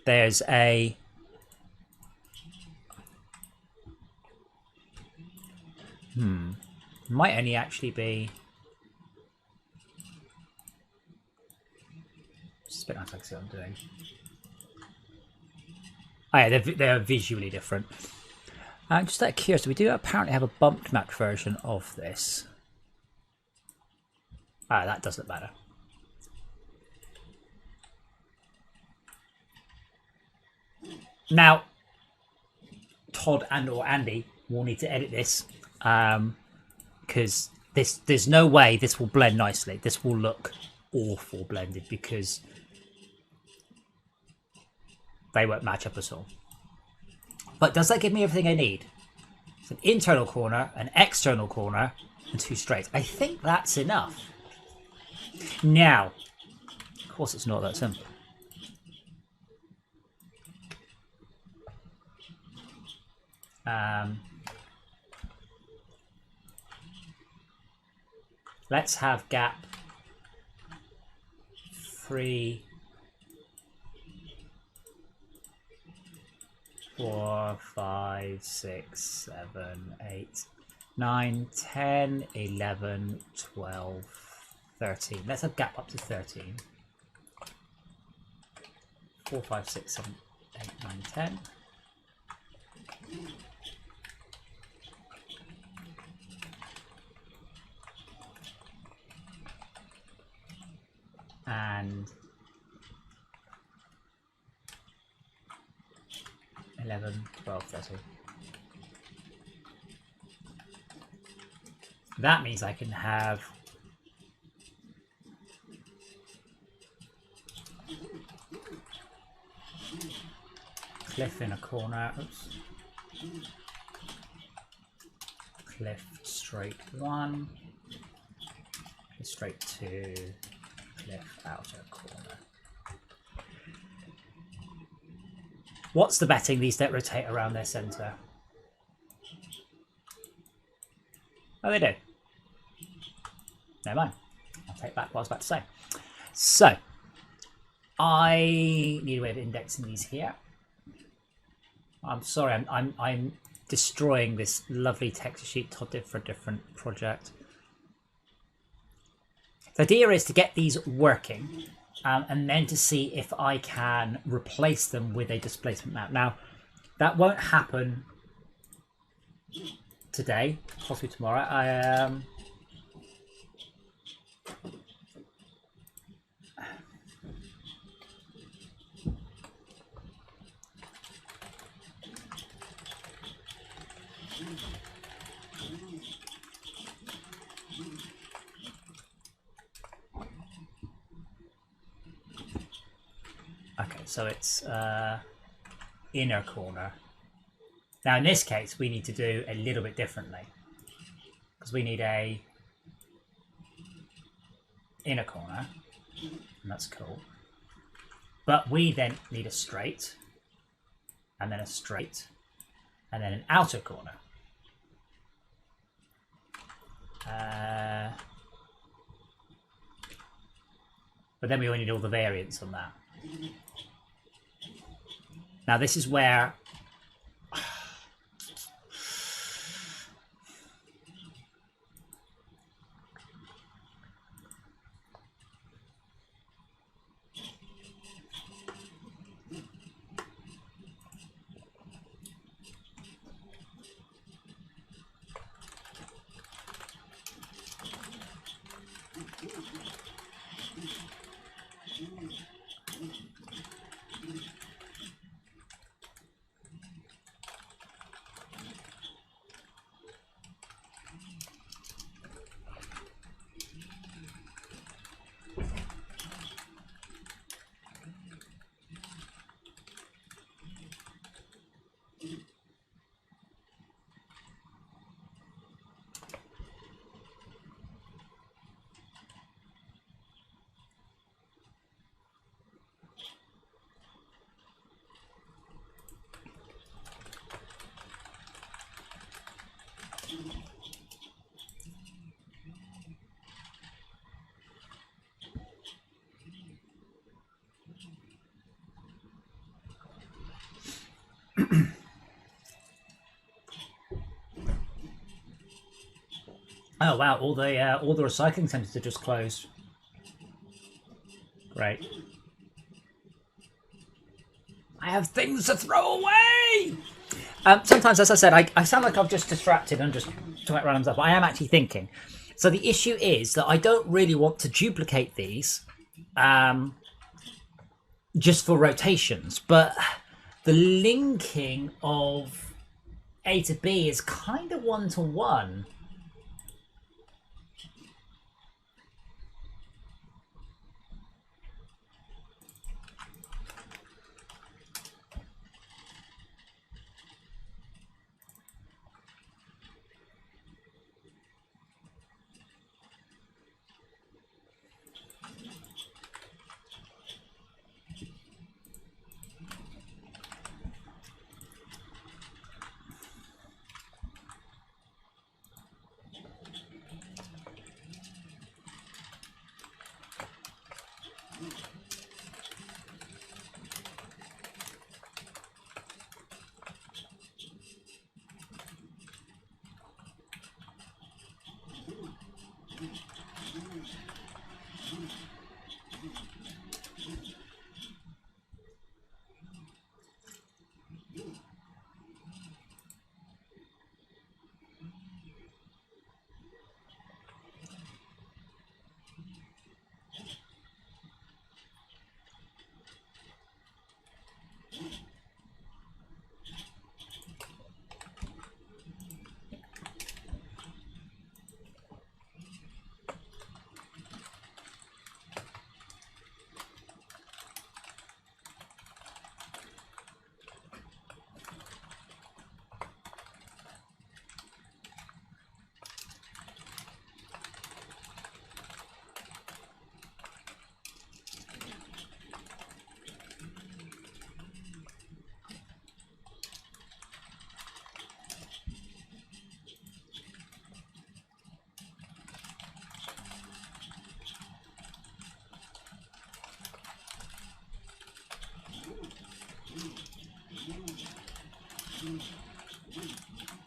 There's a might only actually be just a bit nice, I can see what I'm doing. Oh yeah, they're visually different. Just out of curiosity, we do apparently have a bumped map version of this. Ah, that does look better. Now, Todd and or Andy will need to edit this because there's no way this will blend nicely. This will look awful blended because they won't match up at all. But does that give me everything I need? It's an internal corner, an external corner, and 2 straights. I think that's enough. Now, of course it's not that simple. Let's have gap 3, 4, 5, 6, 7, 8, 9, 10, 11, 12, 13. Let's have gap up to 13. 4, 5, 6, 7, 8, 9, 10. And 11, 12, 13. That means I can have cliff in a corner. Oops. Cliff straight 1, straight 2, cliff outer corner. What's the betting these don't rotate around their centre? Oh, they do. Never mind. I'll take back what I was about to say. So, I need a way of indexing these here. I'm sorry, I'm destroying this lovely texture sheet Todd did for a different project. The idea is to get these working and then to see if I can replace them with a displacement map. Now, that won't happen today, possibly tomorrow. Okay, so it's inner corner. Now in this case we need to do a little bit differently because we need a inner corner, and that's cool. But we then need a straight, and then a straight, and then an outer corner. But then we only need all the variants on that. Now this is where Oh wow, all the recycling centres are just closed. Great. I have things to throw away! Sometimes, as I said, I sound like I'm just distracted and just talking about random stuff, but I am actually thinking. So the issue is that I don't really want to duplicate these just for rotations, but the linking of A to B is kind of one-to-one.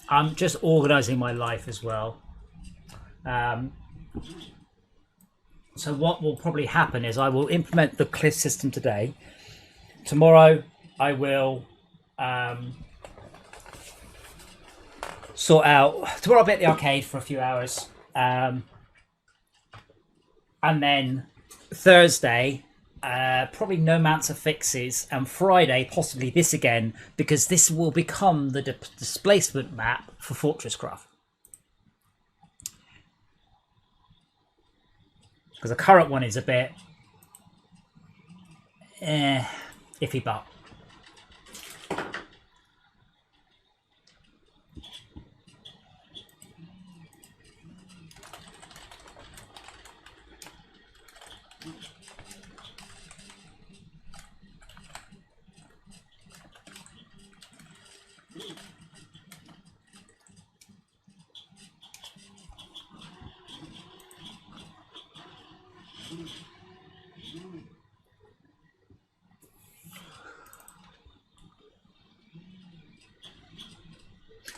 I'm just organising my life as well. So what will probably happen is I will implement the cliff system today. Tomorrow I will sort out. Tomorrow I'll be at the arcade for a few hours, and then Thursday probably no amounts of fixes, and Friday possibly this again, because this will become the displacement map for FortressCraft. Because the current one is a bit iffy, but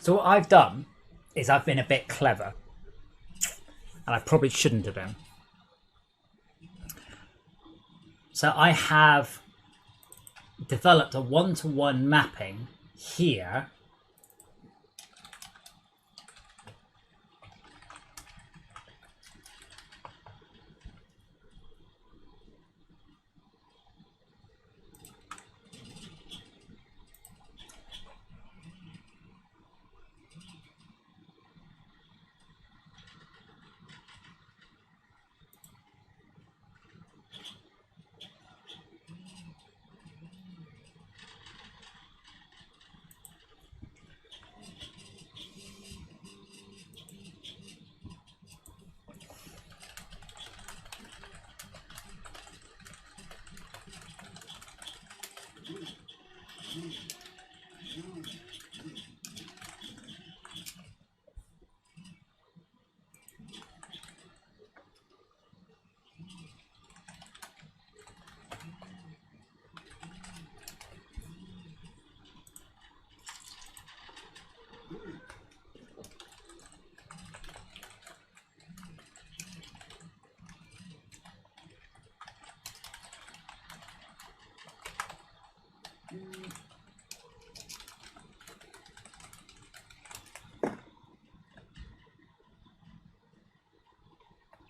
so what I've done is I've been a bit clever, and I probably shouldn't have been. So I have developed a one-to-one mapping here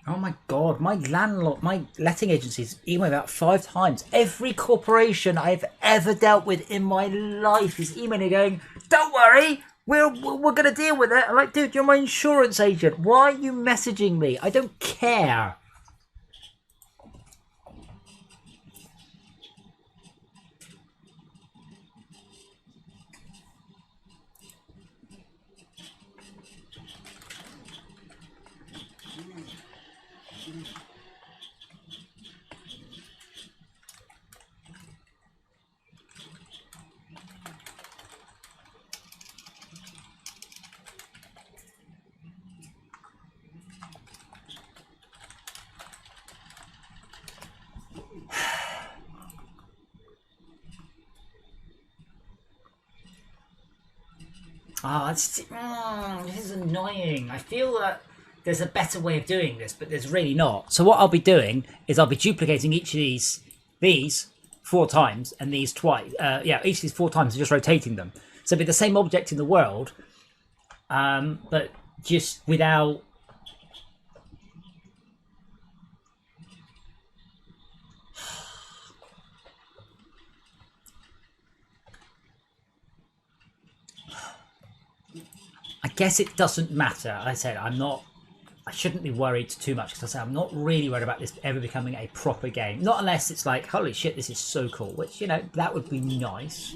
Oh my god, my landlord, my letting agency's emailed about 5 times. Every corporation I've ever dealt with in my life is emailing going, don't worry, we're going to deal with it. I'm like, dude, you're my insurance agent. Why are you messaging me? I don't care. Oh, this is annoying. I feel that there's a better way of doing this, but there's really not. So what I'll be doing is I'll be duplicating each of these 4 times and these twice. Yeah, each of these 4 times and just rotating them. So it'll be the same object in the world, but just without... I guess it doesn't matter. Like I said, I shouldn't be worried too much, because I'm not really worried about this ever becoming a proper game. Not unless it's like, holy shit, this is so cool, which, you know, that would be nice.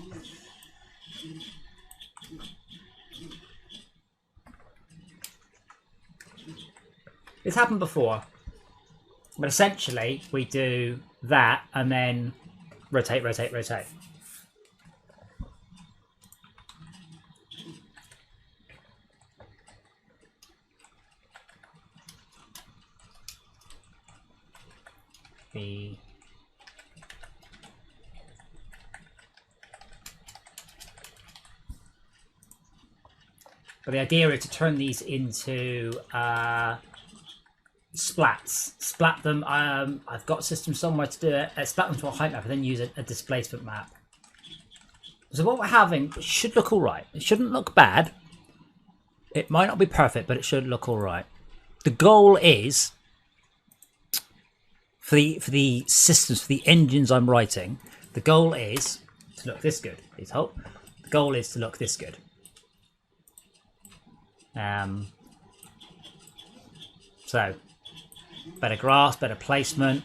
It's happened before, but essentially we do that and then rotate, rotate, rotate. But the idea is to turn these into splats. Splat them. I've got a system somewhere to do it. Splat them to a height map and then use a displacement map. So what we're having should look all right. It shouldn't look bad. It might not be perfect, but it should look all right. The goal is for the systems, for the engines I'm writing, the goal is to look this good. Please hope. The goal is to look this good. So better grass, better placement,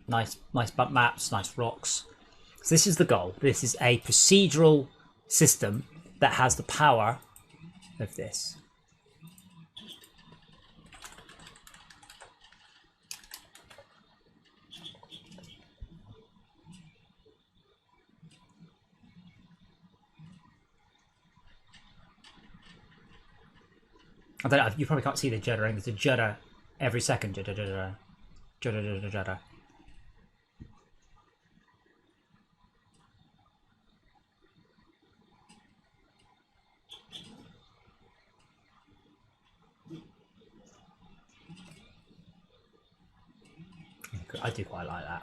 nice bump maps, nice rocks. So this is the goal. This is a procedural system that has the power of this. I don't know, you probably can't see the juddering. There's a judder every second. Judder, judder, judder, judder, judder. I do quite like that.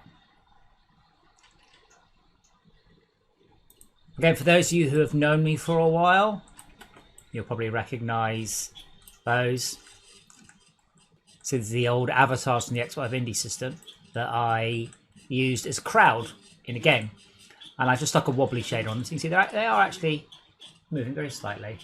Again, for those of you who have known me for a while, you'll probably recognise those. So this is the old avatars from the X5 Indie system that I used as a crowd in a game. And I just stuck a wobbly shader on them. So you can see they are actually moving very slightly.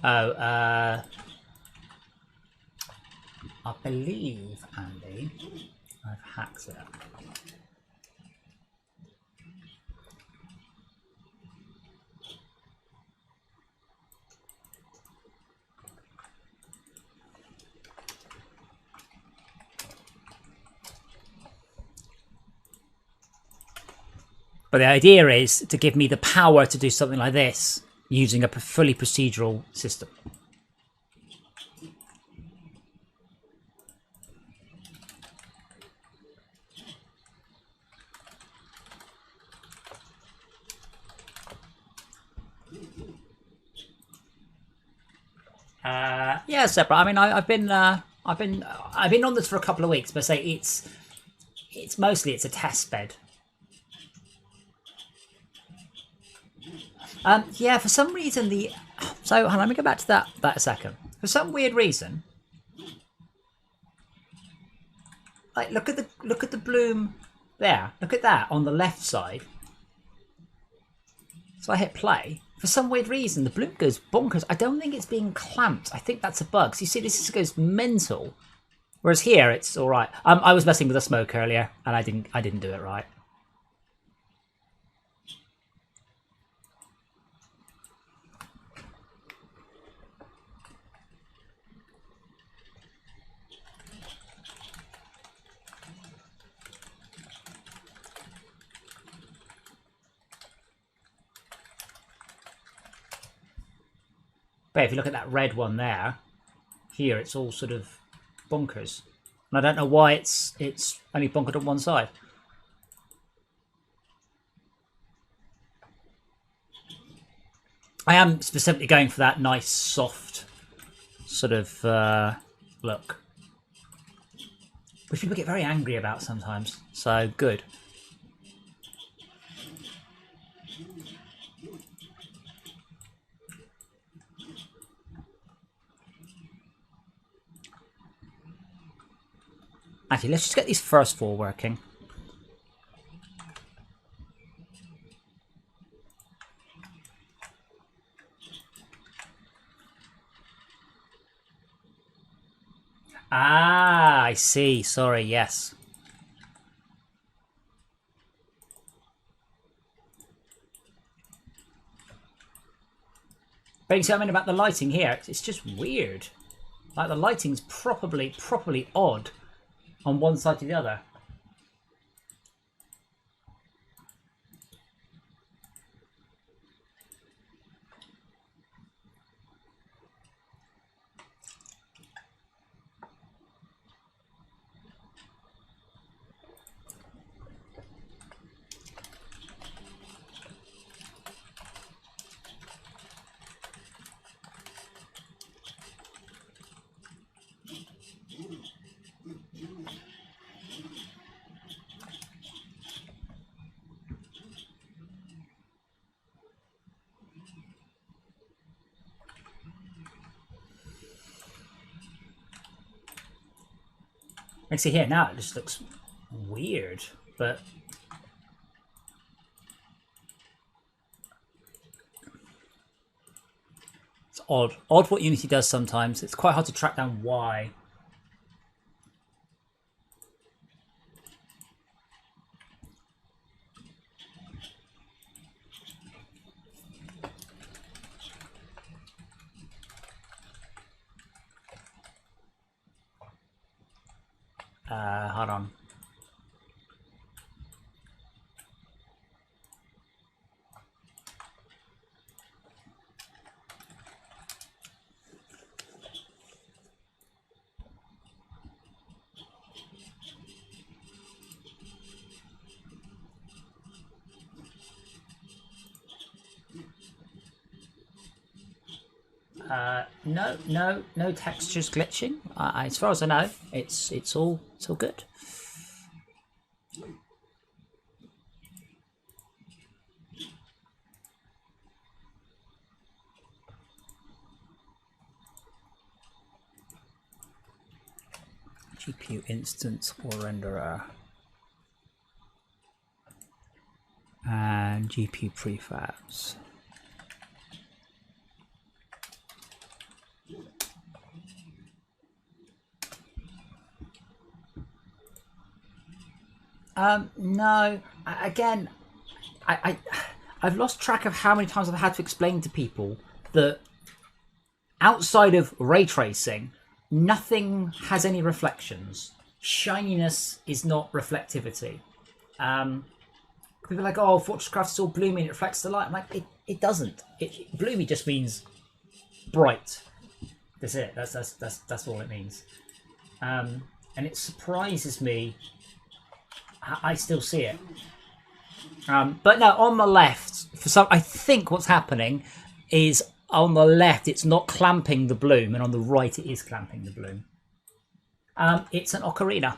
Oh, I believe, Andy, I've hacked it. But the idea is to give me the power to do something like this using a fully procedural system. Yeah, separate. I mean, I've been on this for a couple of weeks, but say it's mostly it's a test bed. Yeah, for some reason so let me go back to that a second. For some weird reason, like look at the bloom there. Look at that on the left side. So I hit play. For some weird reason, the bloom goes bonkers. I don't think it's being clamped. I think that's a bug. So you see, this goes mental. Whereas here, it's all right. I was messing with the smoke earlier, and I didn't do it right. But if you look at that red one there, here it's all sort of bonkers. And I don't know why it's only bonkered on one side. I am specifically going for that nice, soft sort of look. Which people get very angry about sometimes. So, good. Actually, let's just get these first four working. Ah, I see. Sorry, yes. But you see what I mean about the lighting here? It's just weird. Like the lighting's properly odd on one side to the other. I see here now it just looks weird, but it's odd. Odd what Unity does sometimes. It's quite hard to track down why. Hold on. No textures glitching. As far as I know, it's all good. GPU instance or renderer and GPU prefabs. No. Again, I've lost track of how many times I've had to explain to people that outside of ray tracing, nothing has any reflections. Shininess is not reflectivity. People are like, oh, FortressCraft is all bloomy and it reflects the light. I'm like, it doesn't. Bloomy just means bright. That's it. That's all it means. And it surprises me. I still see it. But no, on the left, I think what's happening is on the left it's not clamping the bloom, and on the right it is clamping the bloom. It's an ocarina.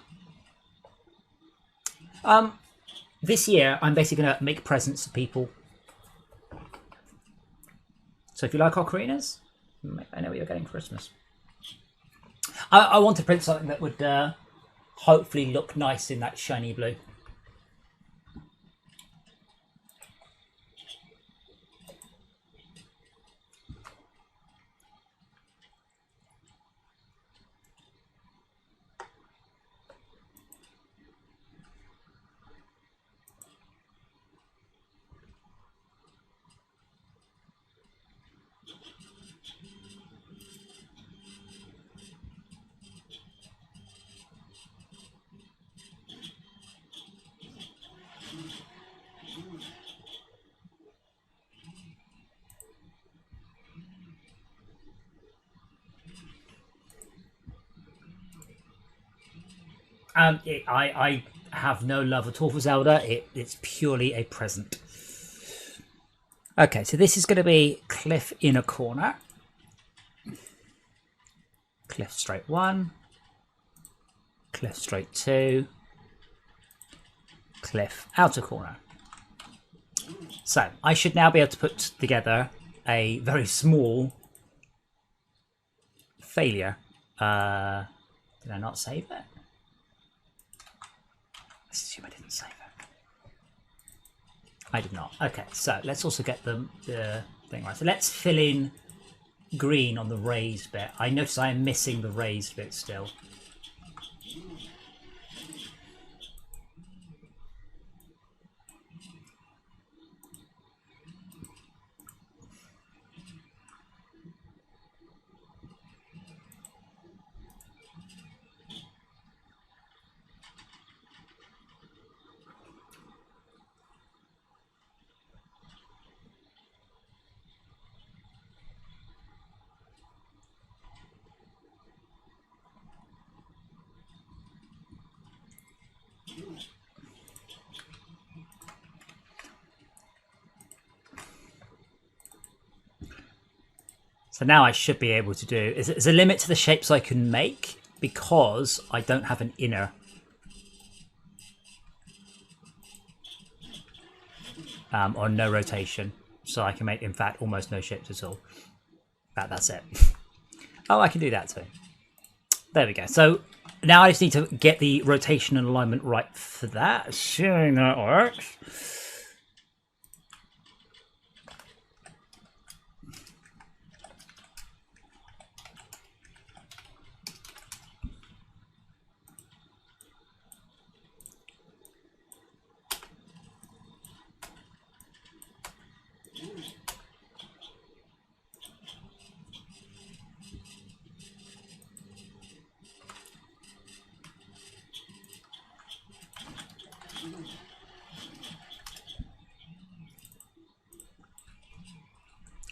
This year, I'm basically going to make presents for people. So if you like ocarinas, I know what you're getting for Christmas. I want to print something that would hopefully look nice in that shiny blue. I have no love at all for Zelda. It's purely a present. Okay, so this is going to be Cliff in a corner. Cliff straight 1. Cliff straight 2. Cliff outer corner. So I should now be able to put together a very small failure. Did I not save it? Let's assume I didn't save it. I did not. Okay, so let's also get the thing right. So let's fill in green on the raised bit. I notice I am missing the raised bit still. So now I should be able to do... There's a limit to the shapes I can make because I don't have an inner. Or no rotation. So I can make, in fact, almost no shapes at all. That's it. Oh, I can do that too. There we go. So now I just need to get the rotation and alignment right for that. Assuming that works.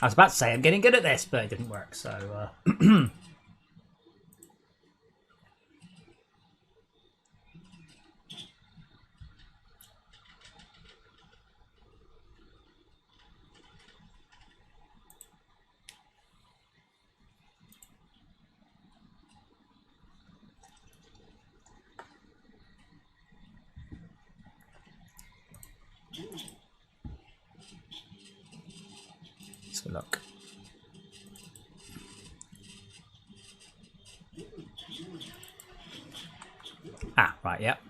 I was about to say I'm getting good at this, but it didn't work, so... So look. Ah, right, yep.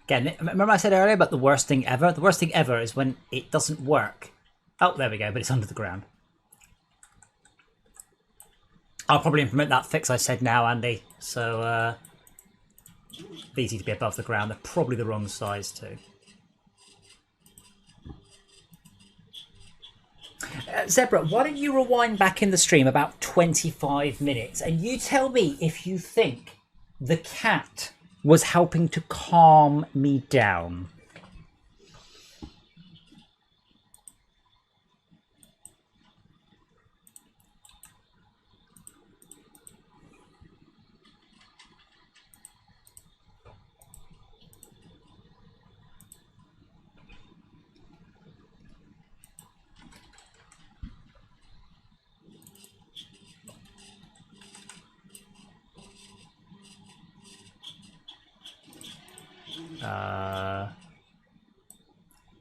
Again, remember I said earlier about the worst thing ever? The worst thing ever is when it doesn't work Oh, there we go, but it's under the ground. I'll probably implement that fix I said now, Andy. So, these need to be above the ground. They're probably the wrong size too. Zebra, why don't you rewind back in the stream about 25 minutes and you tell me if you think the cat was helping to calm me down.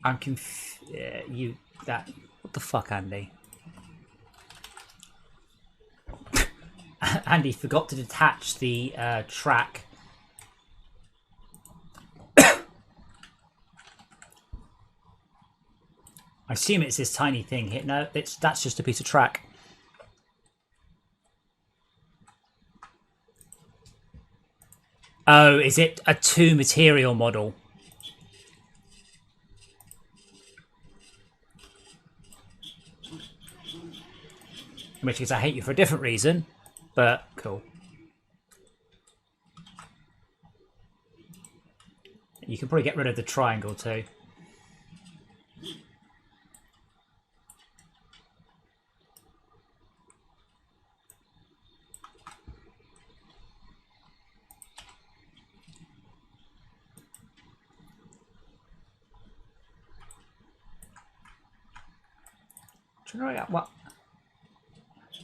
I'm what the fuck, Andy? Andy forgot to detach the track. I assume it's this tiny thing here. No, that's just a piece of track. Oh, is it a 2 material model? In which case I hate you for a different reason, but cool. You can probably get rid of the triangle too. Trying to work out what.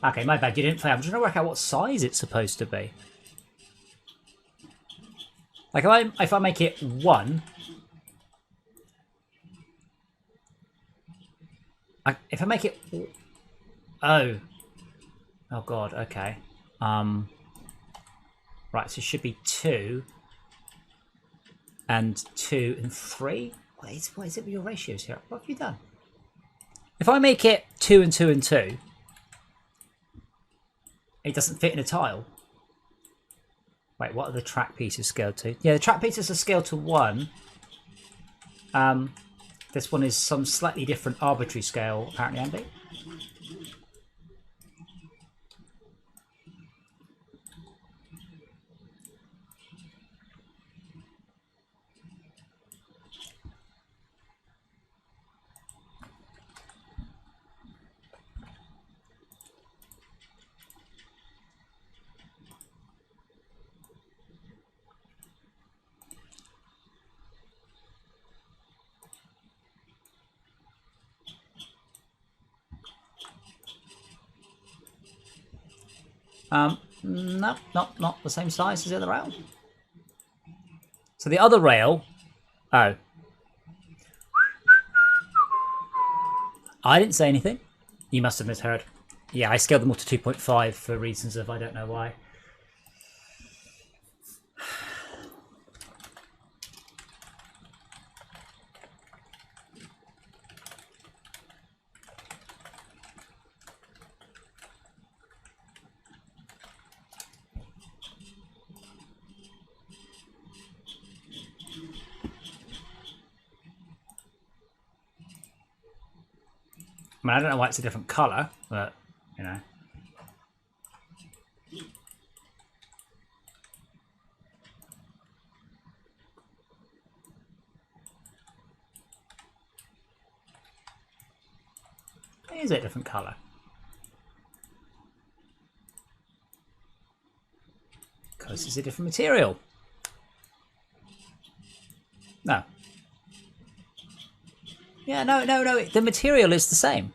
Okay, my bad. You didn't play. I'm trying to work out what size it's supposed to be. Like if I make it 1, if I make it, oh god. Okay. Right. So it should be 2 and 2 and 3. What is it with your ratios here? What have you done? If I make it 2 and 2 and 2, it doesn't fit in a tile. Wait, what are the track pieces scaled to? Yeah, the track pieces are scaled to 1. This one is some slightly different arbitrary scale, apparently, Andy. No, not the same size as the other rail. So the other rail, oh. I didn't say anything. You must have misheard. Yeah, I scaled them all to 2.5 for reasons of I don't know why. I mean, I don't know why it's a different colour, but, you know. Is it a different colour? Because it's a different material. No. Yeah, no. The material is the same.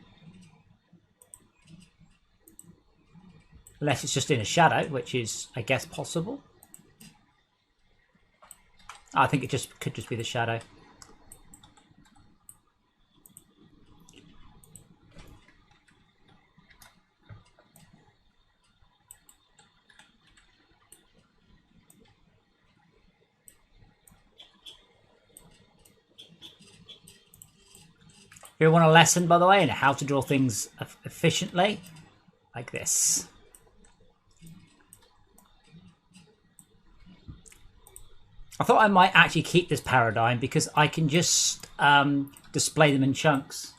Unless it's just in a shadow, which is, I guess, possible. I think it could just be the shadow. you want a lesson, by the way, in how to draw things efficiently? Like this. I thought I might actually keep this paradigm because I can just display them in chunks.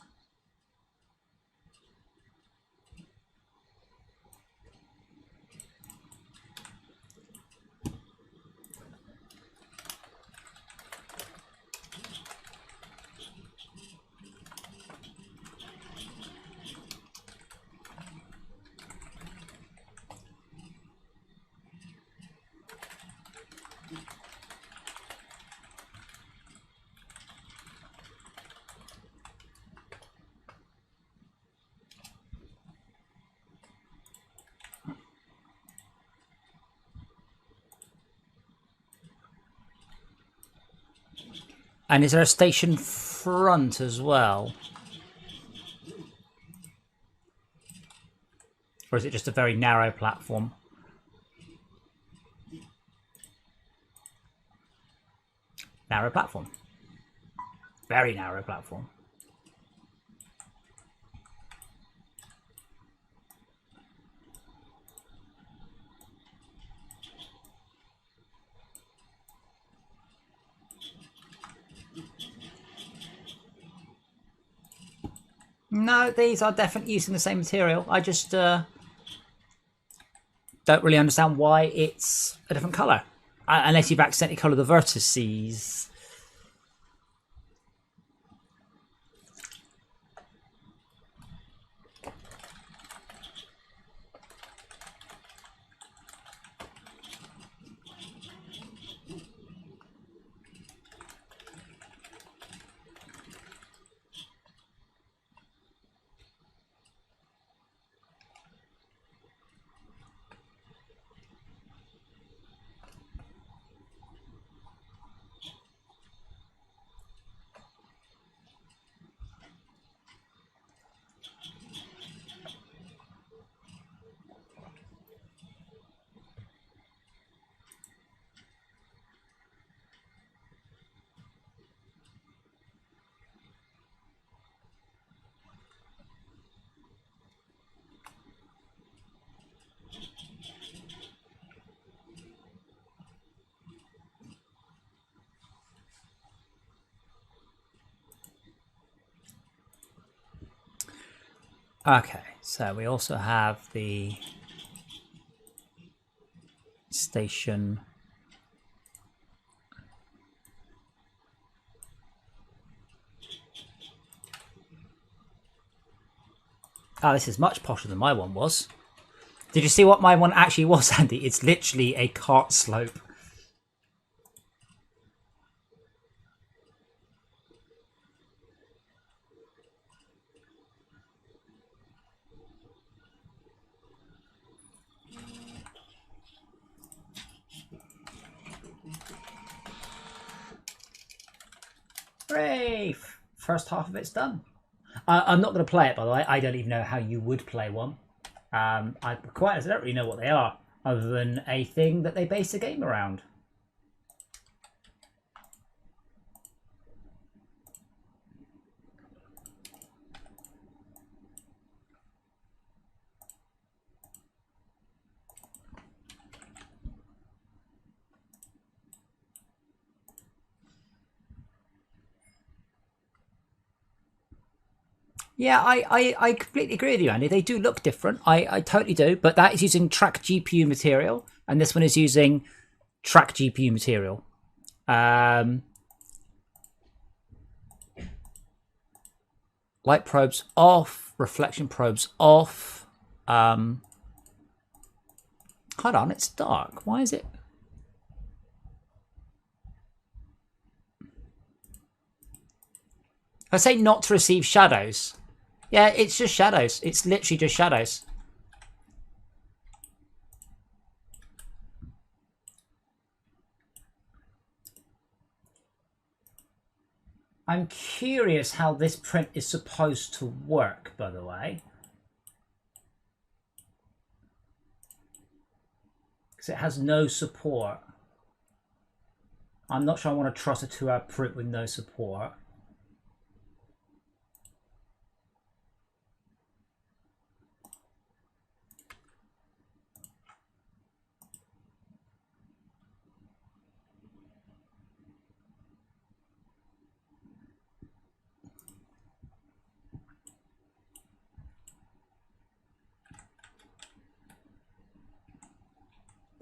And is there a station front as well? Or is it just a very narrow platform? Narrow platform. Very narrow platform. No, these are definitely using the same material. I just don't really understand why it's a different colour. Unless you've accidentally coloured the vertices. Okay, so we also have the station. Oh, this is much posher than my one was. Did you see what my one actually was, Andy? It's literally a cart slope. Hooray! First half of it's done. I'm not going to play it, by the way. I don't even know how you would play one. I don't really know what they are, other than a thing that they base a game around. Yeah, I completely agree with you, Andy. They do look different. I totally do. But that is using track GPU material. And this one is using track GPU material. Light probes off. Reflection probes off. Hold on, it's dark. Why is it? I say not to receive shadows. Yeah, it's just shadows. It's literally just shadows. I'm curious how this print is supposed to work, by the way. Because it has no support. I'm not sure I want to trust a 2-hour print with no support.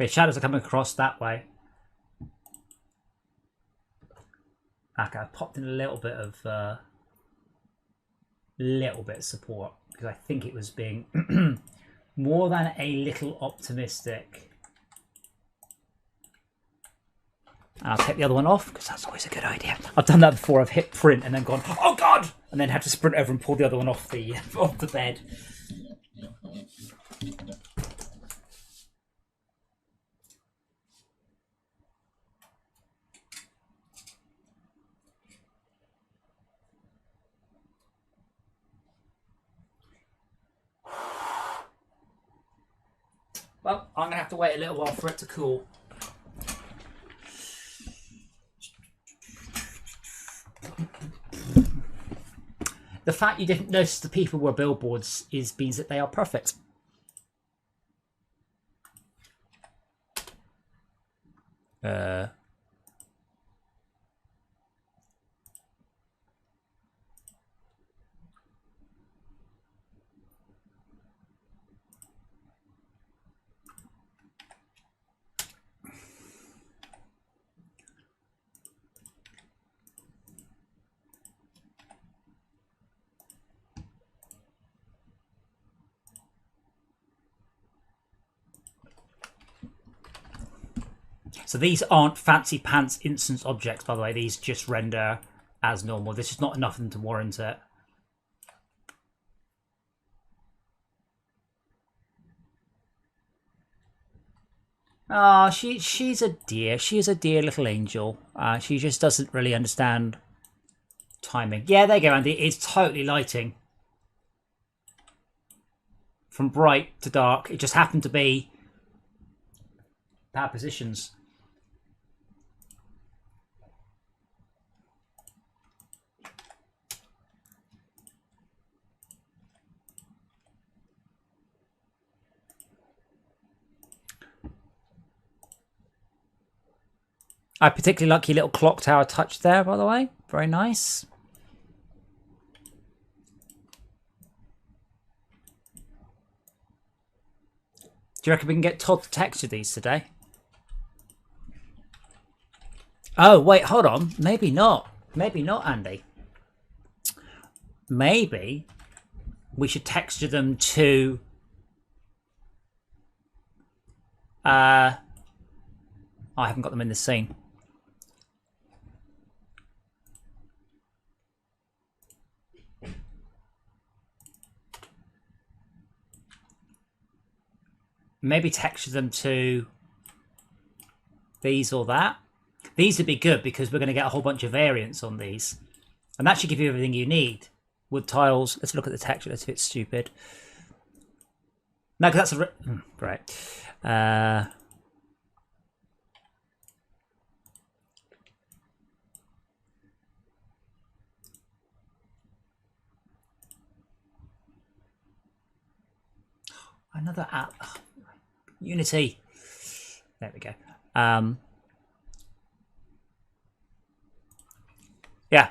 Okay, shadows are coming across that way. Okay, I popped in a little bit of support because I think it was being more than a little optimistic. And I'll take the other one off because that's always a good idea. I've done that before. I've hit print and then gone, oh god, and then had to sprint over and pull the other one off the bed. Well, I'm gonna have to wait a little while for it to cool. The fact you didn't notice the people were billboards means that they are perfect. So these aren't fancy pants instance objects, by the way. These just render as normal. This is not enough of them to warrant it. Ah, she's a dear. She is a dear little angel. She just doesn't really understand timing. Yeah, there you go, Andy. It's totally lighting. From bright to dark. It just happened to be bad positions. I particularly like your little clock tower touch there, by the way. Very nice. Do you reckon we can get Todd to texture these today? Oh, wait, hold on. Maybe not. Maybe not, Andy. Maybe we should texture them to... I haven't got them in the scene. Maybe texture them to these or that. These would be good because we're going to get a whole bunch of variants on these. And that should give you everything you need. Wood tiles. Let's look at the texture. Let's see if it's stupid. No, because that's a... Great. Another app. Unity. There we go. Yeah.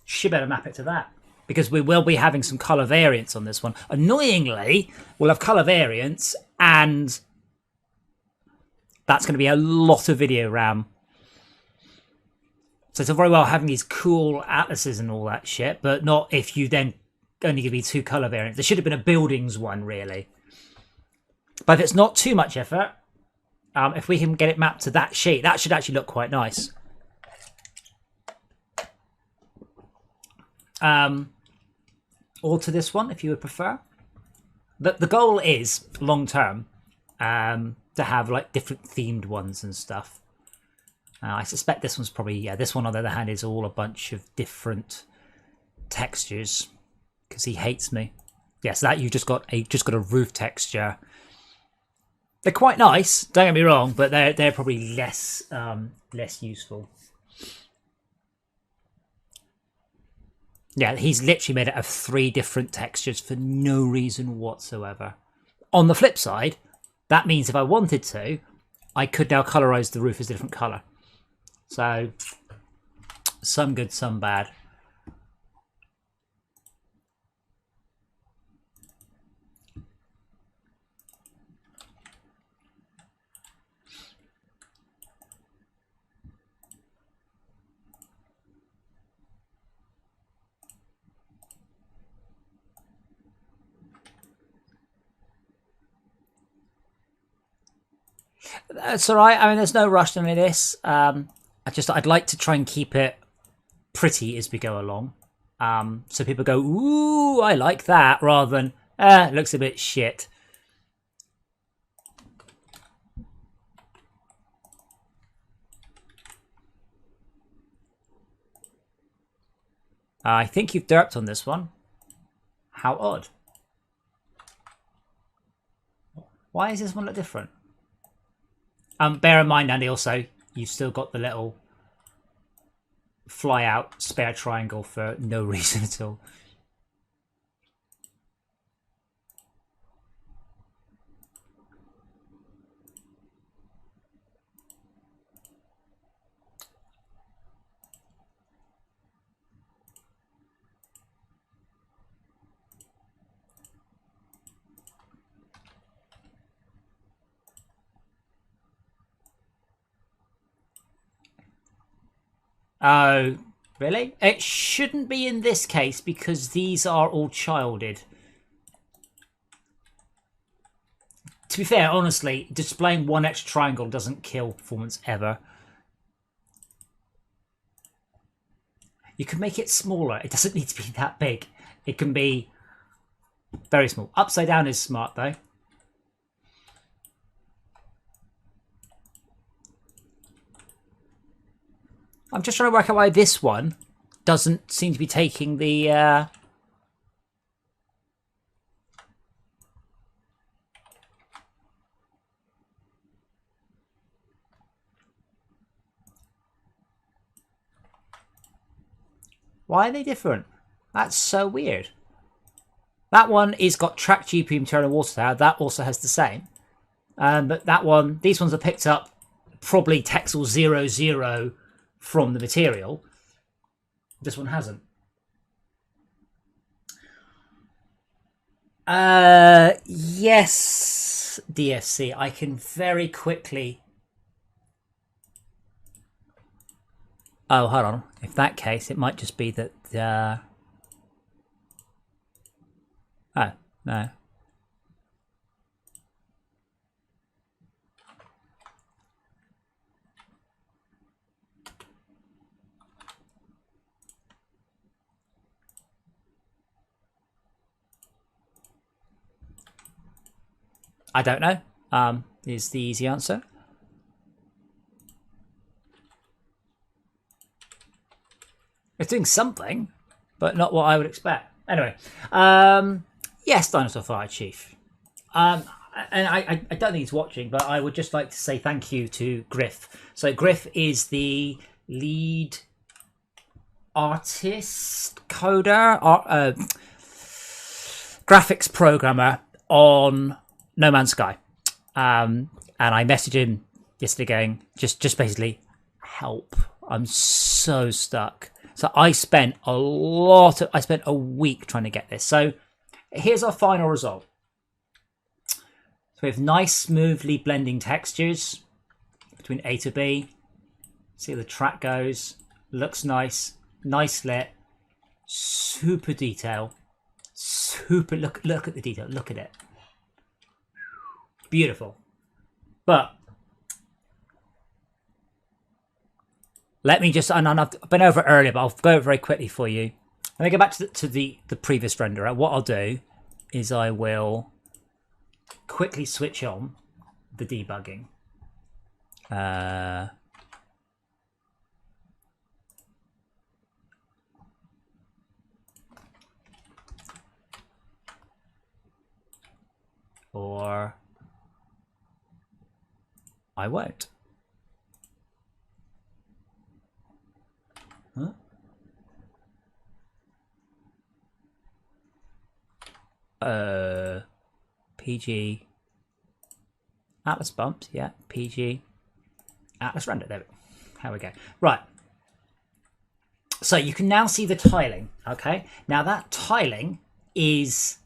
Should better map it to that. Because we will be having some colour variants on this one. Annoyingly, we'll have colour variants and that's going to be a lot of video RAM. So it's all very well having these cool atlases and all that shit, but not if you then only give me 2 colour variants. There should have been a buildings one, really. But if it's not too much effort, if we can get it mapped to that sheet, that should actually look quite nice. Or to this one, if you would prefer. But the goal is, long term, to have like different themed ones and stuff. I suspect this one's probably, yeah, this one on the other hand is all a bunch of different textures. Because he hates me. Yes, that you just got a roof texture. They're quite nice, don't get me wrong, but they're probably less useful. Yeah, he's literally made it of 3 different textures for no reason whatsoever. On the flip side, that means if I wanted to, I could now colorize the roof as a different color. So, some good, some bad. That's all right. I mean, there's no rush to any of this. I'd like to try and keep it pretty as we go along. So people go, ooh, I like that, rather than, it looks a bit shit. I think you've derped on this one. How odd. Why does this one look different? Bear in mind, Andy, also, you've still got the little fly out spare triangle for no reason at all. Oh, really? It shouldn't be in this case because these are all childed. To be fair, honestly, displaying one extra triangle doesn't kill performance ever. You can make it smaller. It doesn't need to be that big. It can be very small. Upside down is smart, though. I'm just trying to work out why this one doesn't seem to be taking the... Why are they different? That's so weird. That one is got track GPU material water tower. That also has the same. But that one, these ones are picked up probably Texel 00 from the material. This one hasn't. Yes, DFC. I can very quickly... Oh, hold on. If that case, it might just be that... Oh, no. I don't know, is the easy answer. It's doing something, but not what I would expect. Anyway, yes, Dinosaur Fire Chief. And I don't think he's watching, but I would just like to say thank you to Griff. So Griff is the lead artist, coder, graphics programmer on No Man's Sky. And I messaged him yesterday going, just basically, help. I'm so stuck. So I spent a week trying to get this. So here's our final result. So we have nice, smoothly blending textures between A to B. See how the track goes. Looks nice. Nice lit. Super detail. Super, look at the detail. Look at it. Beautiful. But let me just, and I've been over it earlier, but I'll go over it very quickly for you. Let me go back to the previous renderer. What I'll do is I will quickly switch on the debugging. Or I won't. Huh? PG Atlas bumped, yeah. PG Atlas render. There we go. How we go. Right. So you can now see the tiling. Okay. Now that tiling is,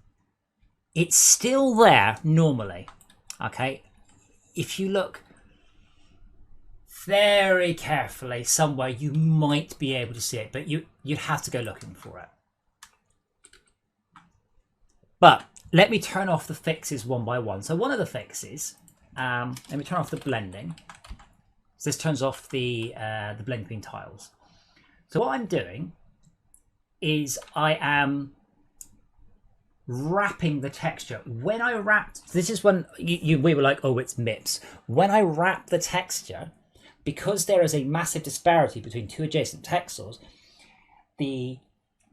it's still there normally. Okay. If you look very carefully somewhere, you might be able to see it, but you'd have to go looking for it. But let me turn off the fixes one by one. So one of the fixes let me turn off the blending. So this turns off the blend between tiles. So what I'm doing is I am wrapping the texture. When I wrapped, this is when we were like, oh, it's MIPS. When I wrap the texture, because there is a massive disparity between two adjacent texels, the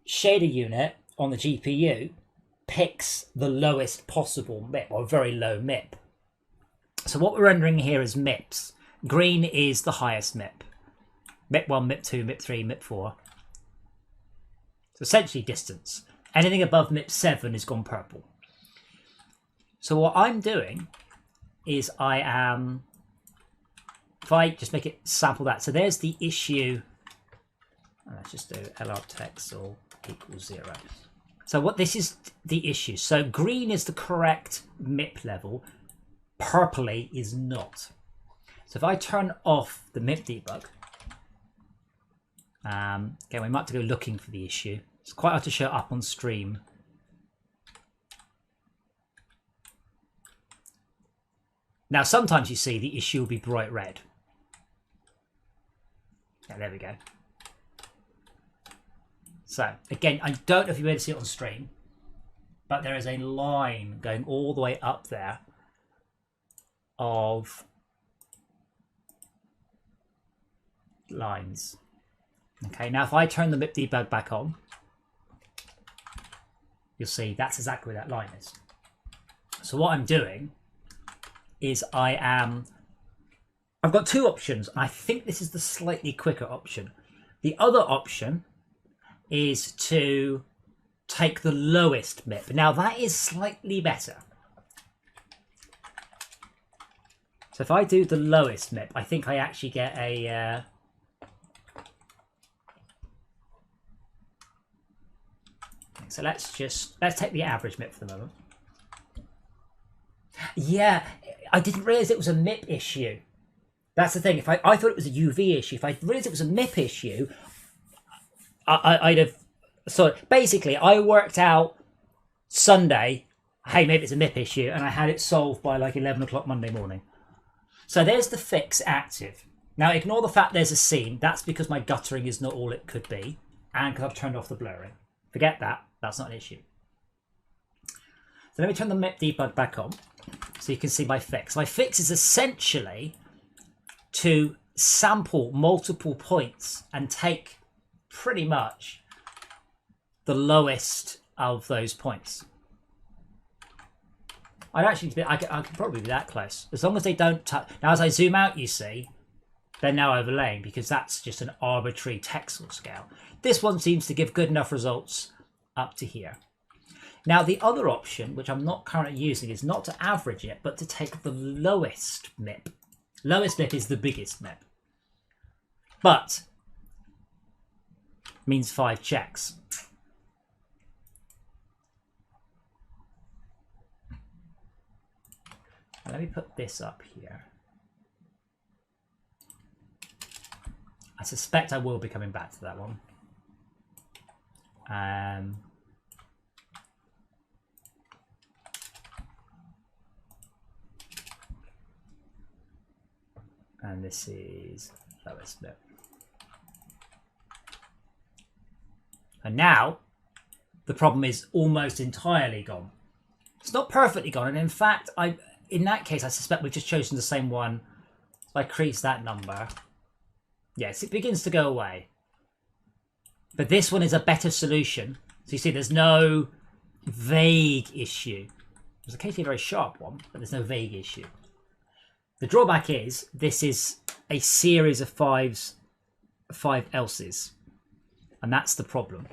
shader unit on the GPU picks the lowest possible MIP, or very low MIP. So what we're rendering here is MIPS. Green is the highest MIP. MIP 1, MIP 2, MIP 3, MIP 4. So essentially distance. Anything above MIP 7 is gone purple. So what I'm doing is I am, if I just make it sample that. So there's the issue. Let's just do LR texel equals 0. So what this is the issue. So green is the correct MIP level. Purpley is not. So if I turn off the MIP debug, again, we might have to go looking for the issue. It's quite hard to show up on stream. Now, sometimes you see the issue will be bright red. Yeah, there we go. So, again, I don't know if you'll be able to see it on stream, but there is a line going all the way up there of lines. Okay, now if I turn the MIP debug back on, you'll see that's exactly where that line is. So what I'm doing is I've got two options. I think this is the slightly quicker option. The other option is to take the lowest MIP. Now that is slightly better. So if I do the lowest MIP, I think I actually get a so let's take the average MIP for the moment. Yeah, I didn't realize it was a MIP issue. That's the thing. If I thought it was a UV issue. If I realized it was a MIP issue, I'd have. So basically, I worked out Sunday, hey, maybe it's a MIP issue, and I had it solved by like 11 o'clock Monday morning. So there's the fix active. Now ignore the fact there's a seam. That's because my guttering is not all it could be, and because I've turned off the blurring. Forget that. That's not an issue. So let me turn the MIP debug back on so you can see my fix. My fix is essentially to sample multiple points and take pretty much the lowest of those points. I could probably be that close. As long as they don't touch. Now as I zoom out, you see, they're now overlaying because that's just an arbitrary texel scale. This one seems to give good enough results up to here. Now the other option, which I'm not currently using, is not to average it, but to take the lowest MIP. Lowest MIP is the biggest MIP. But means 5 checks. Now let me put this up here. I suspect I will be coming back to that one. And this is lowest MIP. And now the problem is almost entirely gone. It's not perfectly gone, and in fact, in that case, I suspect we've just chosen the same one. If I increase that number, yes, it begins to go away. But this one is a better solution. So you see, there's no vague issue. There's occasionally a very sharp one, but there's no vague issue. The drawback is this is a series of five else's, and that's the problem.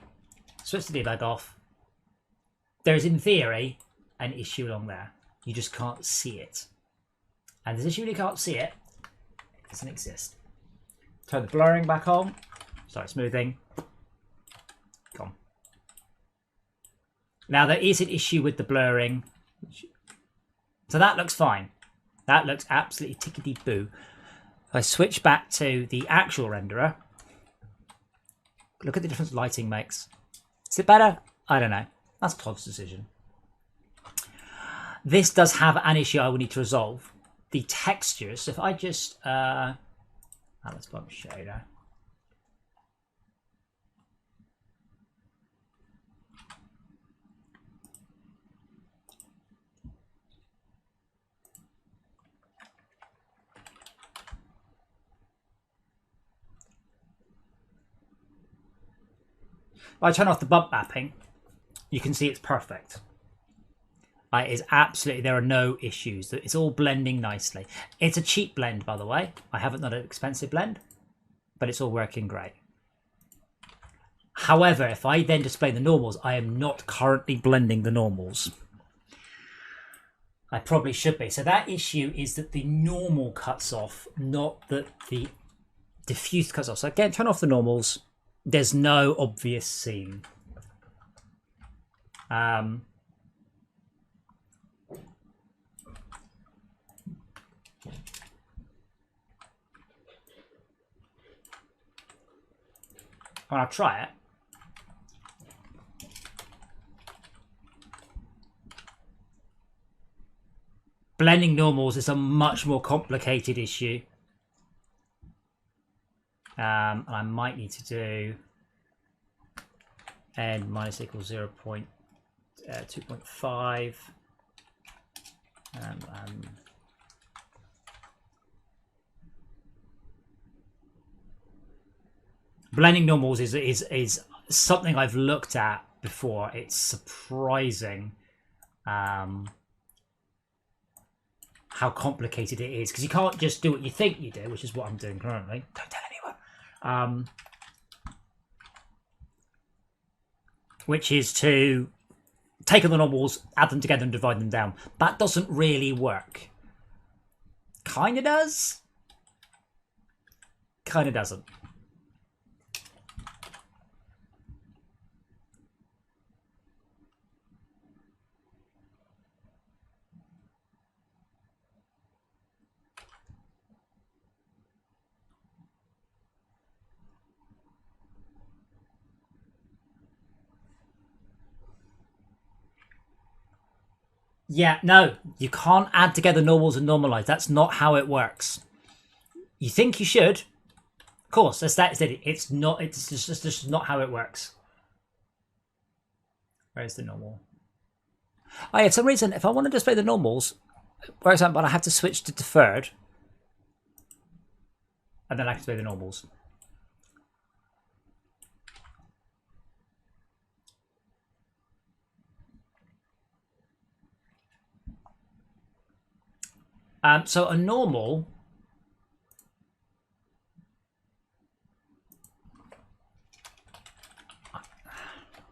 Switch the debug off. There is, in theory, an issue along there. You just can't see it. And this issue you can't see it, it doesn't exist. Turn the blurring back on. Sorry, smoothing. Gone. Now there is an issue with the blurring. So that looks fine. That looks absolutely tickety-boo. If I switch back to the actual renderer, look at the difference lighting makes. Is it better? I don't know. That's Todd's decision. This does have an issue I will need to resolve. the textures. So if I just let's bump shader. If I turn off the bump mapping, you can see it's perfect. It is absolutely, there are no issues. It's all blending nicely. It's a cheap blend, by the way. I haven't done an expensive blend, but it's all working great. However, if I then display the normals, I am not currently blending the normals. I probably should be. So that issue is that the normal cuts off, not that the diffuse cuts off. So again, turn off the normals. There's no obvious seam. When I try it, blending normals is a much more complicated issue. And I might need to do n minus equals 0.2.5. Blending normals is something I've looked at before. It's surprising how complicated it is, because you can't just do what you think you do, which is what I'm doing currently. Don't tell anyone. Which is to take the normals, add them together and divide them down. That doesn't really work. Kind of does. Kind of doesn't. Yeah, no, you can't add together normals and normalize. That's not how it works. You think you should. Of course, that's it. It's not, it's just not how it works. Where's the normal? Oh, yeah, for some reason, if I want to display the normals, for example, I have to switch to deferred. And then I can display the normals. So a normal,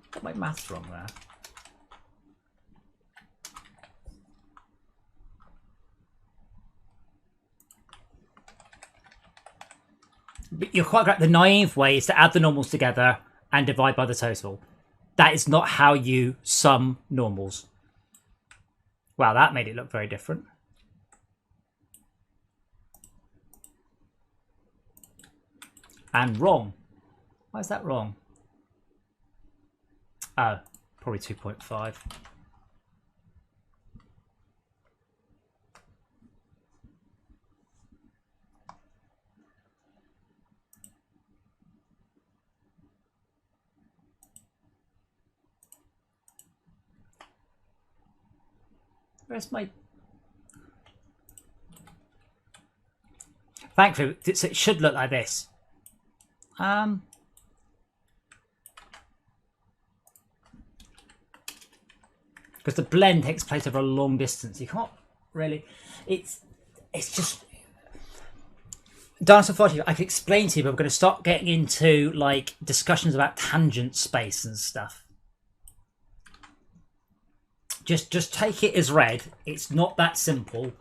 got my maths wrong there. But you're quite right. The naive way is to add the normals together and divide by the total. That is not how you sum normals. Wow, that made it look very different. And wrong. Why is that wrong? Oh, probably 2.5. Where's my... Thankfully, it should look like this. Because the blend takes place over a long distance. You can't really... It's just... Dance unfortunately, I can explain to you, but we're going to start getting into like discussions about tangent space and stuff. Just take it as read. It's not that simple.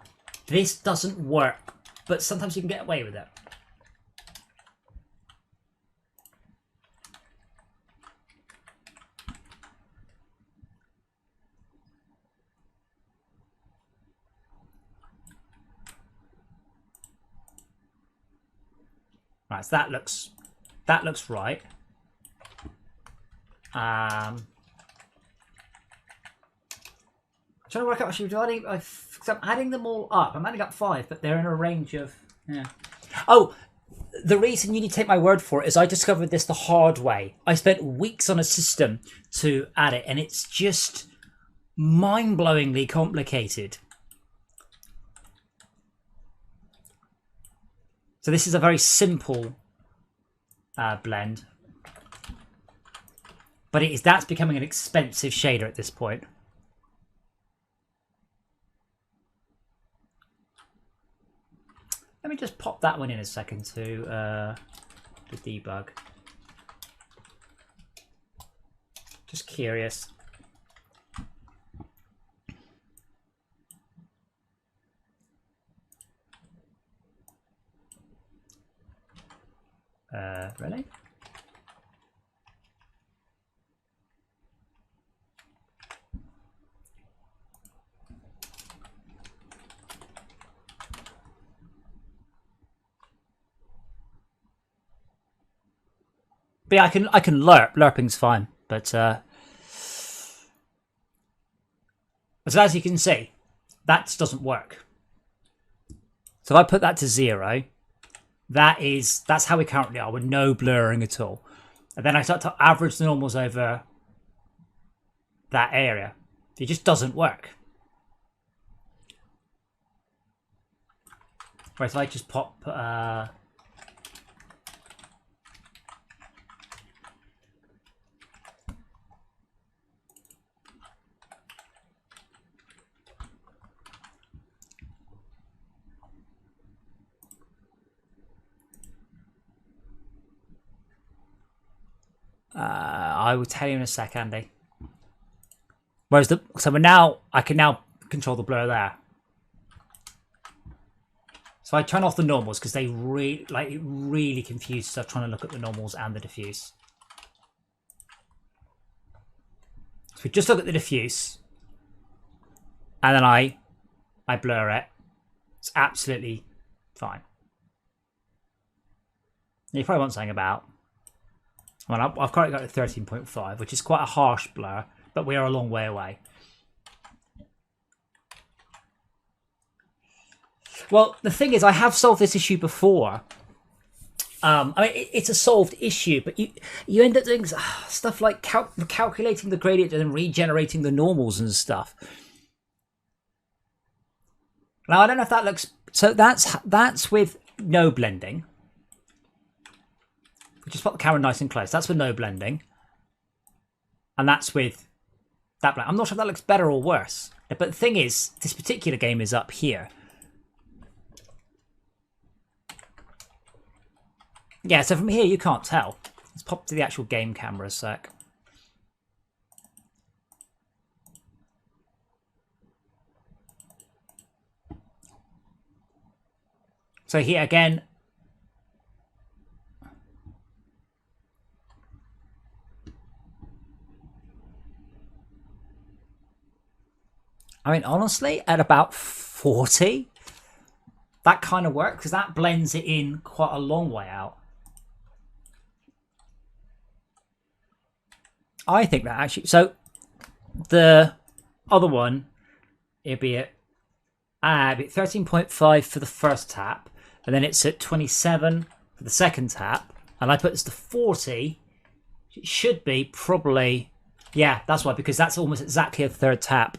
This doesn't work, but sometimes you can get away with it. Right, so that looks right. trying to work out what should we do. I'm adding them all up. I'm adding up 5, but they're in a range of... Yeah. Oh, the reason you need to take my word for it is I discovered this the hard way. I spent weeks on a system to add it, and it's just mind-blowingly complicated. So this is a very simple blend. But that's becoming an expensive shader at this point. Let me just pop that one in a second to debug. Just curious. Really? But yeah, I can lerp. Lerping's fine, but so as you can see, that doesn't work. So if I put that to 0, that's how we currently are, with no blurring at all. And then I start to average the normals over that area. It just doesn't work. Whereas if I just pop I will tell you in a sec, Andy. Whereas I can now control the blur there. So I turn off the normals because they really confuse stuff trying to look at the normals and the diffuse. So we just look at the diffuse, and then I blur it. It's absolutely fine. You probably want something about. Well, I've currently got a 13.5, which is quite a harsh blur, but we are a long way away. Well, the thing is, I have solved this issue before. I mean, it's a solved issue, but you end up doing stuff like calculating the gradient and then regenerating the normals and stuff. Now, I don't know if that looks... So that's with no blending. Just put the camera nice and close. That's with no blending. And that's with that blend. I'm not sure if that looks better or worse. But the thing is, this particular game is up here. Yeah, so from here you can't tell. Let's pop to the actual game camera a sec. So here again... I mean, honestly, at about 40, that kind of works because that blends it in quite a long way out. I think that actually... So, the other one, it'd be at 13.5 for the first tap, and then it's at 27 for the second tap, and I put this to 40. It should be probably... Yeah, that's why, because that's almost exactly a third tap.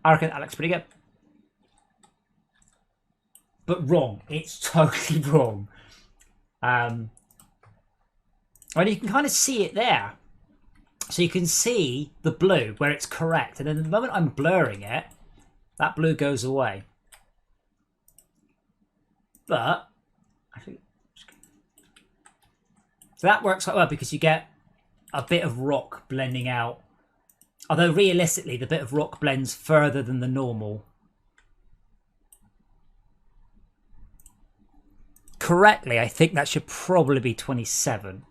I reckon that looks pretty good. But wrong. It's totally wrong. And you can kind of see it there. So you can see the blue where it's correct. And then the moment I'm blurring it, that blue goes away. But, actually, so that works quite well because you get a bit of rock blending out. Although realistically, the bit of rock blends further than the normal. Correctly, I think that should probably be 27.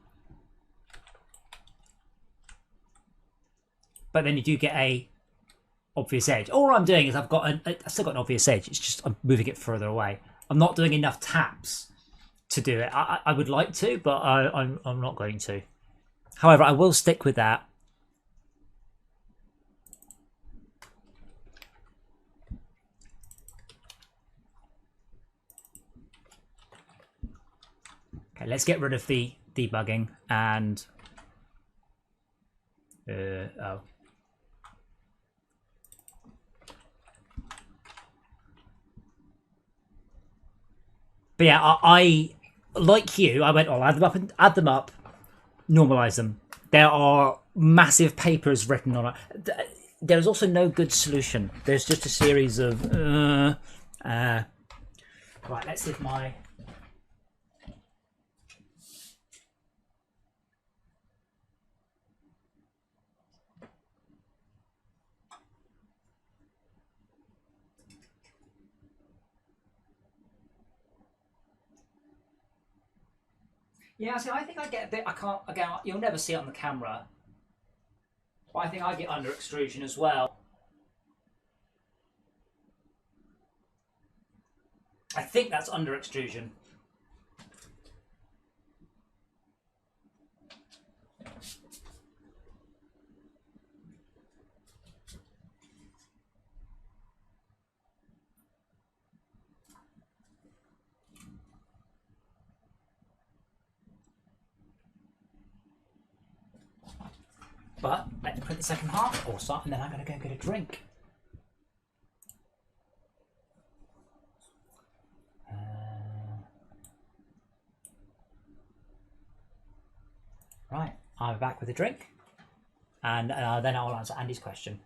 But then you do get a obvious edge. All I'm doing is I've still got an obvious edge. It's just I'm moving it further away. I'm not doing enough taps to do it. I would like to, but I'm not going to. However, I will stick with that. Okay, let's get rid of the debugging and oh. But yeah, I like you. I went, I'll add them up, normalize them. There are massive papers written on it. There's also no good solution. There's just a series of right. Let's see if my yeah. See, I think I get a bit. I can't again. You'll never see it on the camera, but I think I get under extrusion as well. I think that's under extrusion. But let's print the second half also, and then I'm going to go get a drink. Right, I'm back with a drink, and then I'll answer Andy's question.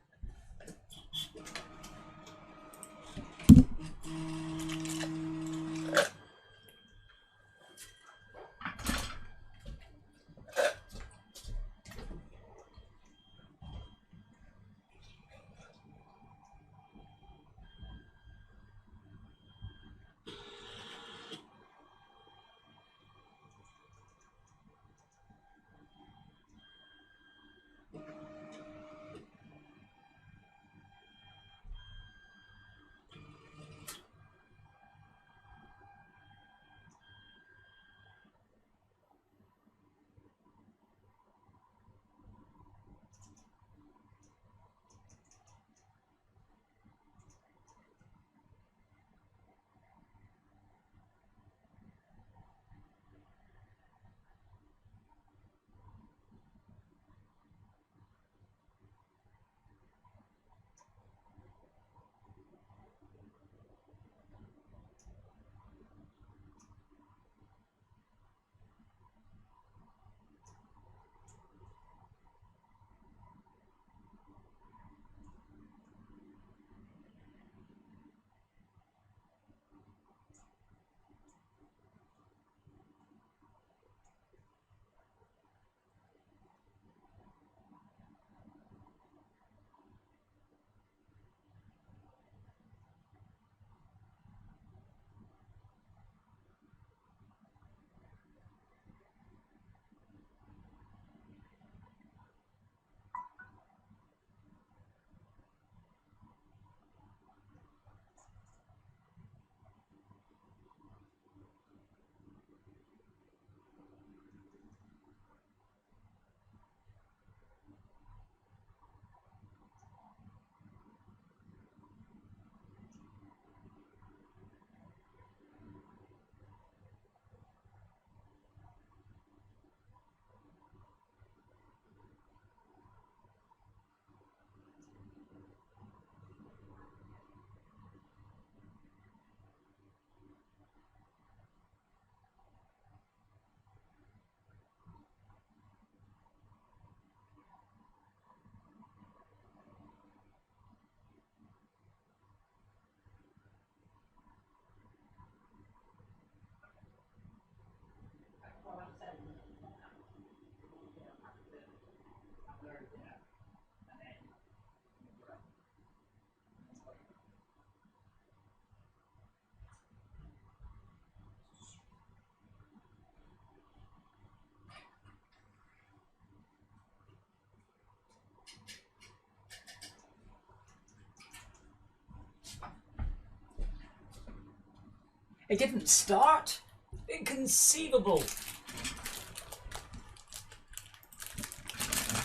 It didn't start? Inconceivable.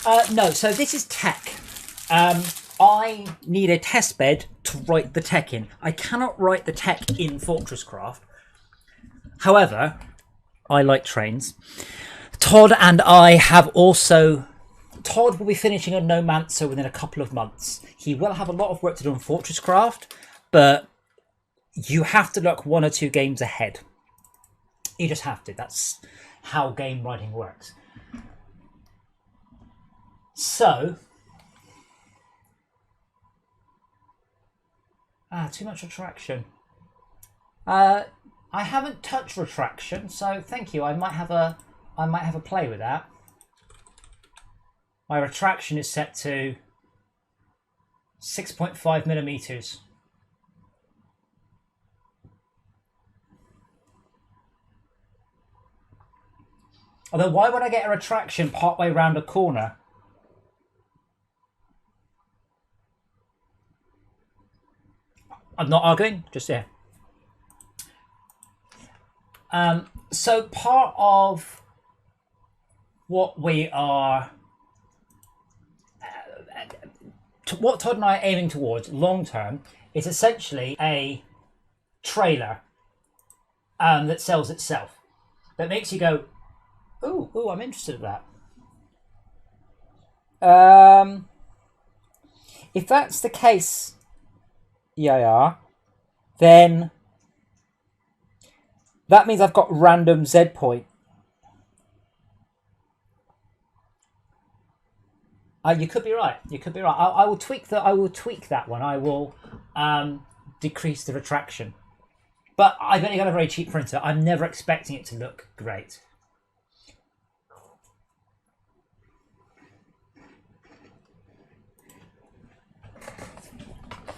No, so this is tech. I need a test bed to write the tech in. I cannot write the tech in FortressCraft. However, I like trains. Todd and I have also... Todd will be finishing a Nomancer within a couple of months. He will have a lot of work to do on FortressCraft, but you have to look 1 or 2 games ahead. You just have to. That's how game writing works. So... too much retraction. I haven't touched retraction, so thank you. I might have a play with that. My retraction is set to 6.5 millimeters. Although, why would I get a retraction partway round a corner? I'm not arguing, just here. So part of what we are, what Todd and I are aiming towards long term, is essentially a trailer that sells itself. That makes you go, ooh, I'm interested in that. If that's the case, yeah, then that means I've got random Z point. You could be right. You could be right. I will tweak that. I will tweak that one. I will decrease the retraction. But I've only got a very cheap printer. I'm never expecting it to look great.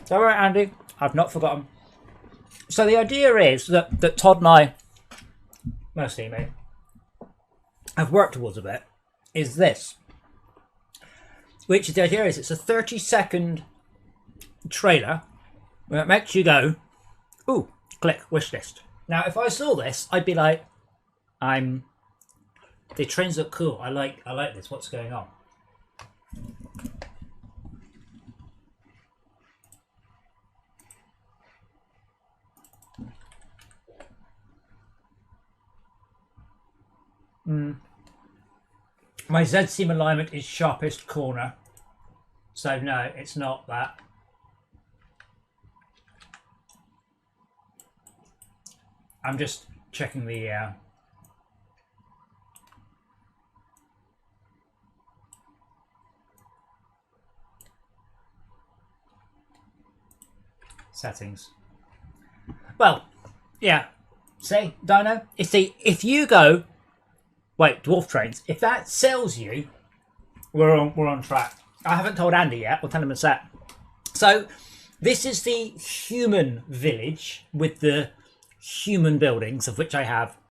Don't worry, Andy. I've not forgotten. So the idea is that Todd and I, mostly me, have worked towards a bit, is this. Which the idea is it's a 30-second trailer where it makes you go, ooh, click, wish list. Now, if I saw this, I'd be like, the trains look cool. I like this. What's going on? My Z-seam alignment is sharpest corner. So no, it's not that. I'm just checking the settings. Well, yeah. See, Dino? If you go, wait, dwarf trains. If that sells you, we're on track. I haven't told Andy yet. We'll tell him in a sec. So this is the human village with the human buildings, of which I have